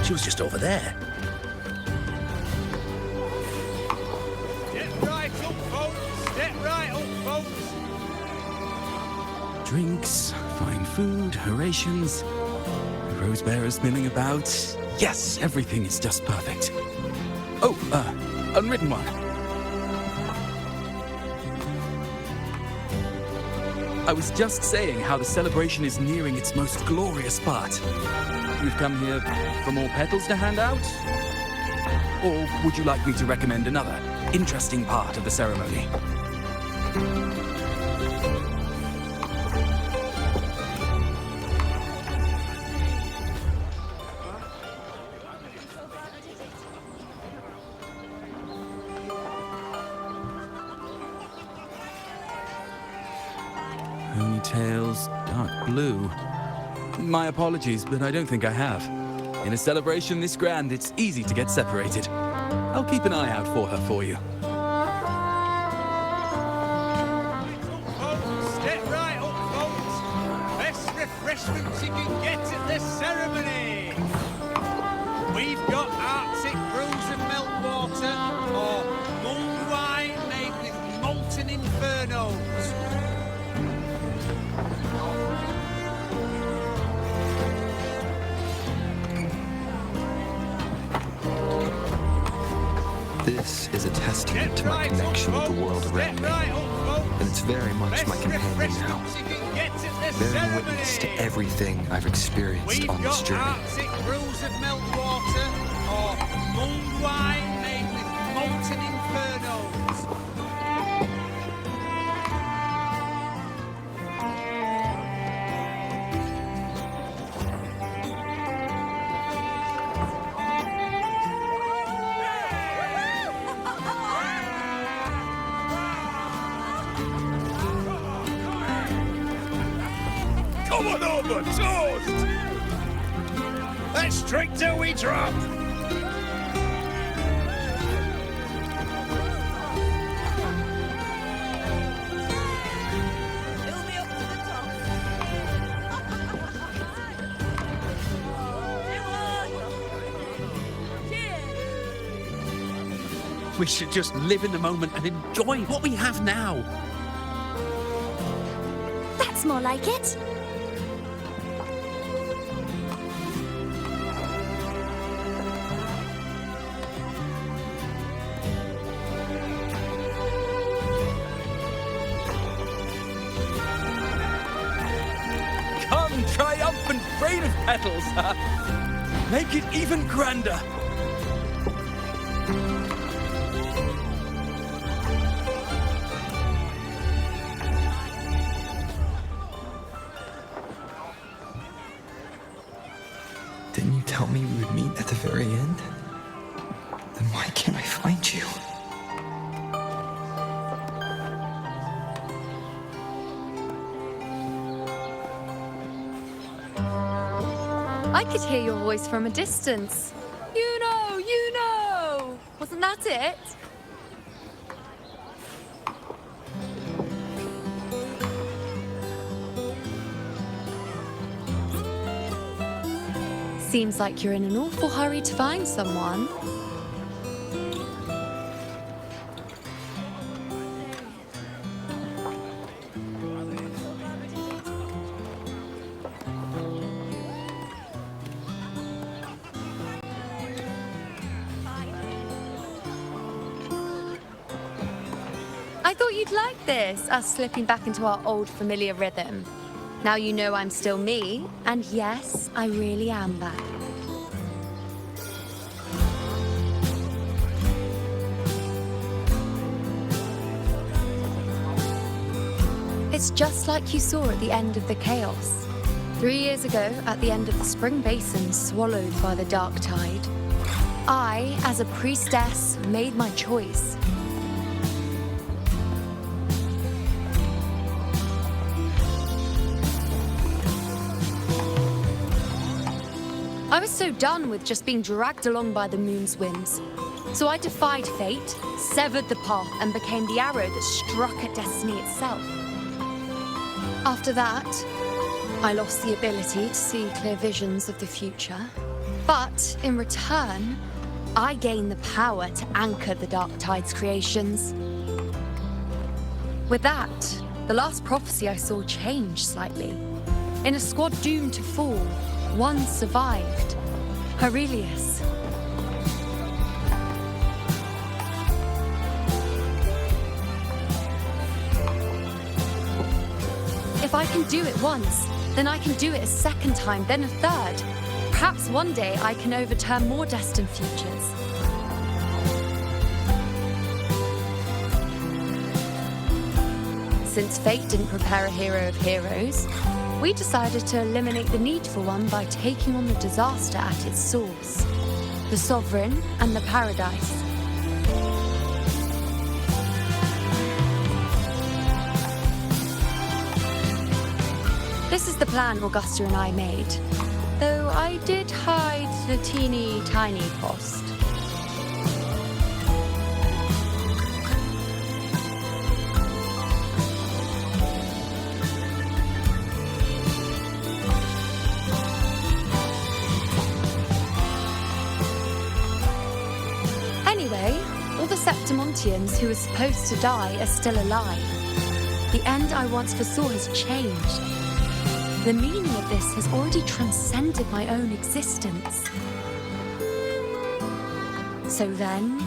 She was just over there. Get right up, folks! Get right up, folks! Drinks, fine food, orations, rose bearers milling about. Yes, everything is just perfect. Oh, unwritten one. I was just saying how the celebration is nearing its most glorious part. You've come here for more petals to hand out? Or would you like me to recommend another interesting part of the ceremony? Ponytails, dark blue. My apologies, but I don't think I have. In a celebration this grand, it's easy to get separated. I'll keep an eye out for her for you. Folks, get right up, folks! Best refreshments you can get at this ceremony! We've got Arctic brews and meltwater, or mulled wine made with molten infernos. This is a testament to my connection with the world around me. And it's very much my companion now. Bearing witness to everything I've experienced on this journey. Arctic brews of meltwater or mulled wine made with molten infernos. Come on over, toast! Let's drink till we drop! We should just live in the moment and enjoy what we have now. That's more like it. Come, triumphant braid of petals! Make it even grander! Didn't you tell me we would meet at the very end? Then why can't I find you? I could hear your voice from a distance. You know! Wasn't that it? Seems like you're in an awful hurry to find someone. I thought you'd like this, us slipping back into our old familiar rhythm. Now you know I'm still me, and yes, I really am back. It's just like you saw at the end of the chaos. 3 years ago, at the end of the spring basin swallowed by the dark tide, I, as a priestess, made my choice. I was so done with just being dragged along by the moon's whims. So I defied fate, severed the path, and became the arrow that struck at destiny itself. After that, I lost the ability to see clear visions of the future. But in return, I gained the power to anchor the Dark Tide's creations. With that, the last prophecy I saw changed slightly. In a squad doomed to fall, one survived. Aurelius. If I can do it once, then I can do it a second time, then a third. Perhaps one day I can overturn more destined futures. Since fate didn't prepare a hero of heroes, we decided to eliminate the need for one by taking on the disaster at its source, the Sovereign and the Paradise. This is the plan Augusta and I made, though I did hide the teeny tiny cost. Anyway, all the Septimontians who were supposed to die are still alive. The end I once foresaw has changed. The meaning of this has already transcended my own existence. So then,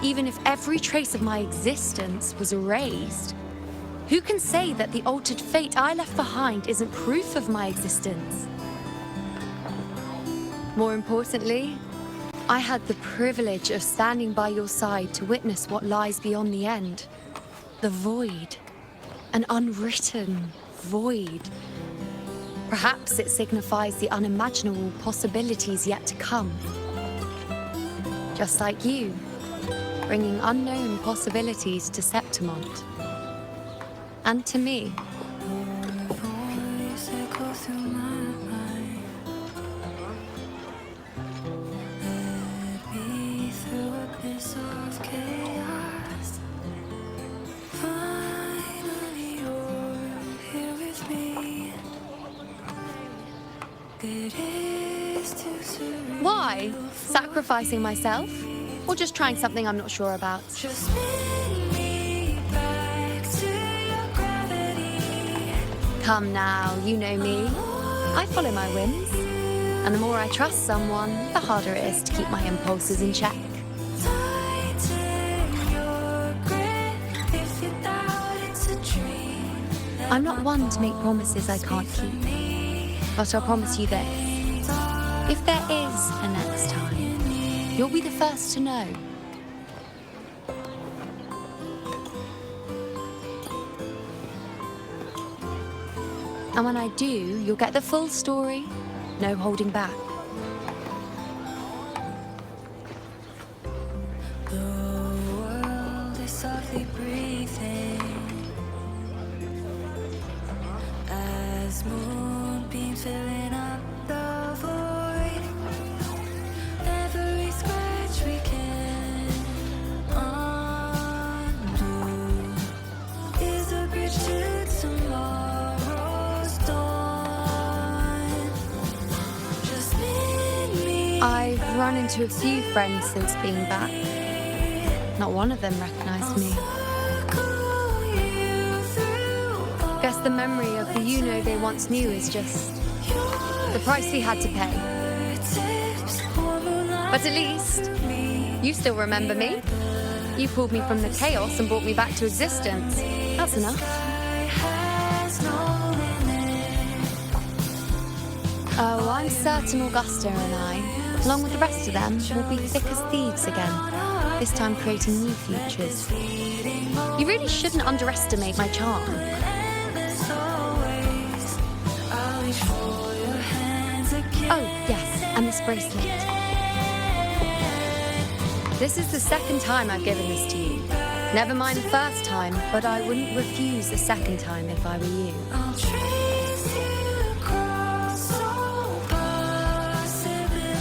Even if every trace of my existence was erased, who can say that the altered fate I left behind isn't proof of my existence? More importantly, I had the privilege of standing by your side to witness what lies beyond the end. The void. An unwritten void. Perhaps it signifies the unimaginable possibilities yet to come. Just like you, bringing unknown possibilities to Septimont. And to me. Why? Sacrificing myself? Or just trying something I'm not sure about? Come now, you know me. I follow my whims. And the more I trust someone, the harder it is to keep my impulses in check. I'm not one to make promises I can't keep. But I'll promise you this. If there is a next time, you'll be the first to know. And when I do, you'll get the full story, no holding back. The world is softly breathing as moonbeams filling up the void. Every scratch we can undo is a bridge to tomorrow's dawn. Just meet me. I've run into a few friends since being back. Not one of them recognized me. Guess the memory of the Luno they once knew is just the price we had to pay. But at least, you still remember me. You pulled me from the chaos and brought me back to existence. That's enough. Oh, I'm certain Augusta and I, along with the rest of them, will be thick as thieves again, this time creating new futures. You really shouldn't underestimate my charm. Oh, yes, and this bracelet. This is the second time I've given this to you. Never mind the first time, but I wouldn't refuse a second time if I were you.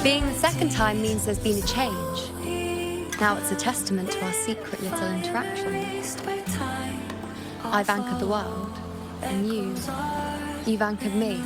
Being the second time means there's been a change. Now it's a testament to our secret little interactions. I've anchored the world, and you've anchored me.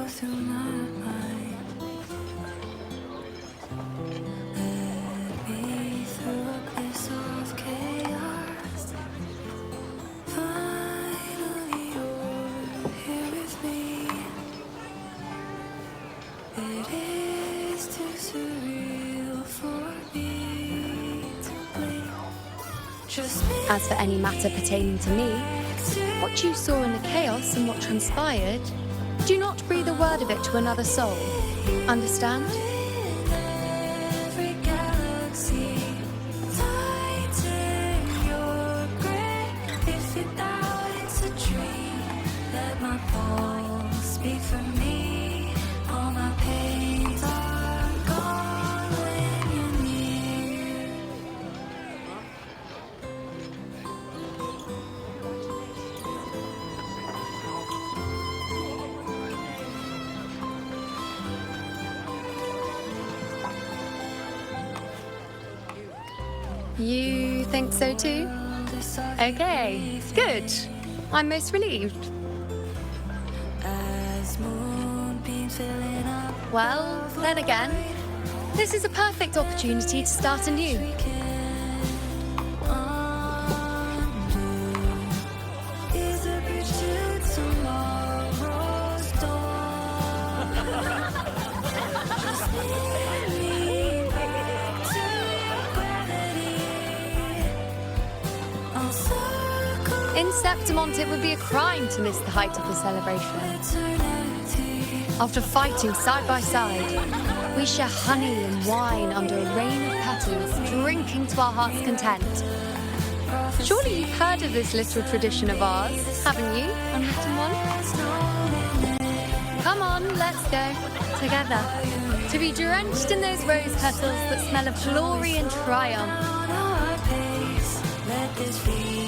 Through my mind, led me through abyss of chaos. Finally, you're here with me. It is too surreal for me to blink. As for any matter pertaining to me, what you saw in the chaos and what transpired, do not breathe a word of it to another soul. Understand? Every galaxy, tighten your grip. If you doubt it's a dream, let my pulse speak for me. All my pains are gone when you're near. You think so too? Okay, good. I'm most relieved. Well, then again, this is a perfect opportunity to start anew. In Septimont, it would be a crime to miss the height of the celebration. After fighting side by side, we share honey and wine under a rain of petals, drinking to our heart's content. Surely you've heard of this little tradition of ours, haven't you, unwritten one? Come on, let's go, together, to be drenched in those rose petals that smell of glory and triumph. Let this be